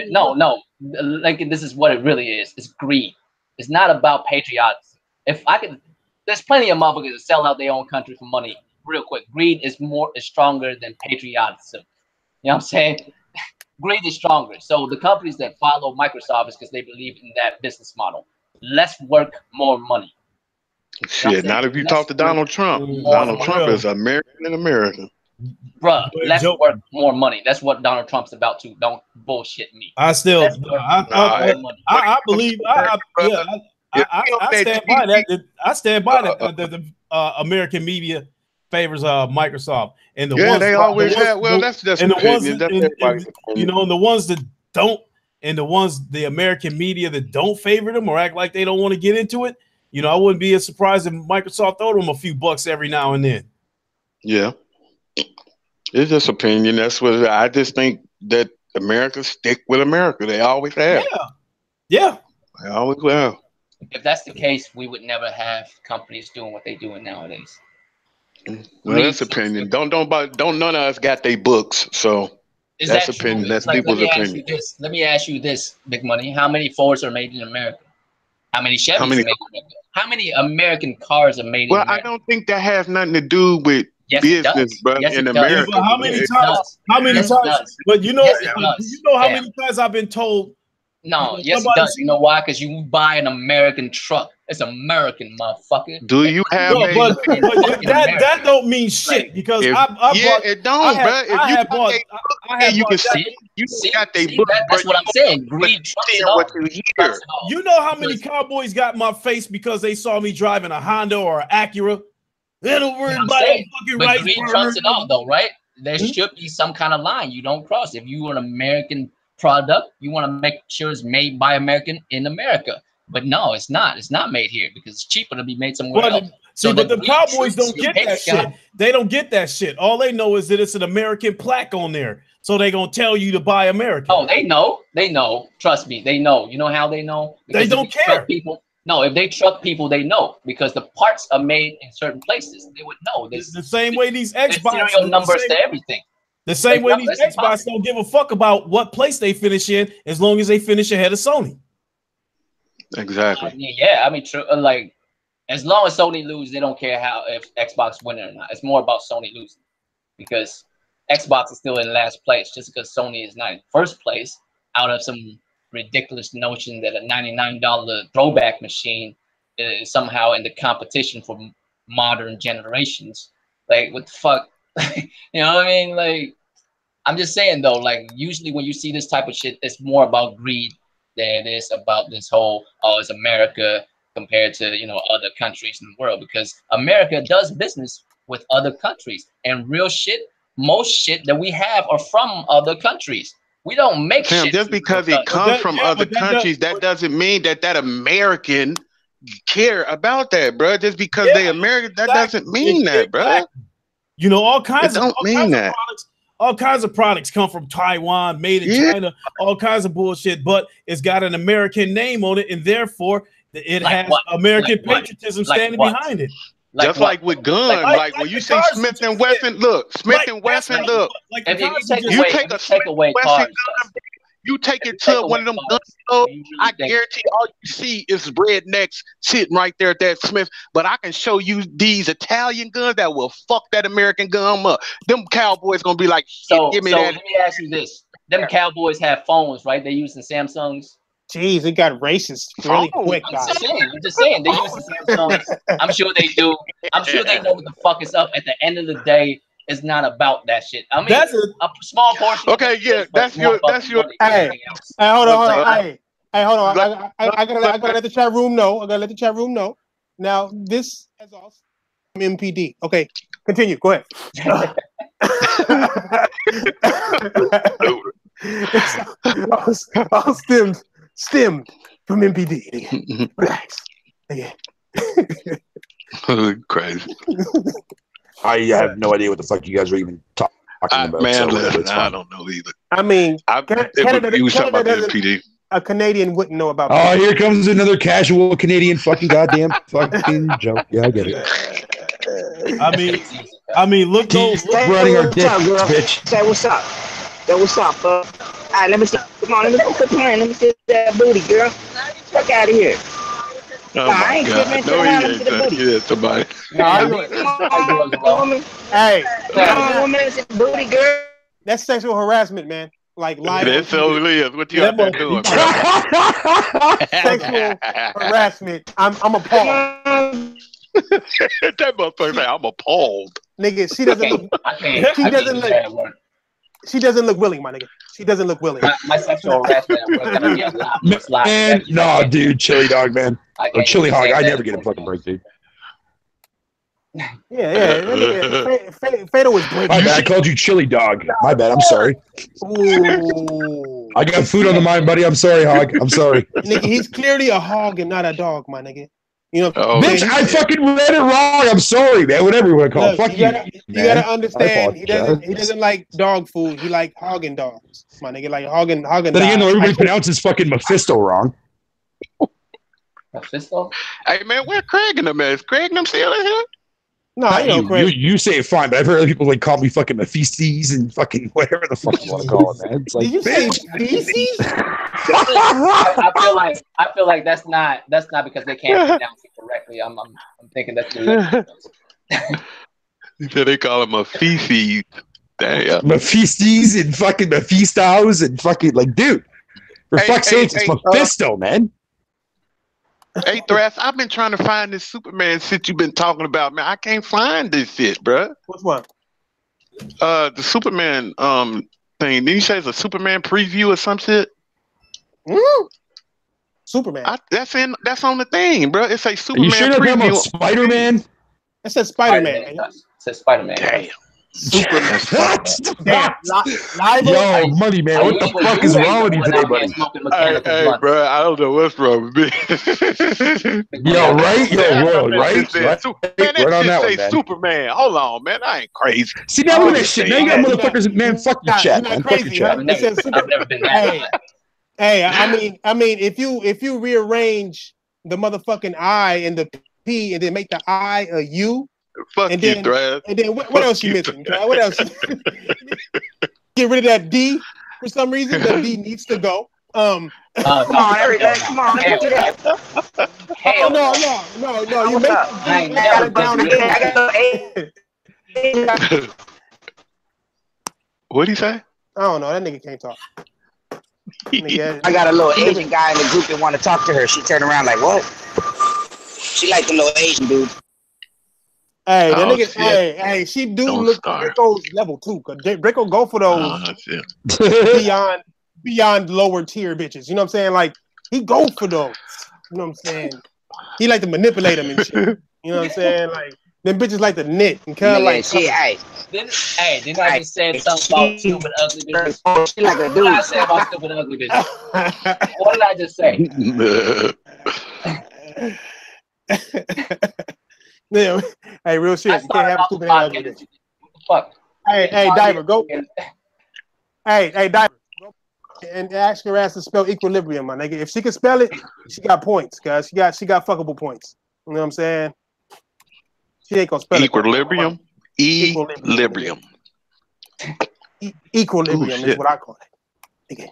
No. Like, this is what it really is. It's greed. It's not about patriotism. There's plenty of motherfuckers that sell out their own country for money real quick. Greed is stronger than patriotism. You know what I'm saying? Greed is stronger. So the companies that follow Microsoft is because they believe in that business model. Less work, more money. Shit, not if you talk to Donald Trump. Donald Trump is American and American. Bruh, less work, more money. That's what Donald Trump's about too. Don't bullshit me. I believe. I stand by that. I stand by that. The American media favors Microsoft, and the yeah, ones they always have. Well, that's just and the ones opinion. That's and, you know, and the ones that don't, and the ones the American media that don't favor them or act like they don't want to get into it. You know, I wouldn't be as surprised if Microsoft throw them a few bucks every now and then. Yeah, it's just opinion. That's what I just think that America stick with America. They always have. Yeah. They always have. If that's the case, we would never have companies doing what they're doing nowadays. Well, that's opinion. Don't none of us got their books, so that's opinion. That's people's opinion. Let me ask you this, Big Money. How many Fords are made in America? How many Chevys are made in America? How many American cars are made in America? Well, I don't think that has nothing to do with business, but in America. Yeah, but how many times? How many times? But you know, you know how many times I've been told. No, yes, it does. You know why? Because you buy an American truck. It's American, motherfucker. Do you have but that don't mean shit because I bought, it don't, bro. If you can see, you got they book. That's what I'm saying. Greed trumps it all. You know how many cowboys got my face because they saw me driving a Honda or an Acura? They don't worry about fucking right. Greed trumps it all, though, right? There should be some kind of line you don't cross. If you are an American product, you want to make sure it's made by American in America. But no, it's not. It's not made here because it's cheaper to be made somewhere else. So but the Cowboys don't get that shit. They don't get that shit. All they know is that it's an American plaque on there. So they're going to tell you to buy American. Oh, they know. They know. Trust me. They know. You know how they know? Because they don't care. People. No, if they truck people, they know because the parts are made in certain places. They would know. The same way these Xbox serial numbers to everything. The same way these Xbox don't give a fuck about what place they finish in as long as they finish ahead of Sony. Exactly. Yeah, I mean, true. Like, as long as Sony lose, they don't care if Xbox win or not. It's more about Sony losing because Xbox is still in last place just because Sony is not in first place out of some ridiculous notion that a $99 throwback machine is somehow in the competition for modern generations. Like, what the fuck? You know what I mean? Like, I'm just saying though, like usually when you see this type of shit, it's more about greed than it is about this whole, oh, it's America compared to, you know, other countries in the world, because America does business with other countries, and real shit, most shit that we have are from other countries. We don't make shit. Just because it comes from other countries, that doesn't mean that American care about that, bro. Just because they American, that doesn't mean that, bro. You know, all kinds of products. All kinds of products come from Taiwan, made in China, all kinds of bullshit, but it's got an American name on it, and therefore it has American patriotism standing behind it. Just like with guns, like when you say Smith and Wesson, look, Smith and Wesson, look. You take away cars. You take it to one of them guns, I guarantee all you see is rednecks sitting right there at that Smith. But I can show you these Italian guns that will fuck that American gun up. Them cowboys gonna be like, give me that. Let me ask you this: them cowboys have phones, right? They using Samsungs. Jeez, it got racist really quick. I'm just saying, they using Samsungs. I'm sure they do. I'm sure they know what the fuck is up. At the end of the day, it's not about that shit. I mean, that's a small portion. Okay, yeah, that's your. Hey, hold on. Hold on. I gotta let the chat room know. I gotta let the chat room know. Now, this is also from MPD. Okay, continue. Go ahead. All stemmed from MPD. Relax. Okay. Crazy. I have no idea what the fuck you guys are even talking about. Man, I don't know either. I mean, Canada MPD. A Canadian wouldn't know about. Oh, here comes another casual Canadian fucking goddamn fucking joke. Yeah, I get it. I mean, look, those running our dick, bitch. Say what's up? Yo, what's up, bro? All right, let me see. Come on, let me go quit playing. Let me see that booty, girl. Fuck out of here. Oh my God! No, he ain't somebody. Hey, booty, girl. That's sexual harassment, man. Like live. That's so is. What you out there doing? Sexual harassment. I'm appalled. That motherfucker say I'm appalled. Nigga, she doesn't look. She doesn't look willing, my nigga. She doesn't look willing. My sexual harassment was gonna be a lot. Man, no, dude, chili dog, man. Or chili hog. I never get a fucking break, dude. Fatal was breaking. My bad. I called you chili dog. My bad. I'm sorry. Ooh. I got food on the mind, buddy. I'm sorry, Hog. I'm sorry. Nigga, he's clearly a hog and not a dog, my nigga. You know, bitch, I fucking read it wrong. I'm sorry, man. Whatever you want to call it. Fuck you. You gotta understand. He doesn't like dog food. He like hogging dogs, my nigga. Like hogging. Then again, though, everybody pronounces fucking Mephisto wrong. Mephisto? Hey man, where Craig and them at? Is Craig and them still in here? No, I know Craig. You say it fine, but I've heard other people like call me fucking Mephistes and fucking whatever the fuck you want to call it, man. It's like, did you say feces? I feel like that's not because they can't pronounce it correctly. I'm thinking that's the He said they call him Mephistes. Damn. Mephistes and fucking Mephistos and fucking like, dude. For fuck's sake, it's Mephisto, man. Hey, Thrash, I've been trying to find this Superman shit you've been talking about, man. I can't find this shit, bro. Which one? The Superman thing. Didn't you say it's a Superman preview or some shit? Superman. That's on the thing, bro. It says Superman. Are you sure they're talking about Spider-Man? It says Spider-Man. It says Spider-Man. Damn. Superman. Yo, money man, what the fuck is wrong with you today, buddy? Hey, bro, I don't know what's wrong with me. Yo, right? Yo, world, right? Man, that shit say Superman. Hold on, man. I ain't crazy. See, now look at that shit. Now you got motherfuckers, man. Fuck your chat, man. Fuck your chat. I've never been that. Hey, I mean, if you rearrange the motherfucking I and the P and then make the I a U. Fuck and you, then, Thrash. And then what else you missing? What else? Get rid of that D for some reason. The D needs to go. Come on, everything. Come on, let's do that. No. You make the D down again. What'd he say? I don't know. That nigga can't talk. I got a little Asian guy in the group that want to talk to her. She turned around like, what? She like the little Asian dude. Hey, that nigga. Hey, she look Draco's level 2. Cause Draco go for those beyond lower tier bitches. You know what I'm saying? Like he go for those. You know what I'm saying? He like to manipulate them and shit. You know what I'm saying? Like them bitches like to knit and kind of like. Didn't I just say something about stupid ugly bitches? She like a dude. What did I say about stupid ugly bitches? What did I just say? Yeah, hey, real shit. You can't have stupid ugly bitch. Fuck. Hey, Diver, go. Hey, Diver, go and ask her ass to spell equilibrium, my nigga. If she can spell it, she got points, guys. She got fuckable points. You know what I'm saying? She ain't gonna spell equilibrium. Equilibrium. Equilibrium is what I call it. Nigga.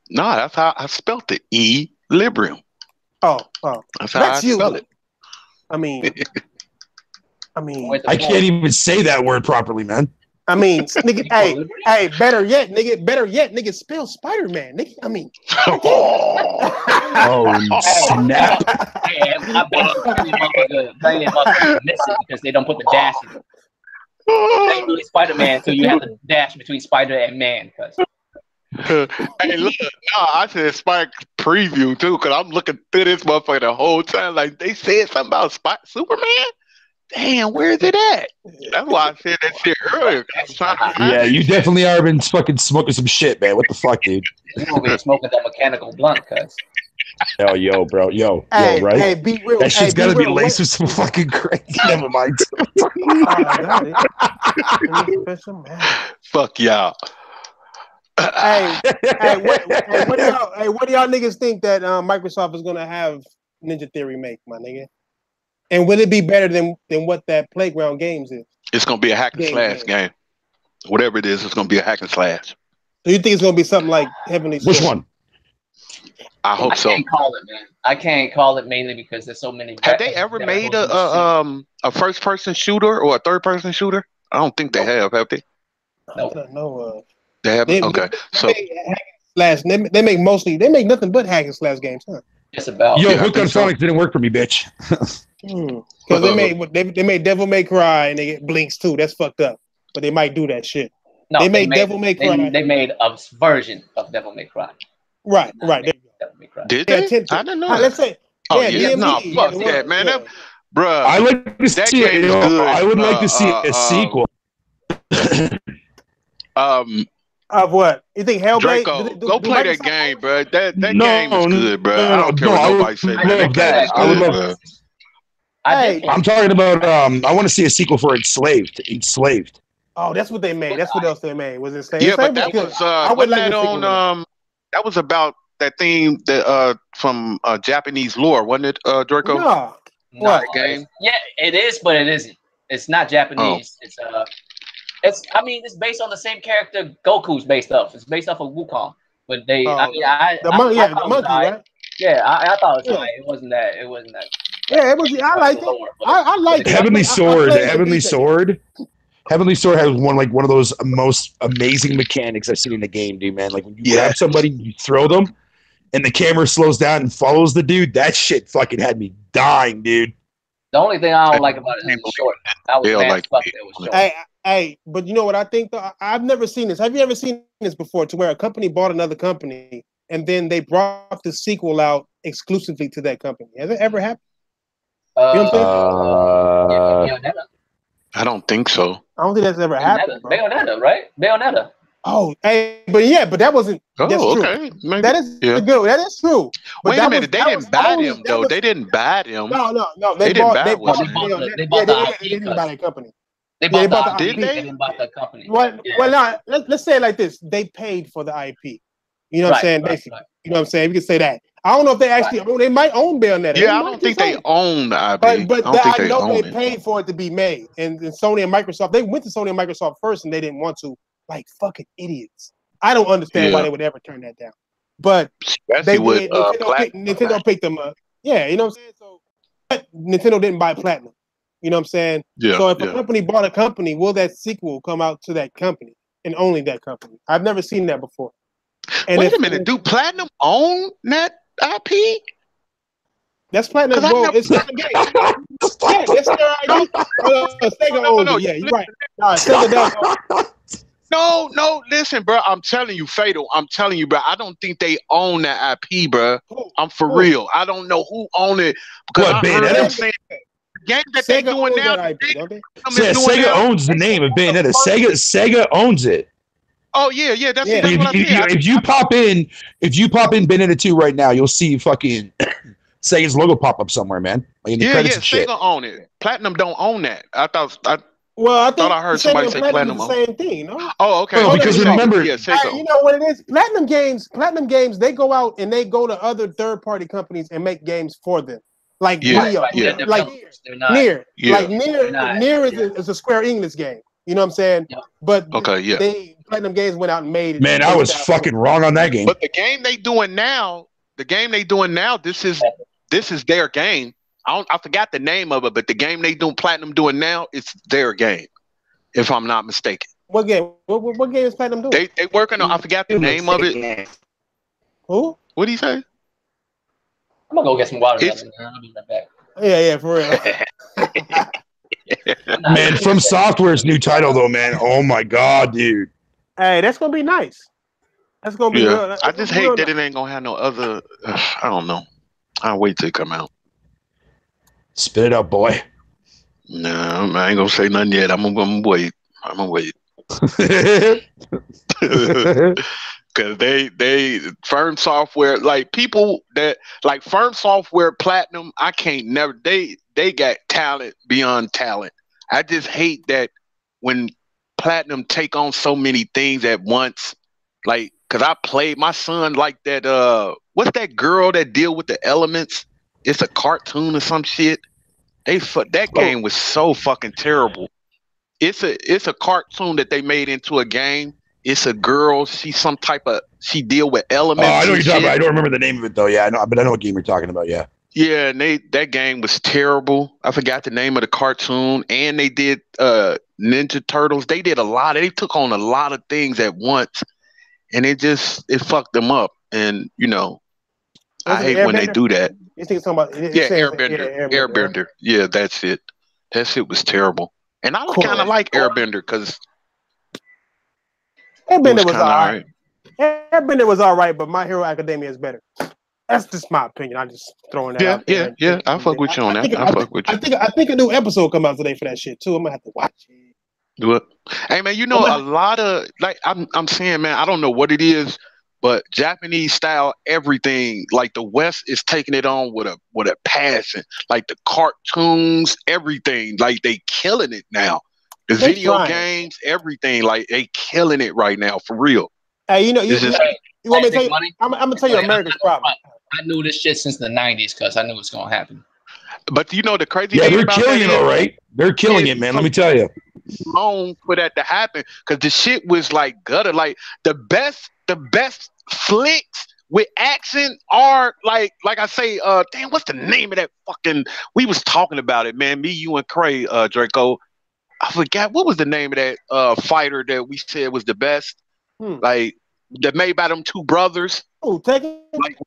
No, that's how I spelled it. Equilibrium. Oh, that's how I spelled it. I mean, I can't even say that word properly, man. I mean, nigga, hey, better yet, nigga, spell Spider-Man, nigga. I mean, oh snap! Hey, I bet motherfucker missing because they don't put the dash in it. Ain't really Spider-Man, so you have the dash between Spider and Man, cuz. Hey, look, no, I said Spike preview too, because I'm looking through this motherfucker the whole time. Like they said something about Superman. Damn, where is it at? That's why I said that shit earlier. Yeah, you definitely are been fucking smoking some shit, man. What the fuck, dude? You gonna be smoking that mechanical blunt, cuz. Yo, bro, right? Hey, be real. That shit's gotta be laced with some fucking crazy. Never mind. Fuck y'all. What do y'all niggas think that Microsoft is gonna have Ninja Theory make, my nigga? And will it be better than what that Playground Games is? It's gonna be a hack and slash game. Whatever it is, it's gonna be a hack and slash. So you think it's gonna be something like Heavenly Which one? I hope so. I can't call it, man. I can't call it mainly because there's so many. Have they ever made a first person shooter or a third person shooter? I don't think they have they? No. I don't know. They haven't. Okay, they make nothing but hack and slash games, huh? Just about. Yo, Hook on Phonics didn't work for me, bitch. Because they made Devil May Cry and they get Blinks too. That's fucked up. But they might do that shit. No, they made Devil May Cry. They made a version of Devil May Cry. Right. Devil May Cry. Did they? I don't know. Let's say. Oh yeah, no, fuck that, man. Bruh, I like to that see game it. is good. I would like to see a sequel. Of what? You think Hellblade? Draco, go play that game, bro. That game is good, bro. I don't care no, what I nobody say, man. That game is I would good, love. bro. I'm talking about. I want to see a sequel for Enslaved. Enslaved. Oh, that's what they made. That's what else they made. Was Enslaved? Yeah, but Enslaved that was wasn't that on that was about that theme that from Japanese lore, wasn't it, Draco? No. What game? Yeah, it is, but it isn't. It's not Japanese. Oh. It's based on the same character Goku's based off. It's based off of Wukong. But they the monkey, right? Yeah, I thought it was right. It wasn't that. Yeah, it was. I liked it. I liked it. Heavenly Sword. Heavenly Sword. Heavenly Sword has one of those most amazing mechanics I've seen in the game, dude, man. Like when you grab somebody, you throw them, and the camera slows down and follows the dude. That shit fucking had me dying, dude. The only thing I don't like about it is it's short. I was mad fuck it was short. Hey, but you know what I think though? I've never seen this. Have you ever seen this before? To where a company bought another company and then they brought the sequel out exclusively to that company. Has it ever happened? You know what I'm saying? I don't think so. I don't think that's ever happened. Bayonetta, right? Bayonetta. Oh, hey, but that wasn't. That's true. Okay. Maybe. That is good. That is true. But wait a minute, they didn't buy them though. They didn't buy them. No. They didn't buy the IP. They didn't buy that company. They bought the IP. They didn't buy the company. Well, now let's say it like this: they paid for the IP. You know what I'm saying? Basically, you know what I'm saying. We can say that. I don't know if they actually own. They might own Bayonetta. Yeah, I don't think they own the IP. But I know they paid for it to be made. And Sony and Microsoft, they went to Sony and Microsoft first, and they didn't want to. Like fucking idiots. I don't understand why they would ever turn that down. But Nintendo picked them up. Yeah, you know what I'm saying? So Nintendo didn't buy Platinum. You know what I'm saying? Yeah. So if a company bought a company, will that sequel come out to that company and only that company? I've never seen that before. And wait a minute, do Platinum own that IP? That's Platinum. Well, it's not a game. Yeah, that's their IP. Sega owns it. Yeah, you're right. No, Sega does. No, listen, bro. I'm telling you, Fatal. I'm telling you, bro. I don't think they own that IP, bro. I'm for real. I don't know who own it because I heard them saying the game that they're doing now. Sega owns the name of Bayonetta. Sega owns it. Oh yeah. That's what I said. If you pop in Bayonetta 2 right now, you'll see fucking Sega's logo pop up somewhere, man. Like in the credits and shit. Sega own it. Platinum don't own that. I thought I heard somebody say Platinum. The same thing, no? Oh, okay. No, because remember, you know what it is? Platinum games, they go out and they go to other third-party companies and make games for them. Like Neo, like Nier. Like Nier is a Square Enix game. You know what I'm saying? Yeah. But Platinum Games went out and made it. Man, I was fucking wrong on that game. But the game they doing now, this is their game. I forgot the name of it, but the game Platinum doing now, it's their game, if I'm not mistaken. What game? What game is Platinum doing? They working on. I forgot the name of it. Who? What do you say? I'm gonna go get some water. I'll be right back. Yeah, for real. Man, From Software's new title though, man. Oh my god, dude. Hey, that's gonna be nice. That's gonna be good. I just hate that it ain't gonna have no other. I don't know. I'll wait till it come out. Spit it out, boy. No, I ain't gonna say nothing yet. I'm gonna wait. Because they Firm Software, like people that like Firm Software, Platinum, I can't never. They got talent beyond talent. I just hate that when Platinum take on so many things at once. Like, cause I played my son like that. What's that girl that deal with the elements? It's a cartoon or some shit. That game was so fucking terrible. It's a cartoon that they made into a game. It's a girl. She deal with elements. Oh, I know what you're talking about. I don't remember the name of it though. Yeah, I know, but I know what game you're talking about. Yeah. Yeah, and that game was terrible. I forgot the name of the cartoon. And they did Ninja Turtles. They did a lot. They took on a lot of things at once, and it fucked them up. And I hate when they do that. You think about Airbender. Right? Yeah, that's it. That shit was terrible. And I kind of like Airbender because Airbender was all right. Airbender was all right, but My Hero Academia is better. That's just my opinion. I'm just throwing that out there. Yeah. I fuck with you on that. I fuck with you. I think a new episode come out today for that shit too. I'm gonna have to watch it. Do it. Hey man, you know a lot of like I'm saying, man, I don't know what it is, but Japanese style everything, like the West is taking it on with a passion. Like the cartoons, everything, like they killing it now. The video games, everything, like they killing it right now for real. Hey, you want me to tell you? I'm gonna tell you America's problem. I knew this shit since the 90s because I knew it's gonna happen. But you know the crazy thing they're about killing it, all right. They're killing it, man. Let me tell you. Long for that to happen because the shit was like gutter. Like the best flicks with action are like I say, damn, what's the name of that fucking? We was talking about it, man. Me, you, and Cray, Draco. I forgot what was the name of that fighter that we said was the best. Like that made by them two brothers. Oh, take it. Like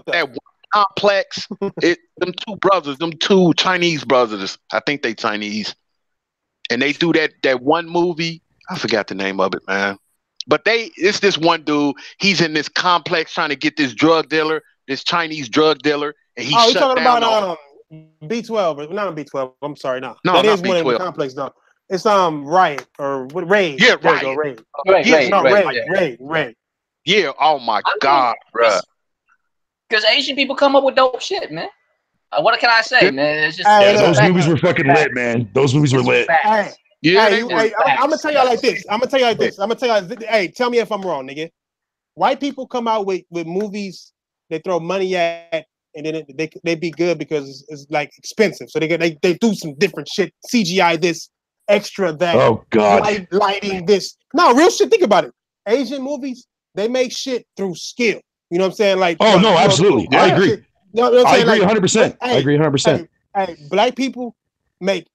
that one complex. Them two brothers, them two Chinese brothers. I think they Chinese. And they do that one movie. I forgot the name of it, man. But it's this one dude. He's in this complex trying to get this drug dealer, this Chinese drug dealer, and he shut down. You're talking about B12, not B12. I'm sorry, no. That is B12. One in the complex, though. It's Riot or what? Raid. Yeah, Raid. Raid. Yeah. Oh my God, bro. Because Asian people come up with dope shit, man. What can I say, man? It's just those movies were fucking lit, man. Those movies were lit. I'm gonna tell y'all like this. Hey, tell me if I'm wrong, nigga. White people come out with movies they throw money at, and then they be good because it's like expensive. So they do some different shit, CGI this, extra that. Oh God, lighting this. No, real shit. Think about it. Asian movies, they make shit through skill. You know what I'm saying? Like, no, absolutely, I agree. I agree 100%. I agree 100%. Hey, black people make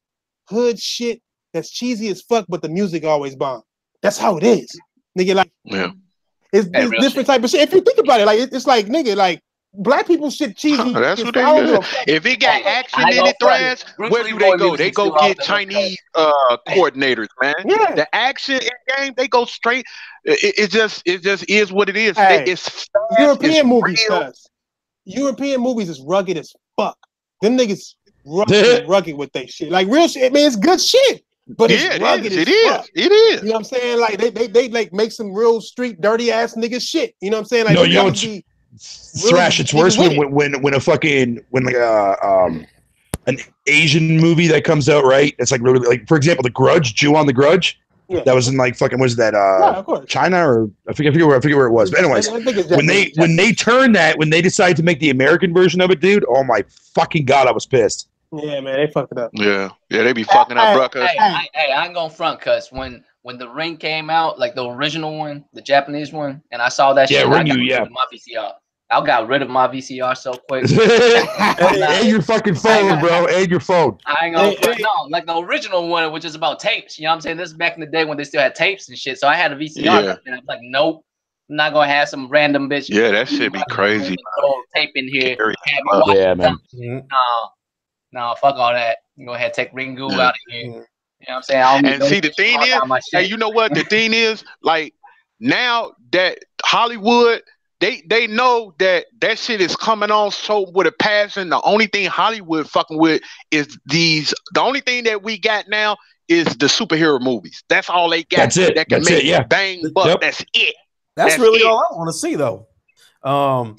hood shit that's cheesy as fuck, but the music always bomb. That's how it is, nigga. Like, it's different type of shit. If you think about it, like it's like nigga, like black people shit cheesy. That's what they do. If it got action in it, thrash, where do they go? They go get Chinese coordinators, man. Yeah. The action in game, they go straight. It just is what it is. Hey, it's fast, European movies. European movies is rugged as fuck. Them niggas rugged with they shit. Like real shit. I mean, it's good shit. But it's rugged as fuck. It is. You know what I'm saying? Like they like make some real street dirty ass nigga shit. You know what I'm saying? Like no, you know Thrash, it's worse when an Asian movie that comes out, right? It's like really, like, for example, The Grudge, Jew on the Grudge. Yeah. That was in like fucking China or I forget where it was. But anyways, when they turned that, when they decided to make the American version of it, dude, oh my fucking God, I was pissed. Yeah, man, they fucked it up. Yeah, they be fucking up, bro. Hey, I ain't gonna front, cuz when The Ring came out, like the original one, the Japanese one, and I saw that shit, my VCR. I got rid of my VCR so quick. And your fucking phone, bro. And your phone. I ain't gonna front, no, like the original one, which is about tapes. You know what I'm saying? This is back in the day when they still had tapes and shit. So I had a VCR, and I'm like, nope. I'm not gonna have some random bitch. Yeah, that shit be crazy. Tape in here. Yeah, man. No, fuck all that. Go ahead, take Ringu out of here. You know what I'm saying? And see, the thing is, hey, you know what? The thing is, like, now that Hollywood, they know that shit is coming on so with a passion. The only thing Hollywood fucking with is the only thing that we got now is the superhero movies. That's all they got. That's it. That can make bang buck. Yep. That's it. That's really all I want to see, though. But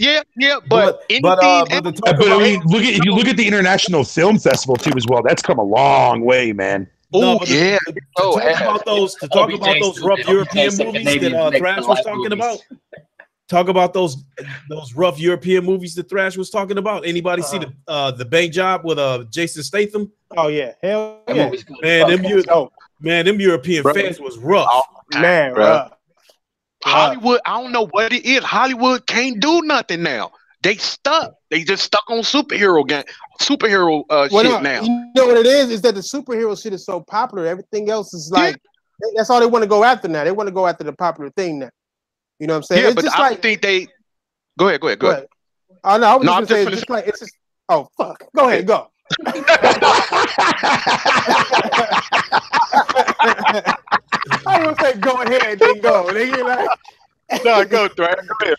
if you look at the International Film Festival too as well, that's come a long way, man. To talk about those rough European movies that Thrash was talking about. Talk about those rough European movies that Thrash was talking about. Anybody see the Bank Job with Jason Statham? Oh yeah, hell yeah, man, them European fans was rough, man. Hollywood, I don't know what it is. Hollywood can't do nothing now. They stuck. They just stuck on superhero shit now. You know what it is? Is that the superhero shit is so popular. Everything else is like that's all they want to go after now. They want to go after the popular thing now. You know what I'm saying? Yeah, it's but just I don't think they. Go ahead. Oh no, I was just saying it's just like it's just. Oh fuck! Go ahead, go. I was gonna say go ahead, then go. Then you like. No, go, Thrash. Go ahead.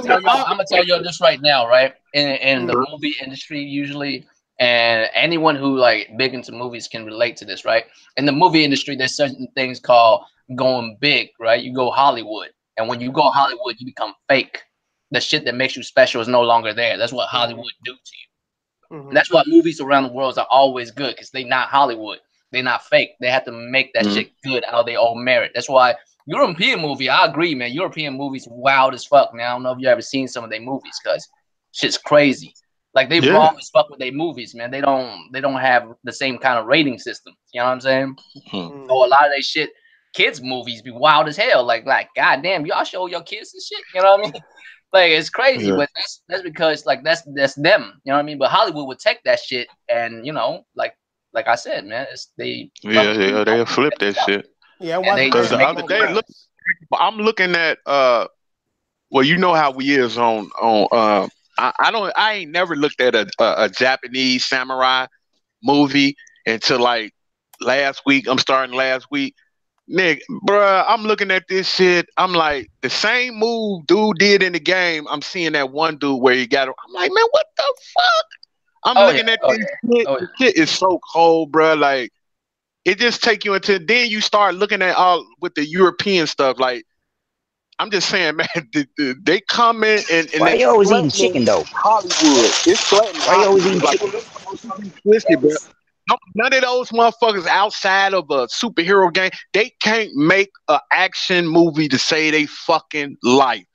gonna tell you this right now, right? In the movie industry, usually, and anyone who like big into movies can relate to this, right? In the movie industry, there's certain things called going big, right? You go Hollywood, and when you go Hollywood, you become fake. The shit that makes you special is no longer there. That's what Hollywood do to you. Mm-hmm. That's why movies around the world are always good, because they not Hollywood. They're not fake. They have to make that shit good out of their own merit. That's why European movie, I agree, man. European movies wild as fuck, man. I don't know if you ever seen some of their movies, because shit's crazy. Like they wrong as fuck with their movies, man. They don't have the same kind of rating system. You know what I'm saying? Mm-hmm. So a lot of they shit, kids movies be wild as hell. Like goddamn, y'all show your kids and shit. You know what I mean? Like it's crazy, but that's because like that's them. You know what I mean? But Hollywood would take that shit and like I said, man, they flip that shit. Yeah, because the other day, I'm looking at well, you know how we is on I ain't never looked at a Japanese samurai movie until like last week. I'm starting last week. Nick, bruh, I'm looking at this shit. I'm like, the same move dude did in the game. I'm seeing that one dude where he got it. I'm like, man, what the fuck? I'm looking at this shit. This shit is so cold, bruh. Like, it just take you into, then you start looking at all with the European stuff. Like, I'm just saying, man, they come in and why you always eating chicken though? Hollywood. It's threatening. Why you always eating chicken? Twisted, bro. None of those motherfuckers outside of a superhero game, they can't make an action movie to save they fucking life.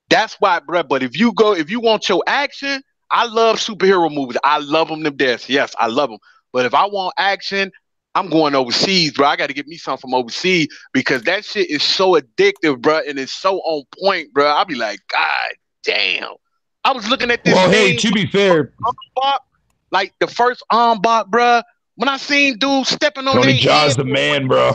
That's why, bro. But if you want your action, I love superhero movies. I love them to death. Yes, I love them. But if I want action, I'm going overseas, bro. I got to get me something from overseas because that shit is so addictive, bro, and it's so on point, bro. I'll be like, God damn. I was looking at this. Well, hey, to be fair, like the first bot, bro. When I seen dude stepping on Tony Jaa's the man, bro.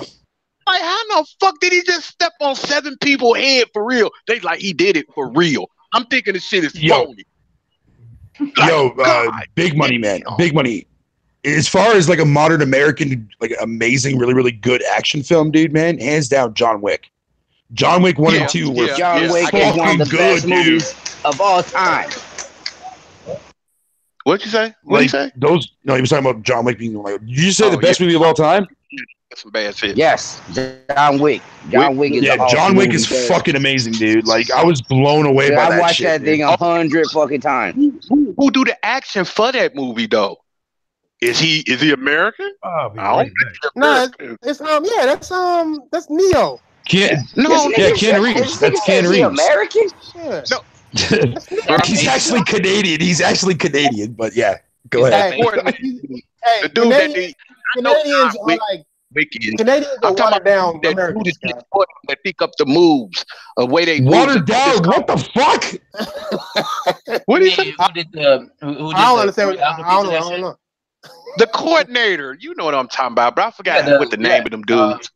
Like, how the fuck did he just step on 7 people's head for real? They like he did it for real. I'm thinking this shit is phony. Like, big money, man. Big money. As far as like a modern American, like amazing, really, really good action film, dude, man, hands down, John Wick. John Wick 1 and 2 were John Wick is one of the best movies of all time. What'd you say? What'd you say? Those, no, he was talking about John Wick being like, did you say the best movie of all time? That's some bad shit. Yes, John Wick. John Wick is John Wick is fucking amazing, dude. Like, I was blown away by that shit. I watched that thing 100 fucking times. Who do the action for that movie, though? Is he American? No, it's that's Neo. Keanu Reeves. That's Keanu Reeves. American? Yeah. No. He's actually Canadian. He's actually Canadian, but yeah, go ahead. The dude Canadians are like Canadians are watered down. That pick up the moves, the way they watered down. What the fuck? What is it? I don't understand. I don't know. The coordinator, you know what I'm talking about, bro. I forgot what the name of them dudes.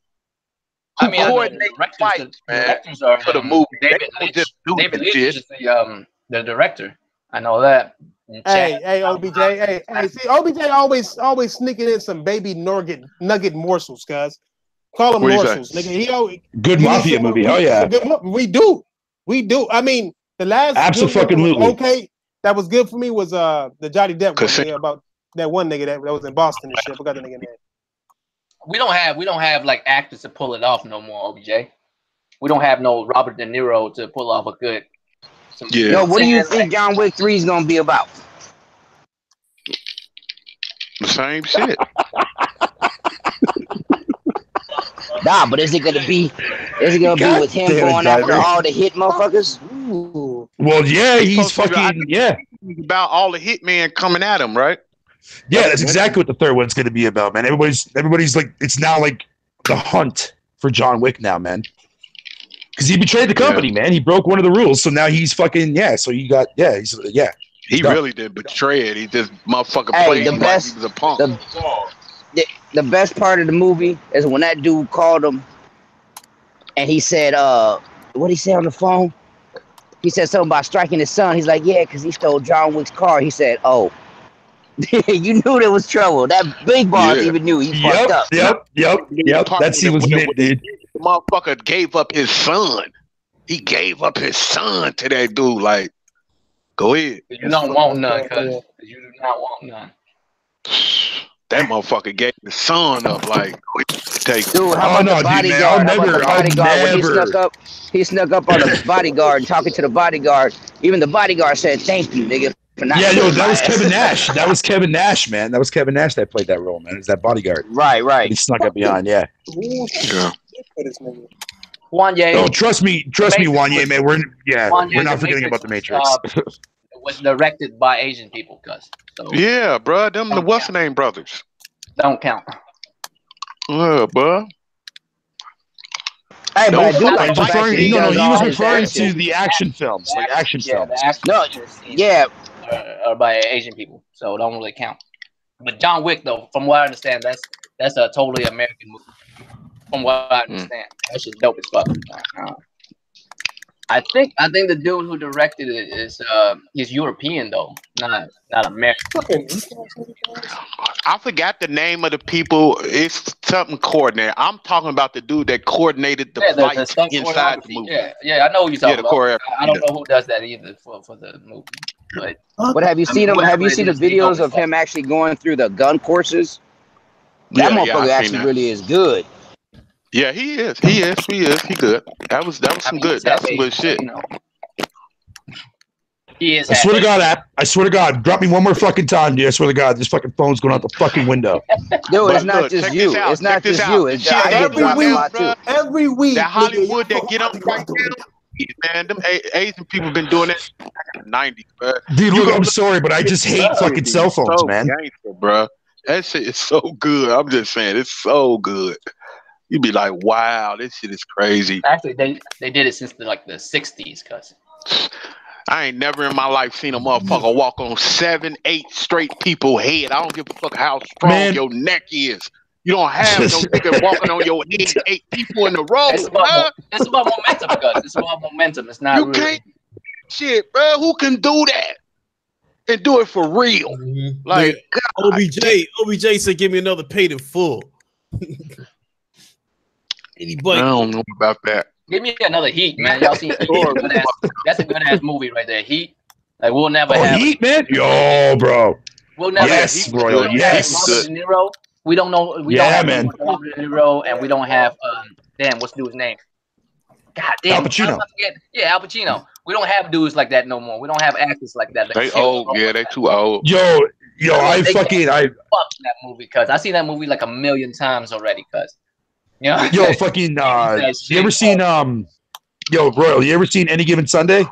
I mean, the directors are for the movie. David Lynch is the director. I know that. Hey, OBJ. Hey, see, OBJ always sneaking in some baby nugget morsels, cuz. Call them morsels, nigga. Good mafia movie. Oh yeah. We do. I mean, the last absolutely okay. That was good for me was the Johnny Depp one about that one nigga that was in Boston and shit. I forgot the nigga name. We don't have like actors to pull it off no more, OBJ. We don't have no Robert De Niro to pull off a good. Yo, what do you think John Wick 3 is gonna be about? The same shit. Nah, but is it gonna be with him going after all the hit motherfuckers? Ooh. Well, yeah, he's fucking about all the hitmen coming at him, right? Yeah, that's exactly what the third one's going to be about, man. Everybody's like, it's now like the hunt for John Wick now, man. Because he betrayed the company, man. He broke one of the rules, so now he's fucking So you got He really did betray it. He just motherfucker played like he was a punk. The best part of the movie is when that dude called him, and he said, "What he say on the phone?" He said something about striking his son. He's like, "Yeah, because he stole John Wick's car." He said, "Oh." You knew there was trouble. That big boss even knew he fucked up. Yep. That scene was mid, dude. The motherfucker gave up his son. He gave up his son to that dude. Like, go ahead. You don't want none, cuz. You do not want none. That motherfucker gave the son up. Like, take. Dude, how about the bodyguard? How about the bodyguard when he snuck up on the bodyguard, talking to the bodyguard. Even the bodyguard said, "Thank you, nigga." Yeah, yo, that was Kevin Nash. That was Kevin Nash, man. That was Kevin Nash that played that role, man. It was that bodyguard. Right. He snuck up behind, yeah. Wanye. Oh, trust me, Wanye, man. We're not forgetting about the Matrix. It was directed by Asian people, cuz. So yeah, bro. Them the what's the name brothers. Don't count. Yeah, bro. Hey, but I do like the fact that he was referring to the action films, like action films. Are by Asian people, so it don't really count. But John Wick, though, from what I understand, that's a totally American movie. From what I understand, that shit's dope as fuck. I think the dude who directed it is he's European though, not American. I forgot the name of the people. It's something coordinator. I'm talking about the dude that coordinated the fights inside the movie. Yeah, I know who you're talking about. I don't know who does that either for the movie. But have you seen him? Have you seen the videos of him actually going through the gun courses? That motherfucker actually really is good. Yeah, he is. He good. That was some good. That's some good shit. He is. I swear to God, drop me one more fucking time, dude. I swear to God, this fucking phone's going out the fucking window. Dude, it's not just you. It's not just you. Every week, that Hollywood that get up right now. Man, them Asian people been doing it in the 90s, bro. Dude, look, I'm sorry, but I just hate fucking cell phones, man. Gangster, bro. That shit is so good. I'm just saying, it's so good. You'd be like, wow, this shit is crazy. Actually, they did it since the 60s, cuz. I ain't never in my life seen a motherfucker walk on 7, 8 straight people head. I don't give a fuck how strong your neck is. You don't have no nigga walking on your head 8 people in a row. It's about momentum, cuz. It's about momentum. It's not really. Can't shit, bro. Who can do that and do it for real? Like OBJ said, "Give me another paid in full." Anybody? I don't know about that. Give me another Heat, man. Y'all seen Heat? That's a good ass movie right there. Heat. Like we'll never have Heat, man. Yo, bro. We'll never have Heat. Yes. De Niro. We don't know. We don't have Robert De Niro, and we don't have what's the dude's name? God damn, Al Pacino. Yeah, Al Pacino. We don't have dudes like that no more. We don't have actors like that. They old. Yeah, they too old. Yo, I fuck that movie, cuz I seen that movie like 1,000,000 times already, cuz. You know? Yo, fucking. You ever seen Royal? You ever seen Any Given Sunday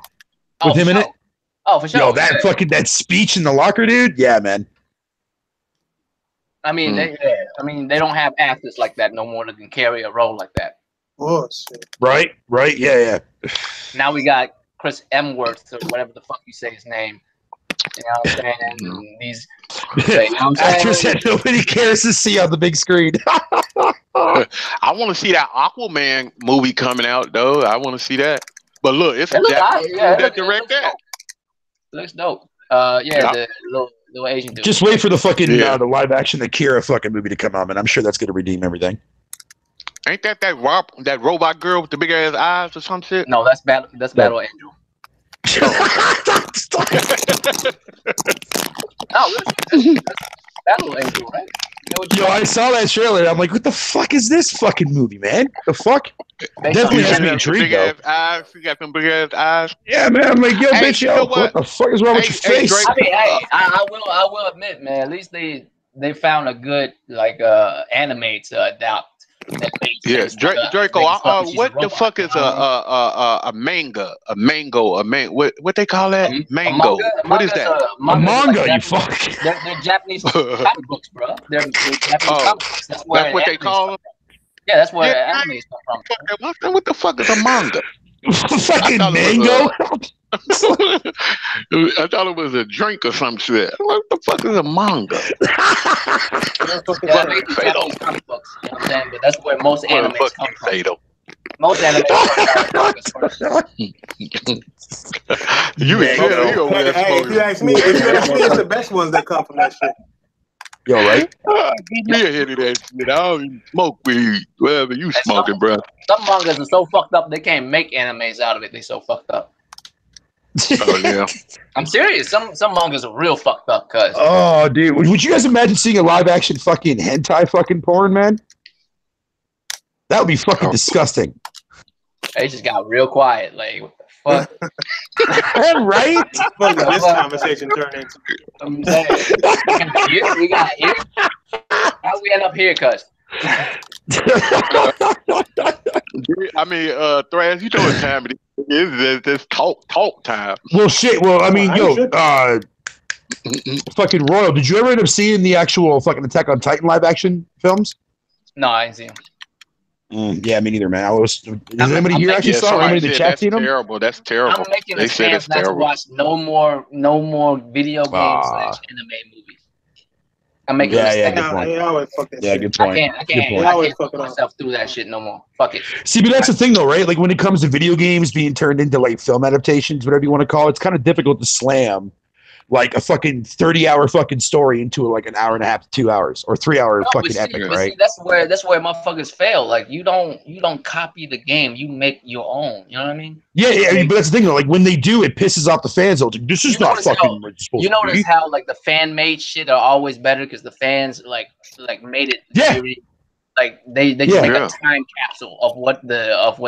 with him in it? Oh, for sure. Yo, that speech in the locker, dude. Yeah, man. I mean, they don't have actors like that no more that can carry a role like that. Oh shit. Right, yeah. Now we got Chris Hemsworth or whatever the fuck you say his name. You know what I'm saying? And these actors that nobody cares to see on the big screen. I want to see that Aquaman movie coming out, though. I want to see that. But look, it's that direct that. Looks dope. The little Asian dude. Just wait for the fucking the live action Akira fucking movie to come out, man. I'm sure that's gonna redeem everything. Ain't that robot girl with the big ass eyes or some shit? No, that's Battle Angel. Battle Angel, right? Yo, I saw that trailer. I'm like, what the fuck is this fucking movie, man? The fuck? Definitely has me intrigued, though. You got them big ass eyes. Yeah, man. I'm like, yo, bitch, yo, what the fuck is wrong with your face? I will admit, man. At least they found a good anime to adopt. Yes, Draco. What the fuck is a manga? A mango? What they call that? Mango. What is that? A manga. You fuck. They're Japanese comic books, bro. They're Japanese comic books. That's what they call them. Yeah, that's where anime come from. What the fuck is a manga? Fucking mango. I thought it was a drink or some shit. What the fuck is a manga? Japanese comic books. You know what I'm saying? But that's where most anime come from. Most anime if you ask me, it's the best ones that come from that shit. Yo, right? Give me a hit of that shit. I don't even smoke weed. Whatever you smoking, bro. Some mangas are so fucked up they can't make animes out of it. They so fucked up. Oh yeah. I'm serious. Some mangas are real fucked up, cuz. Oh, dude. Would you guys imagine seeing a live action fucking hentai fucking porn, man? That would be fucking disgusting. They just got real quiet. Like, what the fuck? Right? What did this conversation turn into? I'm saying, we got here. How we end up here, cuz? I mean, Thrash, you know what time it is. It's talk time. Well, shit. Well, I mean, fucking Royal, did you ever end up seeing the actual fucking Attack on Titan live action films? No, I didn't see them. Yeah, me neither, man. Does anybody here actually saw? Anybody in the chat seen them? Terrible. That's terrible. I'm making a stance not to watch no more video games / anime movies. I'm making a stance. Good point. Good point. I can't put myself through that shit no more. Fuck it. See, but that's the thing, though, right? Like when it comes to video games being turned into like film adaptations, whatever you want to call it, it's kind of difficult to slam like a fucking 30-hour fucking story into like an hour and a half to 2 hours or 3 hour fucking epic, right? See, that's where motherfuckers fail. Like you don't copy the game, you make your own. You know what I mean? Yeah, but that's the thing though. Like when they do, it pisses off the fans. Like, this is not fucking. You notice how like the fan made shit are always better because the fans like made it. Yeah. Like they just make a time capsule of what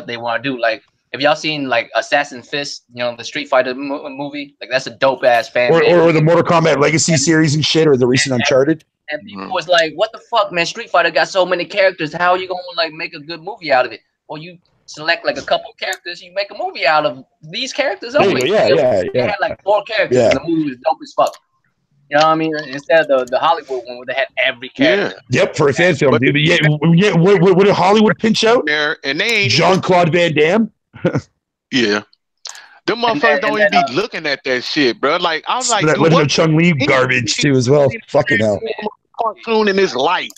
they want to do. Like if y'all seen like Assassin's Fist, you know, the Street Fighter movie, like that's a dope ass fan. Or the Mortal Kombat Legacy series and shit, or the recent Uncharted. And people was like, "What the fuck, man? Street Fighter got so many characters. How are you gonna like make a good movie out of it?" Well, you select like a couple characters, you make a movie out of these characters only. Yeah. They had like 4 characters, and the movie was dope as fuck. You know what I mean? Instead of the Hollywood one where they had every character. Yeah. Yep, for a fan film, dude. But what did Hollywood pinch out? And they ain't Jean-Claude Van Damme. Yeah. Them motherfuckers don't even be looking at that shit, bro. Like I was like, that Legend of Chun-Li garbage too, as well. Fucking hell. Cartoon in his life,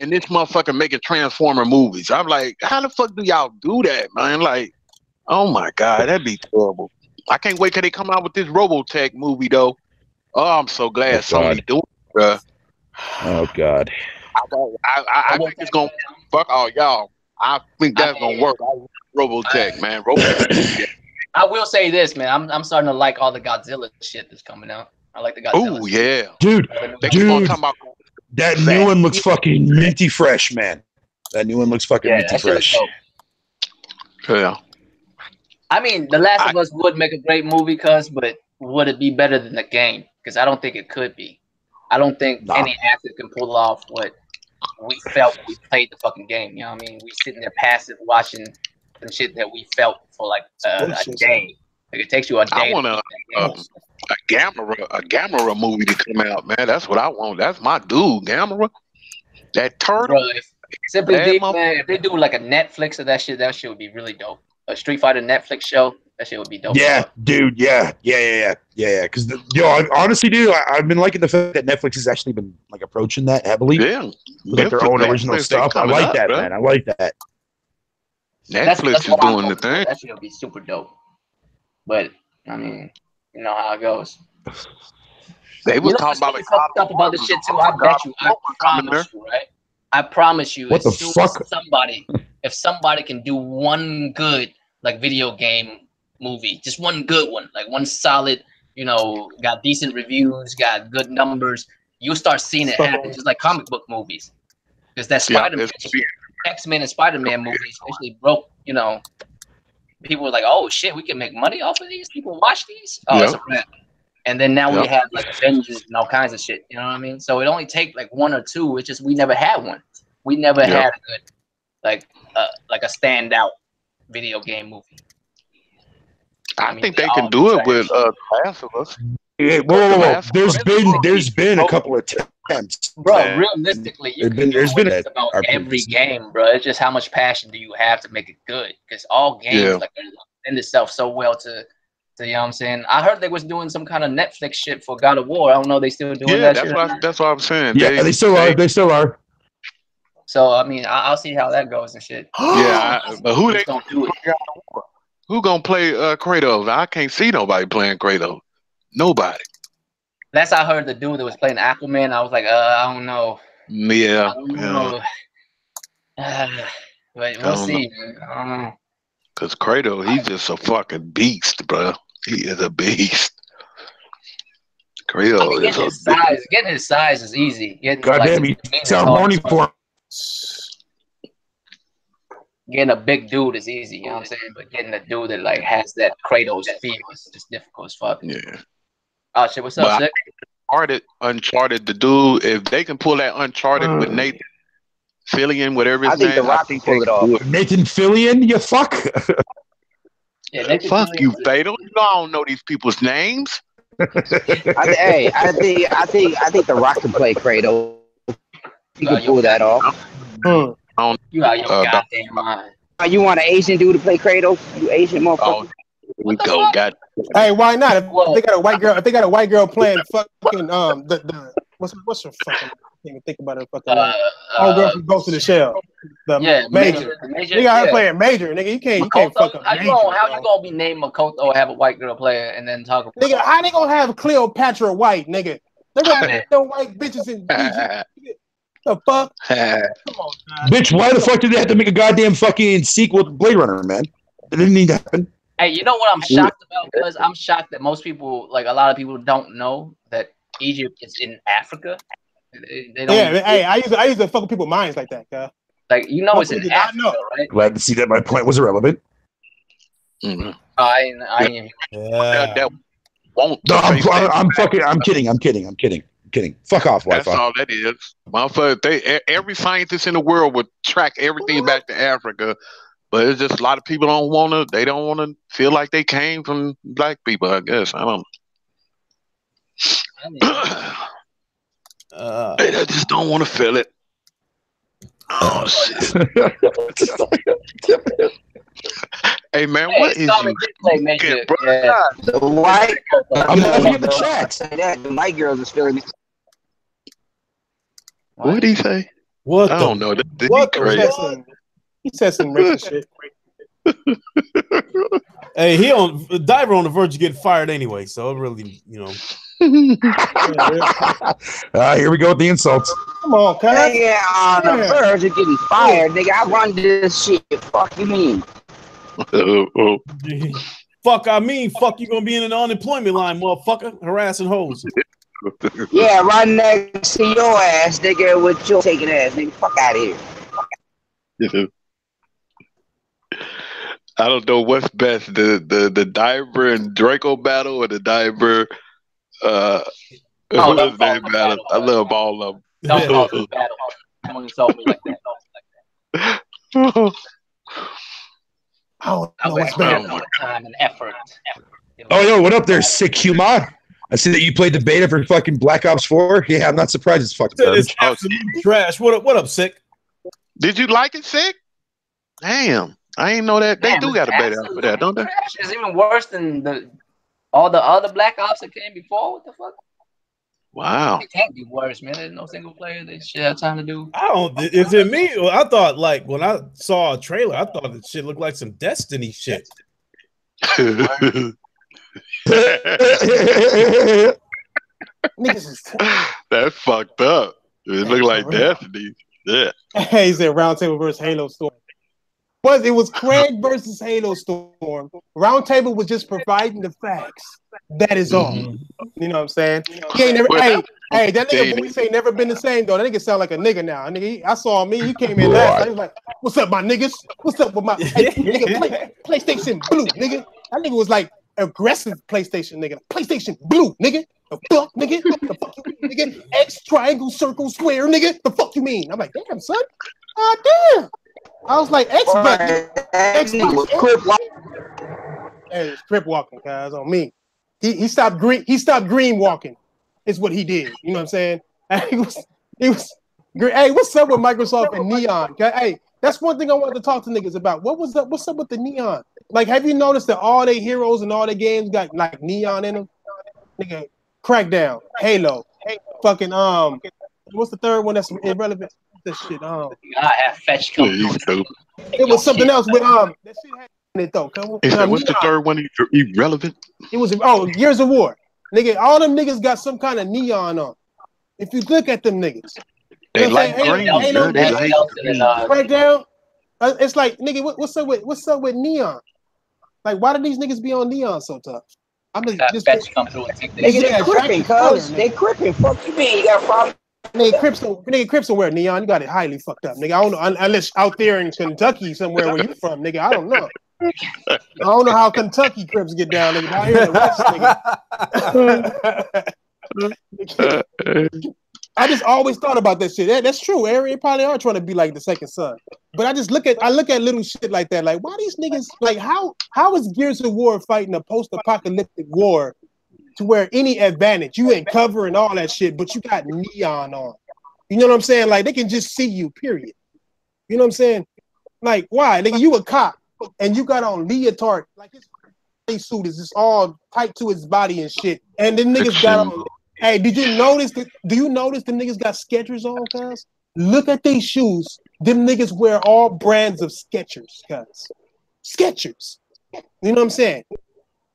and this motherfucker making Transformer movies. I'm like, how the fuck do y'all do that, man? Like, oh my god, that'd be terrible. I can't wait till they come out with this Robotech movie though. Oh, I'm so glad Sony doing it, bro. Oh god. I think it's gonna fuck all y'all. I think that's gonna work. Robotech, man. Robotech. I will say this, man. I'm starting to like all the Godzilla shit that's coming out. I like the Godzilla. Oh yeah, dude. That new one looks fucking minty fresh, man. That new one looks fucking minty fresh. Yeah. I mean, The Last of Us would make a great movie, but would it be better than the game? Because I don't think it could be. I don't think any actor can pull off what we felt when we played the fucking game. You know what I mean? We sitting there passive watching some shit that we felt for like a day. Like it takes you a day. I want a Gamera movie to come out, man. That's what I want. That's my dude, Gamera. That turtle. Bro, if they do like a Netflix of that shit would be really dope. A Street Fighter Netflix show, that shit would be dope. Yeah, dude. Yeah. Because honestly, dude, I've been liking the fact that Netflix has actually been like approaching that heavily. Yeah, with like their own original stuff. I like that, man. I like that. Netflix is doing the thing. That shit would be super dope. But I mean, you know how it goes. They was talking about like about this shit too. I bet you. I promise you, right? I promise you. What the fuck? If somebody can do one good like video game movie, just one good one, like one solid, you know, got decent reviews, got good numbers, you'll start seeing it happen, just like comic book movies. Because that Spider-Man, X-Men and Spider-Man movies actually broke, you know, people were like, oh shit, we can make money off of these? People watch these? Oh, it's a wrap. And then now we have like Avengers and all kinds of shit, you know what I mean? So it only take like 1 or 2, it's just we never had one. We never had a good, like a standout video game movie. I think they can do it with Last of Us. Yeah, whoa. There's been a couple of attempts. Bro, realistically, there's been about every game, bro. It's just how much passion do you have to make it good? Because all games like lend itself so well to you know what I'm saying? I heard they was doing some kind of Netflix shit for God of War. I don't know if they still doing that shit. That's what I'm saying. Yeah, they still are. They still are. So I mean, I'll see how that goes and shit. But who they gonna do it? Who gonna play Kratos? I can't see nobody playing Kratos. Nobody. That's how I heard the dude that was playing Aquaman. I was like, I don't know. Yeah. I don't know. But we'll see, man. I don't know. Cause Kratos, he's just a fucking beast, bro. He is a beast. Kratos, I mean, getting his size is easy. Goddamn, you sound horny for him. Getting a big dude is easy, you know what I'm saying? But getting a dude that like has that Kratos feel is just difficult as fuck. Yeah. Oh shit, what's up, Sick? Uncharted, the dude, if they can pull that Uncharted with Nathan Fillion, whatever his name, The Rock can pull it off. Nathan Fillion, you fuck. Yeah, fuck you, Fatal. You know I don't know these people's names. I think The Rock can play Kratos. He can pull that off. You out your goddamn mind. You want an Asian dude to play Kratos? You Asian motherfucker. We go, God. Hey, why not? If they got a white girl, playing fucking what's her fucking? I can't even think about her fucking name. Girl from Ghost in the Shell. Major. You got her playing Major, nigga. You can't fuck up Major. How you gonna be named Makoto or have a white girl player and then talk about nigga? How they gonna have Cleopatra white, nigga? They gonna no white bitches in Egypt. The fuck? Come on, man. Bitch, why the fuck did they have to make a goddamn fucking sequel to Blade Runner, man? It didn't need to happen. Hey, you know what I'm shocked about? Because I'm shocked that most people, like a lot of people, don't know that Egypt is in Africa. They don't. Yeah, hey, I used to fuck with people's minds like that, guy. Like it's in Africa, right? Glad to see that my point was irrelevant. Mm-hmm. That won't. No, I'm kidding. Fuck off, Wi-Fi. That's all that is. Motherfucker, every scientist in the world would track everything back to Africa, but it's just a lot of people don't want to feel like they came from black people, I guess. I don't they just don't want to feel it. Oh shit. Hey man, what is you? The white. I'm looking at the chat. The white girls is feeling it. What did he say? What? I don't know. He said some racist shit. Hey, Diver on the verge of getting fired anyway, so it really, Here we go with the insults. Come on, cuz. Yeah, on the verge of getting fired, nigga. I run this shit. Fuck you mean? Fuck you gonna be in an unemployment line, motherfucker, harassing hoes. Yeah, right next to your ass, nigga, with your taking ass, nigga. Fuck out of here. I don't know what's best, the Diver and Draco battle or the Diver battle. I love all of them. Don't call it battle. Don't insult me like that. I don't know what's better. Time and effort. Oh, yo, what up there, Sick Humor? I see that you played the beta for fucking Black Ops 4. Yeah, I'm not surprised it's fucking garbage. It's absolute trash. What up, Sick? Did you like it, Sick? Damn. I ain't know that. They do got a beta for that, don't they? It's even worse than all the other Black Ops that came before. What the fuck? Wow. It can't be worse, man. There's no single player that shit have time to do. Is it me? I thought, like, when I saw a trailer, I thought that shit looked like some Destiny shit. That's fucked up. It looked like Destiny. Yeah. Hey, he said Roundtable versus Halo Storm. It was Craig versus Halo Storm. Roundtable was just providing the facts. That is all. You know what I'm saying? He ain't never. Hey, that nigga voice ain't never been the same though. That nigga sound like a nigga now. Nigga, I saw me. He came in last night. He was like, "What's up, my niggas? What's up with my nigga? PlayStation Blue, nigga." That nigga was like aggressive PlayStation nigga. PlayStation Blue, nigga. The fuck, nigga. The fuck you mean, nigga? X, triangle, circle, square, nigga. The fuck you mean? I'm like, damn, son. Ah, damn. I was like, X was crip walking. Hey, it's crip walking, guys, on me. He stopped green walking. Is what he did. You know what I'm saying? He was great. Hey, what's up with Microsoft and Neon? Hey, that's one thing I wanted to talk to niggas about. What's up with the Neon? Like, have you noticed that all their heroes and all their games got like Neon in them? Nigga, Crackdown, Halo, fucking what's the third one that's irrelevant? This shit, I have fetch code. It was something else with that shit had in it though. What's the third one? Irrelevant. It was Gears of War. Nigga, all them niggas got some kind of neon on. If you look at them niggas, they like green. Right down. It's like, nigga, what's up with neon? Like, why do these niggas be on neon so tough? I'm just come through and take nigga, they crippin', cuz. They crippin'. Fuck you mean? You got a problem? Nigga, Crips will wear neon. You got it highly fucked up, nigga. I don't know, unless out there in Kentucky somewhere where you from, nigga. I don't know. I don't know how Kentucky Crips get down, nigga. Down here in the West, nigga. I just always thought about that shit. That's true. They probably are trying to be like the second son. But I look at little shit like that. Like, why these niggas? Like, how is Gears of War fighting a post-apocalyptic war to where any advantage you ain't covering all that shit, but you got neon on? You know what I'm saying? Like, they can just see you. Period. You know what I'm saying? Like, why? Nigga, you a cop and you got on leotard. Like, his suit is just all tight to his body and shit. And then niggas got on. Hey, do you notice the niggas got Skechers on, cuz? Look at these shoes. Them niggas wear all brands of Skechers, cuz. Skechers. You know what I'm saying?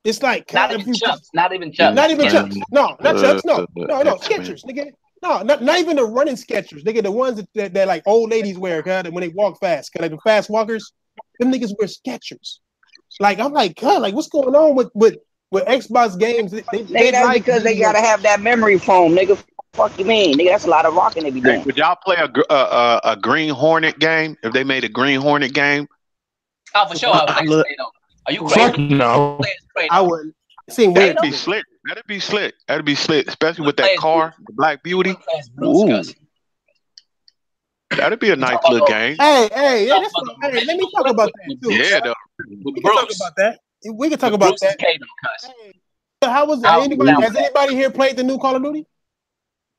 It's like not even Chucks. Not even Chucks. No, not Chucks. No, Skechers, nigga. No, not even the running Skechers, nigga. The ones that like old ladies wear, cuz, when they walk fast. Cuz like the fast walkers, them niggas wear Skechers. Like, I'm like, cuz, like, what's going on with Xbox games? Nigga, that's like, because they gotta have that memory foam, nigga. Fuck you mean, nigga? That's a lot of rocking they be doing. Would y'all play a Green Hornet game if they made a Green Hornet game? Oh, for sure. Are you crazy? Fuck no. I wouldn't. That'd be slick. That'd be slick, especially with that car, the Black Beauty. Ooh. That'd be a nice little game. Hey, yeah, let me talk about that too. Yeah, though. We can talk about that. We can talk about that. How was anybody? Has anybody here played the new Call of Duty?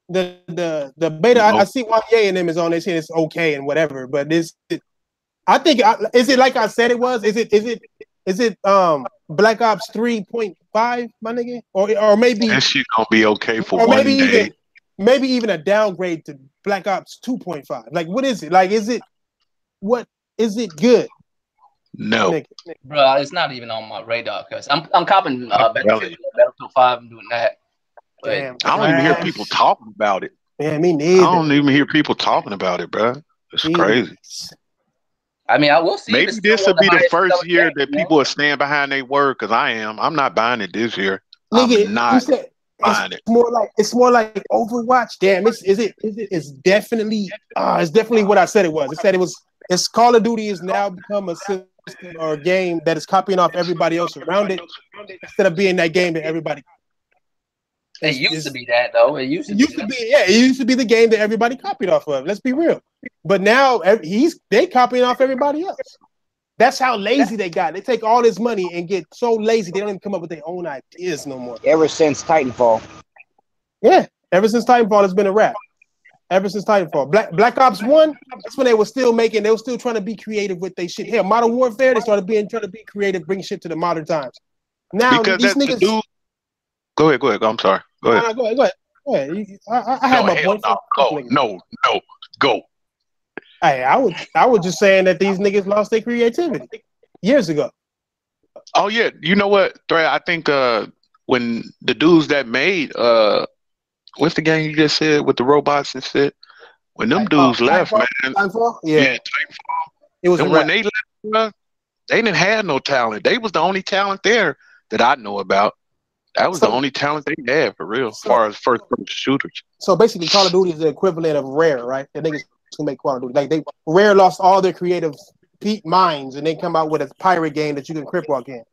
The beta. I see Wanye and them is on this and it's okay and whatever, but I think is it like I said it was? Is it Black Ops 3.5, my nigga, or maybe that shit gonna be okay for or one maybe day. Maybe even a downgrade to Black Ops 2.5. Like, what is it? Like, is it good? No, bro, it's not even on my radar because I'm copping Battlefield 5 and doing that. Damn, I don't even hear people talking about it. Yeah, me neither. I don't even hear people talking about it, bro. It's crazy. I mean, I will see. Maybe this will be the first year that people are staying behind their word. Because I'm not buying it this year. Nigga, I'm not buying it. It's more like Overwatch. Damn, it's definitely what I said it was. It said it's Call of Duty has now become a system or a game that is copying off everybody else around it instead of being that game that everybody. It used to be that though. It used to be the game that everybody copied off of. Let's be real. But now they copying off everybody else. That's how lazy they got. They take all this money and get so lazy they don't even come up with their own ideas no more. Ever since Titanfall. Yeah, ever since Titanfall, it's been a wrap. Ever since Titanfall, Black Ops 1, that's when they were still trying to be creative with their shit. Here, Modern Warfare, they started trying to be creative, bring shit to the modern times. Now because these niggas. Go ahead. I'm sorry. Go ahead. Go ahead. I have my point. No, go. Hey, I was just saying that these niggas lost their creativity years ago. Oh yeah, you know what, Dre? I think when the dudes that made what's the game you just said with the robots and shit? When them dudes left, man. Titanfall? Yeah. Titanfall. It was when they left, they didn't have no talent. They was the only talent there that I know about. That was the only talent they had for real, as far as first-person shooters. So basically, Call of Duty is the equivalent of Rare, right? The niggas who make Call of Duty, like Rare lost all their creative minds, and they come out with a pirate game that you can crip walk in.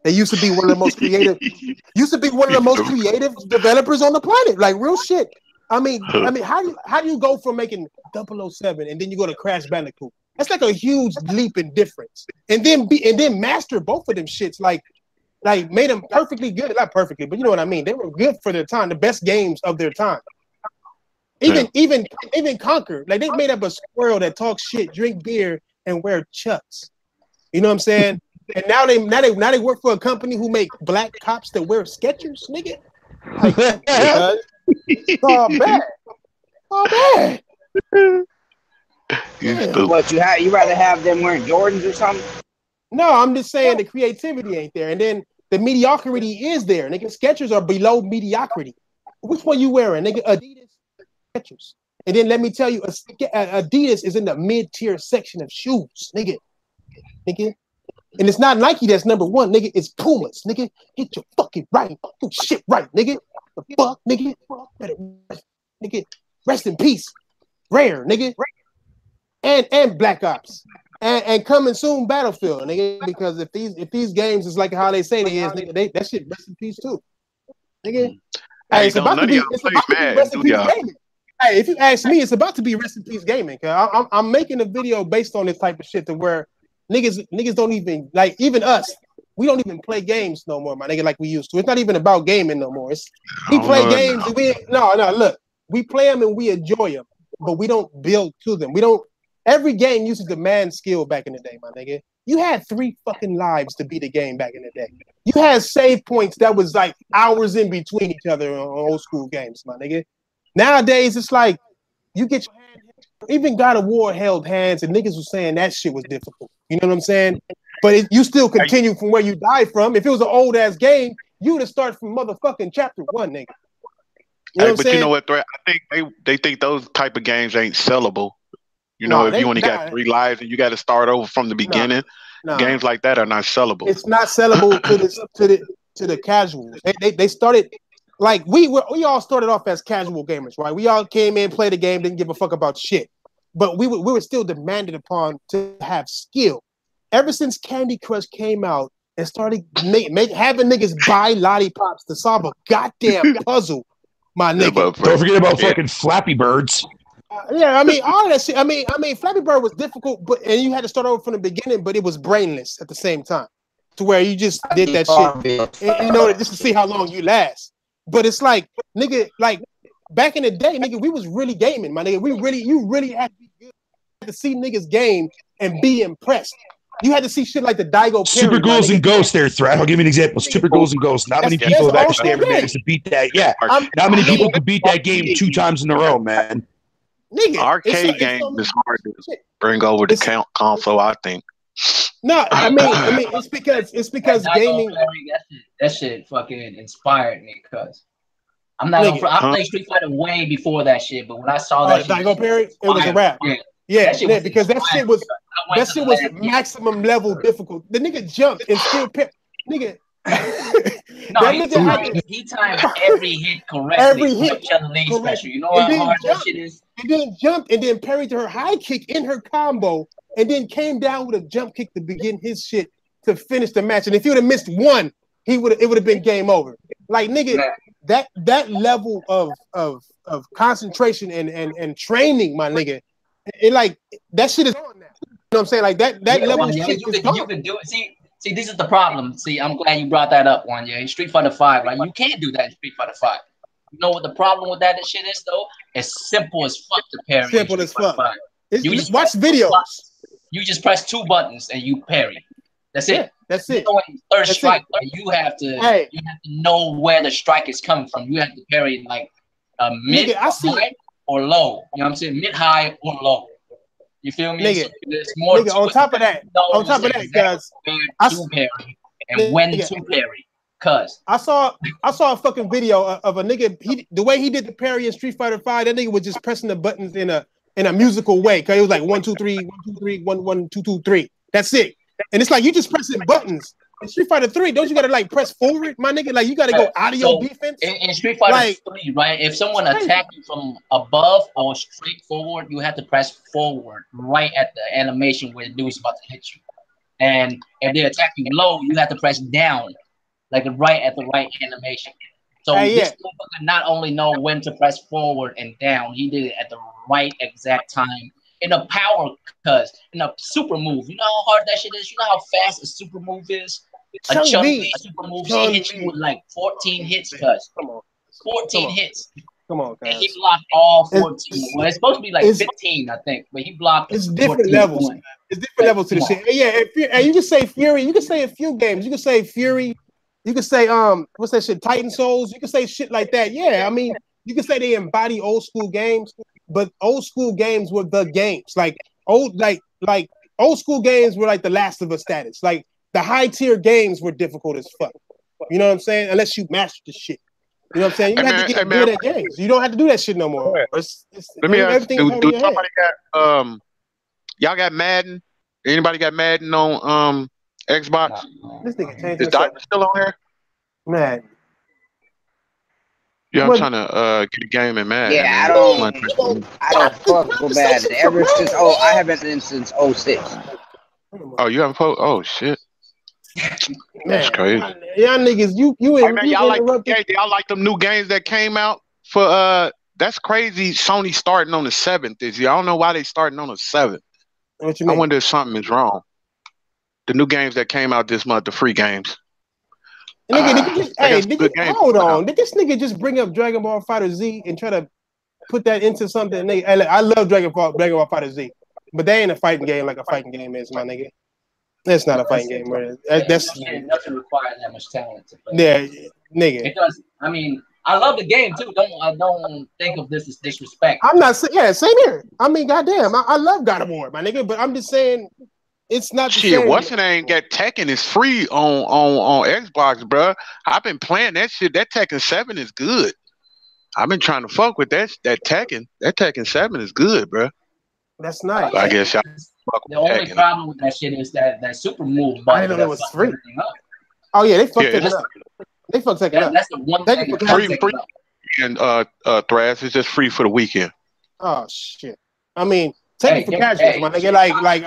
They used to be one of the most creative. Developers on the planet, like real shit. I mean, how do you go from making 007 and then you go to Crash Bandicoot? That's like a huge leap in difference. And then master both of them shits, like made them perfectly good. Not perfectly, but you know what I mean. They were good for their time, the best games of their time. Even Conquer, like they made up a squirrel that talks shit, drink beer, and wear chucks. You know what I'm saying? And now they work for a company who make black cops that wear Skechers, nigga. Like, it's all bad. All bad. What you rather have them wearing Jordans or something? No, I'm just saying the creativity ain't there. And then The mediocrity is there, nigga. Skechers are below mediocrity. Which one you wearing, nigga? Adidas, Skechers. And then let me tell you, Adidas is in the mid-tier section of shoes, nigga. And it's not Nike that's number one, nigga. It's Pumas, nigga. Get your fucking right. Do shit right, nigga. The fuck, nigga. Better, nigga. Rest in peace. Rare, nigga. And Black Ops. And coming soon, Battlefield, nigga. Because if these games is like how they say they is, nigga, that shit rest in peace too, nigga. Hey, it's about to be rest in peace gaming. Hey, if you ask me, it's about to be rest in peace gaming. I'm making a video based on this type of shit to where niggas don't even like, even us. We don't even play games no more, my nigga, like we used to. It's not even about gaming no more. We play games. Look, we play them and we enjoy them, but we don't build to them. We don't. Every game used to demand skill back in the day, my nigga. You had 3 fucking lives to beat a game back in the day. You had save points that was like hours in between each other on old school games, my nigga. Nowadays, it's like you get your hand. Even God of War held hands, and niggas was saying that shit was difficult. You know what I'm saying? But you still continue from where you died from. If it was an old ass game, you would have started from motherfucking chapter 1, nigga. You know you know what, Threat? I think they think those type of games ain't sellable. You know, if you only got 3 lives and you got to start over from the beginning, games like that are not sellable. It's not sellable to the casuals. They started like we all started off as casual gamers, right? We all came in, played the game, didn't give a fuck about shit, but we were still demanded upon to have skill. Ever since Candy Crush came out and started having niggas buy lollipops to solve a goddamn puzzle, my nigga. Don't forget about fucking Flappy Birds. Yeah, I mean all that shit. I mean, Flappy Bird was difficult, and you had to start over from the beginning, but it was brainless at the same time, to where you just did that shit, and, you know, just to see how long you last. But it's like, nigga, like back in the day, nigga, we was really gaming, my nigga. You really had to be good. You had to see niggas game and be impressed. You had to see shit like the Daigo Perry. Super Ghouls and Ghosts there, Threat. I'll give you an example. Super Ghouls and Ghosts. Not many people have actually ever managed to beat that. Yeah. Not many people could beat that game 2 times in a row, man. Nigga, arcade games is hard to bring over the console, I think. No, I mean, it's because gaming. That shit fucking inspired me, cuz I'm not. I played Street Fighter way before that shit, but when I saw that, Daigo Perry, it was a rap. Yeah, because that shit was maximum level difficult. The nigga jumped and still nigga. He timed every hit correctly. Every hit correctly. You know how hard that shit is? And then jumped and then parried her high kick in her combo and then came down with a jump kick to begin his shit to finish the match. And if he would have missed one, it would have been game over. Like, nigga, that level of concentration and training, my nigga, it like that shit is on now. You know what I'm saying? Like that level of shit is gone. You can do it. See, this is the problem. See, I'm glad you brought that up, one. Yeah, Street Fighter 5, right? You can't do that in Street Fighter 5. You know what the problem with that shit is, though? It's simple as fuck to parry. Simple as fuck. You just watch videos. You just press 2 buttons and you parry. That's it. That's it. Third strike, you have to know where the strike is coming from. You have to parry like mid, high, or low. You know what I'm saying? Mid, high, or low. You feel me? Nigga, so there's more nigga, on top of that, guys, parry and when to parry. Cause I saw a fucking video of a nigga. The way he did the parry in Street Fighter 5, that nigga was just pressing the buttons in a musical way. Cause it was like 1 2 3 1 2 3 1 1 2 2 3. That's it. And it's like you just pressing buttons. In Street Fighter 3, don't you gotta like press forward, my nigga? Like you gotta go audio defense. In Street Fighter 3, right? If someone attacks you from above or straight forward, you have to press forward right at the animation where the dude's about to hit you. And if they attack you low, you have to press down, like right at the right animation. So this motherfucker not only know when to press forward and down, he did it at the right exact time. In a power, cuz in a super move, you know how hard that shit is. You know how fast a super move is. A Chun-Li super move, she hit you with like 14 hits, cuz. 14 hits. Come on, guys. And he blocked all 14. Well, it's supposed to be like 15, I think, but he blocked. It's different levels. It's different levels to the shit. Yeah, you can say Fury. You can say a few games. You can say Fury. You can say what's that shit? Titan Souls. You can say shit like that. Yeah, I mean, you can say they embody old school games, but old school games were the games. Like old school games were like the Last of Us status. Like the high tier games were difficult as fuck. You know what I'm saying? Unless you master the shit. You know what I'm saying? You have to get good at games. You don't have to do that shit no more. Let me ask you, do somebody got y'all got Madden? Anybody got Madden on Xbox? This nigga changed Is Diamond still on here? Madden. Yeah, I'm trying to get a game in Madden. Yeah, I don't fuck with Madden ever since. Oh, I haven't been since 06. Oh, you haven't played? Oh shit. That's crazy. Y'all niggas, you y'all like them new games that came out for that's crazy. Sony starting on the 7th. I don't know why they starting on the 7th. What you mean? I wonder if something is wrong. The new games that came out this month, the free games. Nigga, hold on. Did this nigga just bring up Dragon Ball Fighter Z and try to put that into something? I love Dragon Ball Fighter Z, but they ain't a fighting game like a fighting game is, my nigga. That's not a fighting game, bro. It doesn't require that much talent to play. Yeah, nigga. It does. I mean, I love the game too. Don't think of this as disrespect. I'm not saying. Yeah, same here. I mean, goddamn, I love God of War, my nigga. But I'm just saying, it's not. Shit, what's it ain't get Tekken is free on Xbox, bro. I've been playing that shit. That Tekken 7 is good. I've been trying to fuck with that Tekken. That Tekken 7 is good, bro. That's nice. I guess y'all. The only problem with that shit is that super move. I didn't know it was free. Oh yeah, they fucked it up. They fucked Tekken up. That's the one thing. Free. And Thrash is just free for the weekend. Oh shit! I mean, take it for casuals, my nigga. Like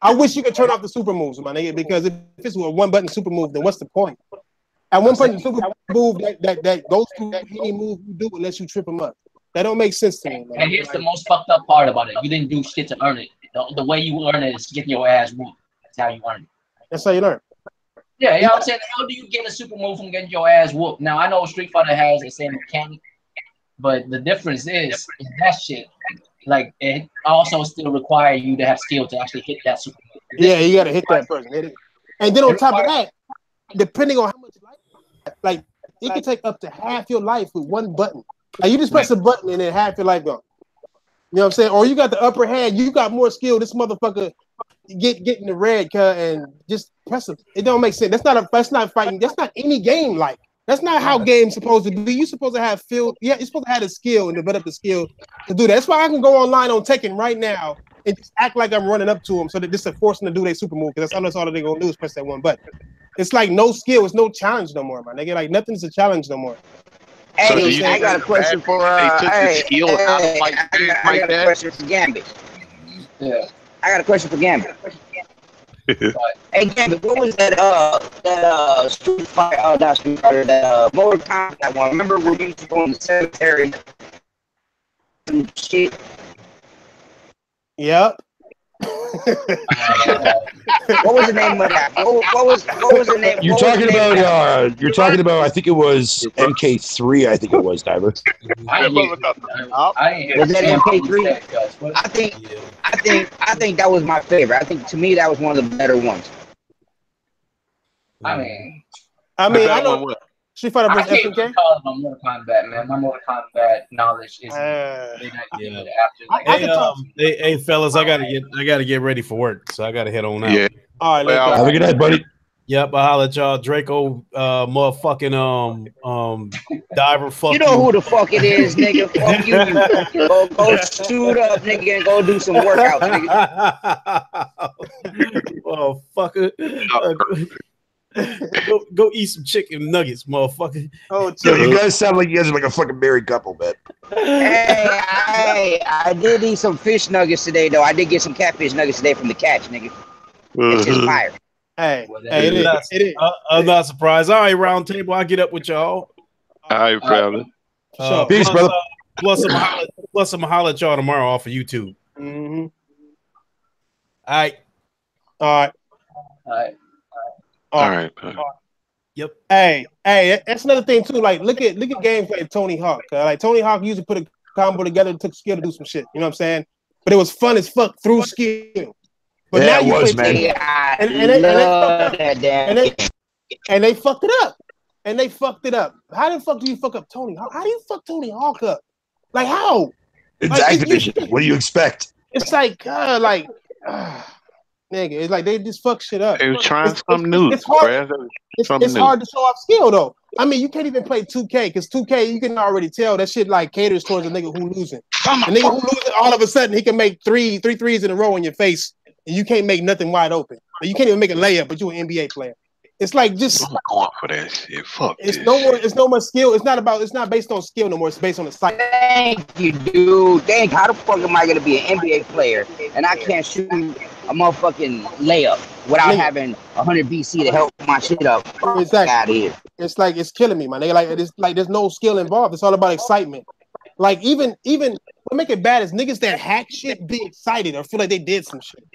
I wish you could turn off the super moves, my nigga. Because if it's a one button super move, then what's the point? At one button super move that goes through any move you do unless you trip them up. That don't make sense to me. And here's the most fucked up part about it: you didn't do shit to earn it. The way you earn it is getting your ass whooped. That's how you earn it. That's how you learn. Yeah, you know what I'm saying? How do you get a super move from getting your ass whooped? Now, I know Street Fighter has the same mechanic, but the difference is that shit, like, it also still requires you to have skill to actually hit that super move. Yeah, you got to hit that person. And then on top of that, depending on how much life, like, it can take up to half your life with one button. Like, you just press a button and then half your life gone. You know what I'm saying? Or you got the upper hand, you got more skill. This motherfucker get in the red cut and just press it. It don't make sense. That's not fighting. That's not any game like. That's not how games supposed to be. You're supposed to have feel. Yeah, you're supposed to have the skill and develop the skill to do that. That's why I can go online on Tekken right now and just act like I'm running up to them so that this is forcing them to do their super move because that's all they're gonna do is press that one button. It's like no skill. It's no challenge no more, man. Nigga, like nothing's a challenge no more. Hey, I got a question for I got a question for Gambit. Yeah. I got a question for Gambit. Hey Gambit, what was that Street Fighter, not Street Fighter, that Mortal Kombat one? Remember when we used to go in the cemetery and shit? Yep. What was the name of that? What was the name? You're talking about. I think it was MK3. I think it was Diver. Was that MK3? I think that was my favorite. I think to me that was one of the better ones. I mean, I know. Street Fighter versus SNK? My Mortal Kombat, man. My Mortal Kombat knowledge is. Hey, fellas, I gotta get ready for work, so I gotta head on out. Yeah. All right, have a good night, buddy. Yep, I holler at y'all. Draco, motherfucking Diver. Fuck you know who the fuck it is, nigga. Fuck you. Go suit up, nigga, and go do some workouts, nigga. Motherfucker. Go eat some chicken nuggets, motherfucker. Oh, you guys sound like you guys are like a fucking married couple, man. Hey, I did eat some fish nuggets today, though. I did get some catfish nuggets today from the catch, nigga. It's just fire. Hey, it is. I'm not surprised. All right, round table. I'll get up with y'all. All right, brother. Peace, brother. Plus, I'm gonna holler at y'all tomorrow off of YouTube. Mm-hmm. All right. Yep. Hey, that's another thing too. Like, look at games like Tony Hawk. Like Tony Hawk used to put a combo together and took skill to do some shit. You know what I'm saying? But it was fun as fuck through skill. But yeah, now you was, man. And they fucked it up. And they fucked it up. How the fuck do you fuck up Tony Hawk? How do you fuck Tony Hawk up? Like how? It's Activision. What do you expect? It's like Nigga, it's like they just fuck shit up. They were trying something new. It's hard. It's hard to show off skill though. I mean, you can't even play 2K because 2K you can already tell that shit like caters towards a nigga who losing. The nigga who losing, all of a sudden he can make three threes in a row in your face, and you can't make nothing wide open. You can't even make a layup, but you're an NBA player. It's like just I'm going for that shit. Fuck. It's no more skill. It's not based on skill no more. It's based on the sight. Thank you, dude. Dang, how the fuck am I gonna be an NBA player and I can't shoot a motherfucking layup without having 100 BC to help my shit up? Exactly. It's like it's killing me, my nigga. Like it's like there's no skill involved. It's all about excitement. Like even what make it bad is niggas that hack shit be excited or feel like they did some shit.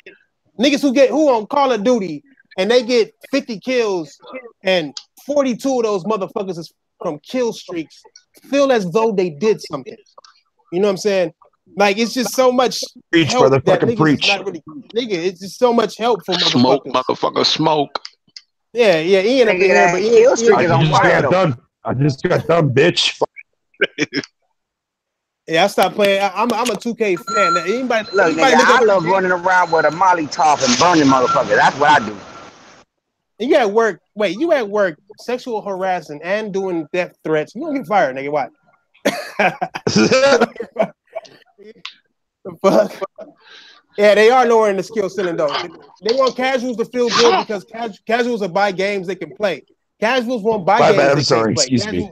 Niggas who on Call of Duty and they get 50 kills and 42 of those motherfuckers is from kill streaks feel as though they did something. You know what I'm saying? Like it's just so much preach, help brother, that fucking preach. not really, nigga, it's just so much help for smoke, motherfuckers. smoke. Yeah, Ian up in here, but Ian I just got done, bitch. Yeah, I stopped playing. I'm a 2K fan. Now, anybody I love running around with a Molotov and burning motherfuckers. That's what I do. And you at work? Wait, you at work? Sexual harassing and doing death threats? You gonna get fired, nigga? What? The fuck? Yeah, they are nowhere in the skill ceiling though. They want casuals to feel good because casuals will buy games they can play. Casuals won't buy games. I'm sorry, excuse me.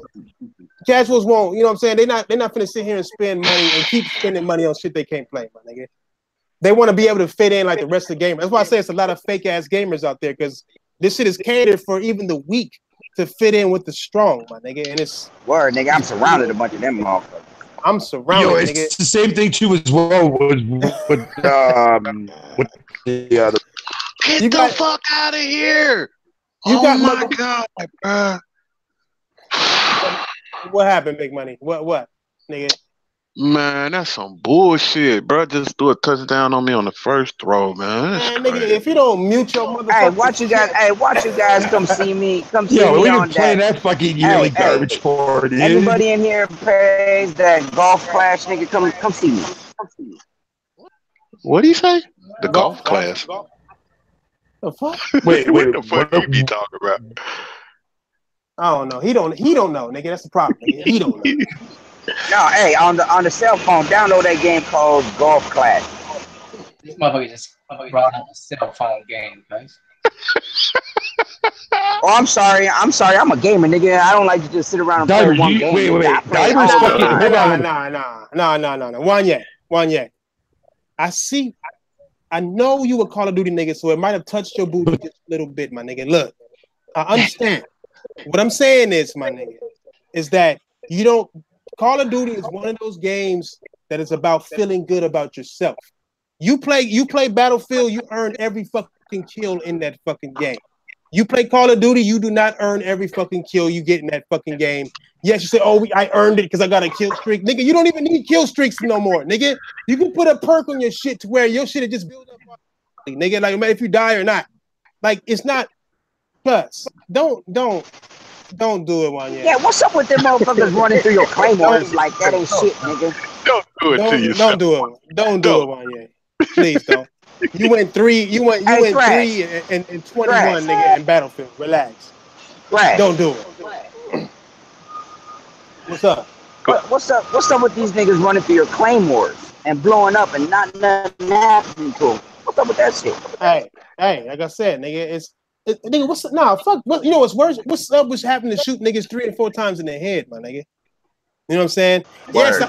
Casuals won't, you know what I'm saying? They're not finna sit here and spend money and keep spending money on shit they can't play, my nigga. They want to be able to fit in like the rest of the gamers. That's why I say it's a lot of fake ass gamers out there because this shit is catered for even the weak to fit in with the strong, my nigga. And it's word, nigga. I'm surrounded a bunch of them motherfuckers. I'm surrounded, nigga. It's the same thing too as well with the other. Get the fuck out of here! Oh my god, bro. What happened, Big Money? What, nigga? Man, that's some bullshit, bro. Just do a touchdown on me on the first throw, man. Man, nigga, if you don't mute your motherfucker, watch you guys come see me. Come see me we on didn't play that fucking yearly garbage for dude. Everybody in here plays that golf class, nigga. Come see me. What do you say? The golf class. The fuck? Wait, what the fuck you be talking about? I don't know. He don't know, nigga. That's the problem. Nigga. He don't know. No, hey, on the cell phone, download that game called Golf Class. This motherfucker just brought on a cell phone game, guys. Oh, I'm sorry. I'm a gamer, nigga. I don't like to just sit around and play one game. Wait. Divers fucking No. One yet. I know you a Call of Duty nigga, so it might have touched your booty just a little bit, my nigga. Look, I understand. What I'm saying is, my nigga, is that you don't. Call of Duty is one of those games that is about feeling good about yourself. You play Battlefield, you earn every fucking kill in that fucking game. You play Call of Duty, you do not earn every fucking kill you get in that fucking game. Yes, you say, I earned it because I got a kill streak. Nigga, you don't even need kill streaks no more, nigga. You can put a perk on your shit to where your shit is just build up, nigga, like if you die or not. Like, it's not, cuz, don't do it, one yet. Yeah, what's up with them motherfuckers running through your claymores like that ain't shit, nigga? Don't do it to yourself. Don't do it, one yet. Please don't. You went 3 and 21, nigga, in Battlefield. Relax. Right. Don't do it. What's up? What's up with these niggas running through your claymores and blowing up and not nothing happening to them? What's up with that shit? Hey, like I said, nigga, nigga, what's fuck? You know what's worse? What's up? What's happening to shoot niggas 3 and 4 times in the head, my nigga? You know what I'm saying? Yes,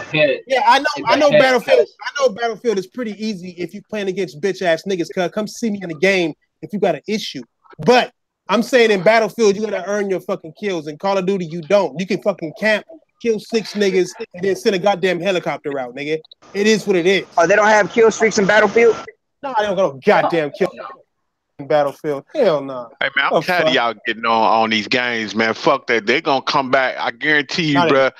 I know Battlefield. I know Battlefield is pretty easy if you playing against bitch ass niggas. Cause come see me in the game if you got an issue. But I'm saying in Battlefield you gotta earn your fucking kills. In Call of Duty you don't. You can fucking camp, kill 6 niggas, and then send a goddamn helicopter out, nigga. It is what it is. Oh, they don't have kill streaks in Battlefield? No, I don't got no goddamn kill. Battlefield, hell no. Hey man, I'm tired of y'all getting on these games, man. Fuck that. They're gonna come back. I guarantee you, bro.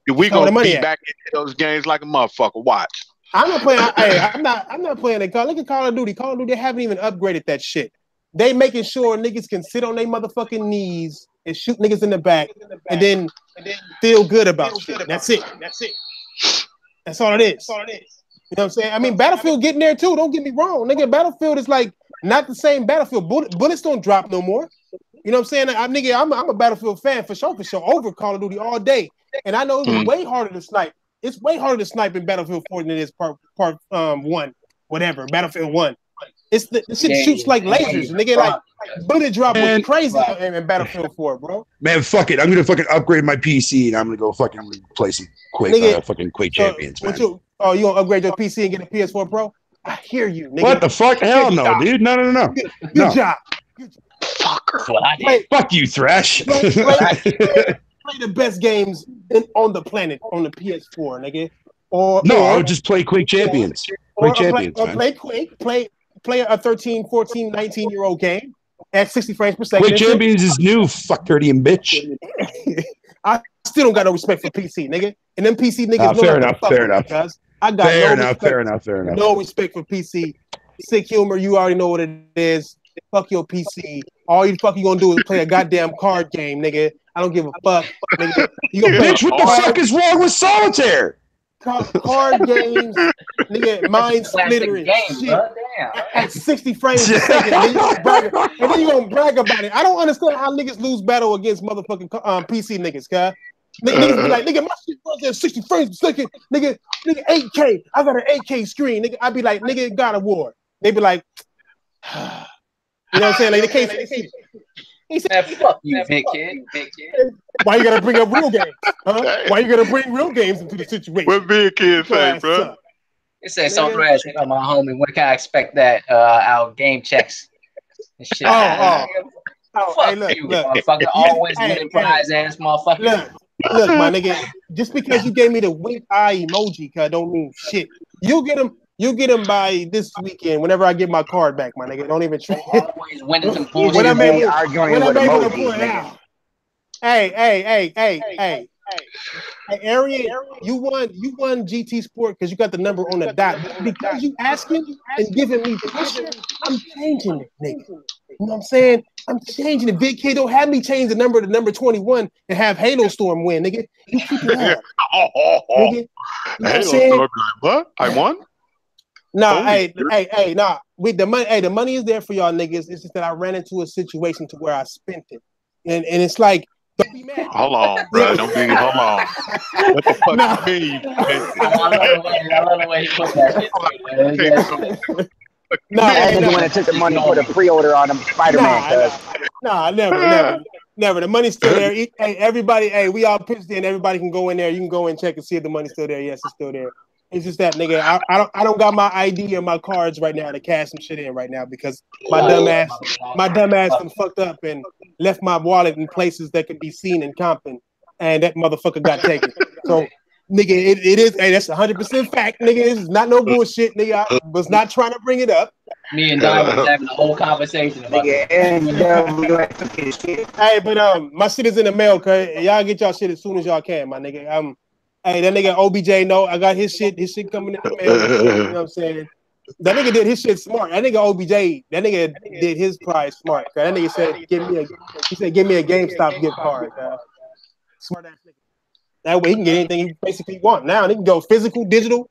We gonna be back into those games like a motherfucker. Watch. I'm not playing. I'm not playing it. Look at Call of Duty. Call of Duty, they haven't even upgraded that shit. They making sure niggas can sit on their motherfucking knees and shoot niggas in the back, and then feel good about shit. That's it. That's all it is. You know what I'm saying? I mean, Battlefield getting there too. Don't get me wrong, nigga. Battlefield is like not the same Battlefield. Bullets don't drop no more. You know what I'm saying? I'm a Battlefield fan for sure. Over Call of Duty all day, and I know it was way harder to snipe. It's way harder to snipe in Battlefield 4 than it is part 1, whatever. Battlefield 1. The shit shoots like lasers, and nigga, like bullet drop was crazy in Battlefield 4, bro. Man, fuck it. I'm gonna fucking upgrade my PC and I'm gonna go fucking play some Quake Champions, man. You gonna upgrade your PC and get a PS4 Pro? I hear you, nigga. What the fuck? Hell no, dude. No. Good job. Fucker. Fuck you, Thrash. Play the best games on the planet on the PS4, nigga. I would just play Quake Champions. Quake Champions, man. Play Quake. Play a 13, 14, 19-year-old game at 60 frames per second. Quake Champions is new, fuck 30 and bitch. I still don't got no respect for PC, nigga. And them PC niggas fair enough. Because I got fair enough. No respect for PC. Sick humor, you already know what it is. Fuck your PC. All you gonna do is play a goddamn card game, nigga. I don't give a fuck. Nigga. Bitch, what the fuck is wrong with solitaire? Card games, nigga, mind splittering shit at 60 frames per second, and then you gonna brag about it. I don't understand how niggas lose battle against motherfucking PC niggas, cuz. Niggas be like, nigga, my shit runs at 60 frames per second, nigga 8K. I got an 8K screen, nigga. I be like, nigga, God of War. They be like, you know what I'm saying? Like, they can't say. He said, fuck you, big kid. Why you gotta bring up real games? Huh? Why you gotta bring real games into the situation? What big kid say, bro? It says so trash. My homie, when can I expect that? Our game checks and shit. Fuck hey, look, you, motherfucker. Always winning prize ass motherfucker. Look, my nigga. Just because you gave me the wink eye emoji, cause don't mean shit. You get them by this weekend. Whenever I get my card back, my nigga. Don't even try. Always winning some bullshit. When I'm able to point out. Hey, Arian, you won GT Sport because you got the number on the dot. Because you asking and giving me pressure, I'm changing it, nigga. You know what I'm saying? I'm changing it. Big Kid don't have me change the number to number 21 and have Halo Storm win, nigga. You keep it up. Nigga. You know Halo Storm, what? I won? Nah, nah. The money is there for y'all niggas. It's just that I ran into a situation to where I spent it. And it's like, don't be mad. Hold on, bro. Hold on. What the fuck you mean? I love the way he put that. I think when I took the money for the pre-order on them Spider-Man. Never. The money's still there. Hey, everybody. We all pitched in. Everybody can go in there. You can go and check and see if the money's still there. Yes, it's still there. It's just that, nigga. I don't got my ID or my cards right now to cash some shit in right now because my dumb ass done fucked up and left my wallet in places that could be seen in Compton, and that motherfucker got taken. So, nigga, it is. Hey, that's 100% fact, nigga. This is not no bullshit, nigga. I was not trying to bring it up. Me and Don was having a whole conversation about it. Hey, but my shit is in the mail, cuz y'all get y'all shit as soon as y'all can, my nigga. Hey, that nigga OBJ, no, I got his shit coming in the mail. You know what I'm saying? That nigga did his shit smart. That nigga OBJ, that nigga did his prize smart. That nigga said, give me a GameStop gift card. Smart ass nigga. That way he can get anything he basically want. Now he can go physical, digital,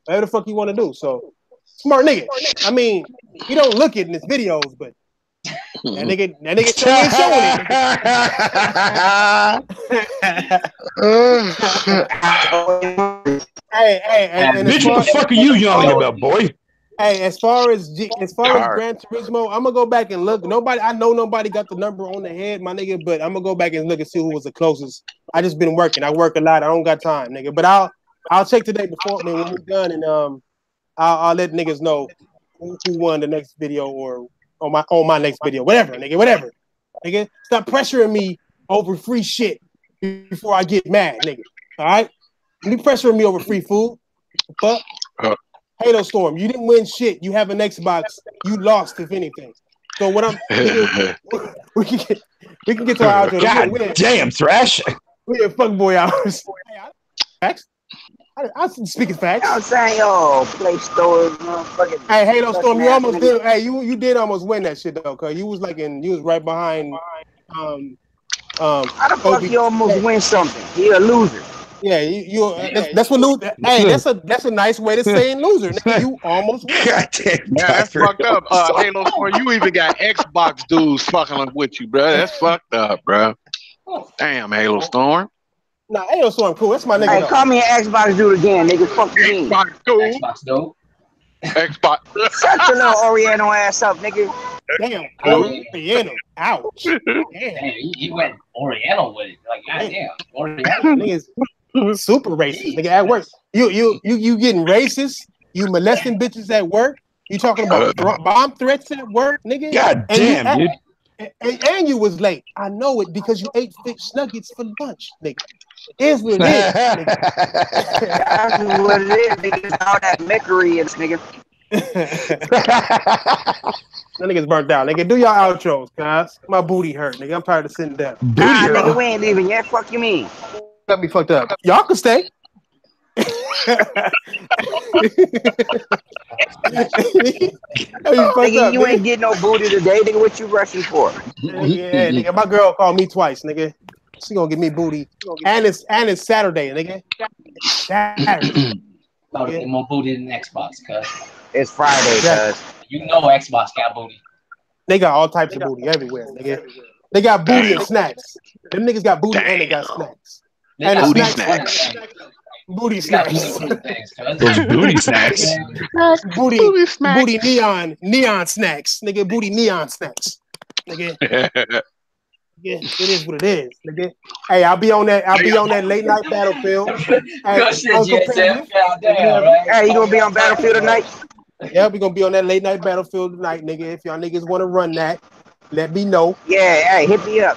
whatever the fuck you want to do. So smart nigga. I mean, he don't look it in his videos, but that nigga showing it. Hey, bitch, what the fuck are you yelling about, boy? Hey, as far as Gran Turismo, I'm gonna go back and look. I know nobody got the number on the head, my nigga, but I'm gonna go back and look and see who was the closest. I just been working. I work a lot. I don't got time, nigga. But I'll check today before when we're done, and I'll let niggas know who won the next video or on my next video. Whatever, nigga. Nigga, stop pressuring me over free shit before I get mad, nigga. All right? You pressuring me over free food. Fuck. Halo Storm, you didn't win shit. You have an Xbox. You lost, if anything. So what we can get to our outro. God damn, Thrash. We're fuckboy hours. Facts. I speak facts. I'm saying, Play Store, motherfucking. Hey, Halo Storm, you almost did. Hey, you did almost win that shit though, cause you was right behind. How the fuck you almost win something? He a loser. Yeah, that's what loser. Hey, that's a nice way to say loser. Nigga, you almost won. Yeah, that's fucked up. Halo Storm, you even got Xbox dudes fucking with you, bro. That's fucked up, bro. Damn, Halo Storm. Nah, Halo Storm cool. That's my nigga. Hey, call me an Xbox dude again, nigga. Fuck you mean? Xbox dude. Xbox dude. Xbox. Shut your little Oriental ass up, nigga. Damn, Oriental. Ouch. Damn, he went Oriental with it. Like, goddamn, Oriental. Niggas super racist. Nigga, at work. You getting racist? You molesting bitches at work? You talking about bomb threats at work, nigga? God damn, dude. And you was late. I know it because you ate fish nuggets for lunch, nigga. Is what it is, nigga. That's what it is, nigga. All that mickery and nigga. That nigga's burnt out. Nigga, do your outros, guys. My booty hurt, nigga. I'm tired of sitting down. Nigga, we ain't leaving yet. Fuck you mean? Got me fucked up. Y'all can stay. Nigga, you ain't getting no booty today. Nigga, what you rushing for? Yeah, nigga. My girl called me twice, nigga. She gonna give me booty. And it's Saturday, nigga. Saturday. About to get more booty than Xbox, cuz. It's Friday, cuz. You know Xbox got booty. They got all types of booty everywhere, nigga. They got booty and snacks. Them niggas got booty and they got snacks. And booty snacks. Booty snacks. Those booty snacks. Booty snacks. Booty neon snacks. Nigga, booty neon snacks. Nigga. Yeah, it is what it is, nigga. Hey, I'll be on that late night Battlefield. Hey, you gonna be on Battlefield tonight? Yeah, we gonna be on that late night Battlefield tonight, nigga. If y'all niggas wanna run that, let me know. Yeah, hey, hit me up.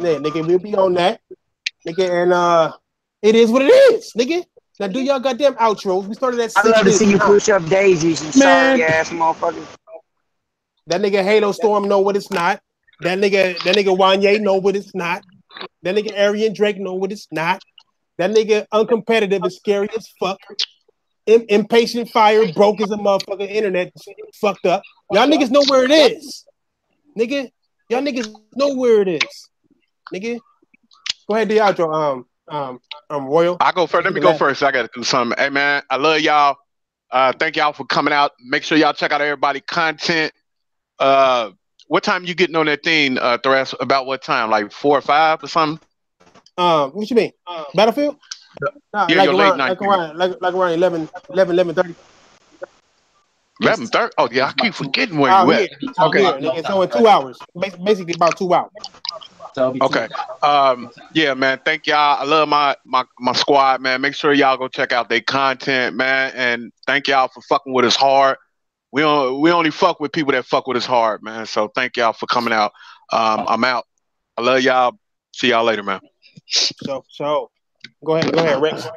Yeah, nigga, we'll be on that. Nigga, and it is what it is, nigga. Now do y'all goddamn outros. We started at 6. I love to see you push up daisies, you sorry ass motherfucker. That nigga Halo Storm know what it's not. That nigga Wanye know what it's not. That nigga Arian Drake know what it's not. That nigga uncompetitive is scary as fuck. Impatient fire broke as a motherfucking internet fucked up. Y'all niggas know where it is. Nigga. Y'all niggas know where it is. Nigga. Go ahead, do your outro. Royal. I go first. Let me go first. I gotta do something. Hey man, I love y'all. Thank y'all for coming out. Make sure y'all check out everybody content. What time you getting on that thing, Thrash? About what time? Like 4 or 5 or something? What you mean? Battlefield? Yeah, like your late night. Like around 11:30. 11:30? Oh yeah, I keep forgetting where you at. Okay. Yeah, so in 2 hours. Basically about 2 hours. Okay. Yeah, man. Thank y'all. I love my squad, man. Make sure y'all go check out their content, man. And thank y'all for fucking with us hard. We only fuck with people that fuck with us hard, man. So thank y'all for coming out. I'm out. I love y'all. See y'all later, man. So go ahead, Rex.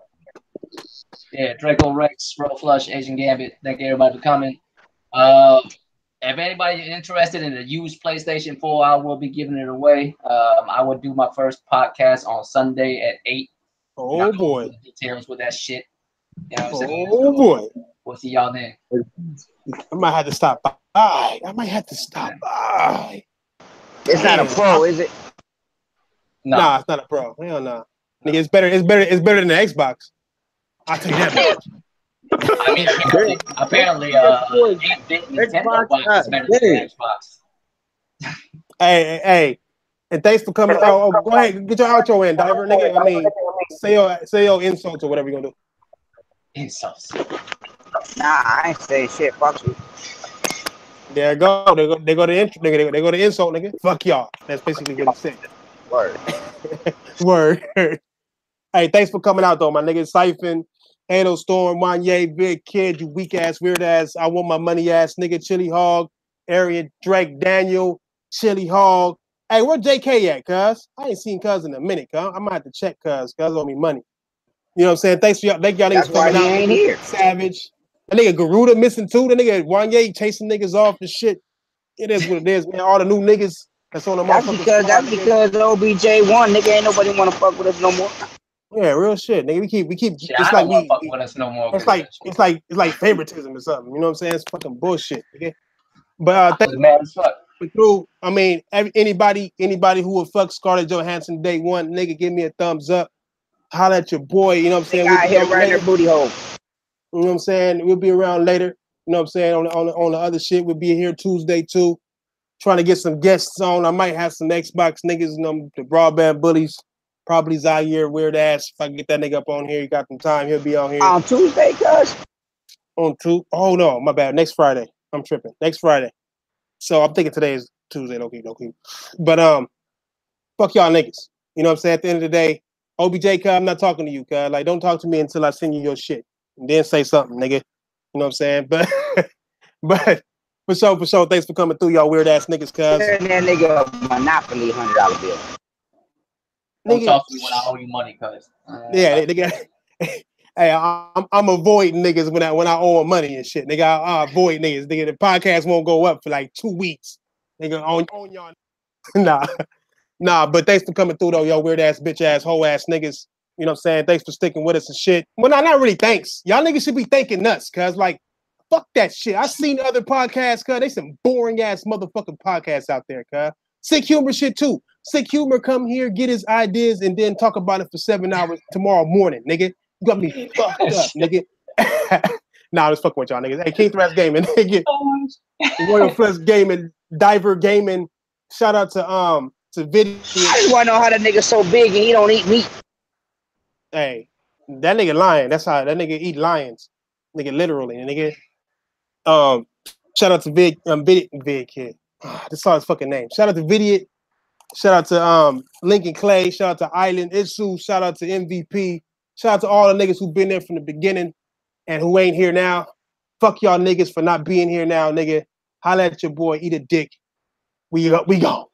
Yeah, Draco Rex, Roll Flush, Asian Gambit. Thank everybody for coming. If anybody interested in a used PlayStation 4, I will be giving it away. I will do my first podcast on Sunday at 8. Oh boy. Details with that shit. You know what I'm saying? Oh boy. We'll see y'all then. I might have to stop by. It's not a pro, is it? Nah, it's not a pro. Hell no. Nigga, it's better than the Xbox. I'll tell you that much. I mean, apparently, 8-bit Nintendo box is better than the Xbox. Hey, and thanks for coming. Oh, go ahead, get your outro in, Diver, nigga. I mean, say your insults or whatever you're gonna do. Insults. Nah, I ain't saying shit. Fuck you. There you go. They go to intro, nigga. They go to insult, nigga. Fuck y'all. That's basically what he said. Word. Word. Hey, thanks for coming out though, my nigga. Siphon, Halo Storm, Wanye, Big Kid, you weak ass, weird ass, I want my money ass nigga, Chili Hog, Arian, Drake, Daniel, Chili Hog. Hey, where JK at, cuz? I ain't seen cuz in a minute, cuz. I might have to check cuz owe me money. You know what I'm saying? Thanks for y'all. Thank y'all niggas for coming out. Ain't here. Savage. That nigga Garuda missing too. That nigga Wanye chasing niggas off and shit. It is what it is, man. All the new niggas that's on the motherfucking That's because OBJ won, nigga. Ain't nobody want to fuck with us no more. Yeah, real shit, nigga. We keep. Shit, it's I like don't fuck with us no more. It's like favoritism or something. You know what I'm saying? It's fucking bullshit. Okay? But mad as fuck. Through, I mean, anybody who would fuck Scarlett Johansson day one, nigga, give me a thumbs up. Holla at your boy. You know what I'm saying? We'll hit right in their booty hole. You know what I'm saying? We'll be around later. You know what I'm saying? On the other shit, we'll be here Tuesday too. Trying to get some guests on. I might have some Xbox niggas, you know, the broadband bullies. Probably Zaire, weird ass. If I can get that nigga up on here, he got some time. He'll be on here. On Tuesday, cuz? On Tuesday? Oh no, my bad. Next Friday. I'm tripping. Next Friday. So I'm thinking today is Tuesday, okay. But fuck y'all niggas. You know what I'm saying? At the end of the day, OBJ, cuz, I'm not talking to you, cuz. Like, don't talk to me until I send you your shit. And then say something, nigga. You know what I'm saying? But for sure. Thanks for coming through, y'all weird ass niggas, cuz. That nigga a Monopoly $100 bill. Don't talk to me when I owe you money, cuz. Yeah, nigga. Hey, I'm avoiding niggas when I owe them money and shit. Nigga, I avoid niggas. Nigga, the podcast won't go up for like 2 weeks. Nigga, on y'all. Nah, but thanks for coming through though, y'all weird ass, bitch ass, hoe ass niggas. You know what I'm saying? Thanks for sticking with us and shit. Well, not really thanks. Y'all niggas should be thanking us, cuz like, fuck that shit. I seen other podcasts, cuz they some boring ass motherfucking podcasts out there, cuz. Sick humor shit too. Sick humor come here, get his ideas, and then talk about it for 7 hours tomorrow morning, nigga. You got me fucked up, nigga. Nah, I was fucking with y'all niggas. Hey, King Thrash Gaming, nigga. Royal Flesh Gaming, Diver Gaming. Shout out to Video. I just want to know how that nigga so big and he don't eat meat. Hey, that nigga lying. That's how that nigga eat lions. Nigga, literally, nigga. Shout out to Vid Kid. This saw his fucking name. Shout out to Vidiot. Shout out to Lincoln Clay. Shout out to Island Itsu. Shout out to MVP. Shout out to all the niggas who've been there from the beginning and who ain't here now. Fuck y'all niggas for not being here now, nigga. Holla at your boy. Eat a dick. We go.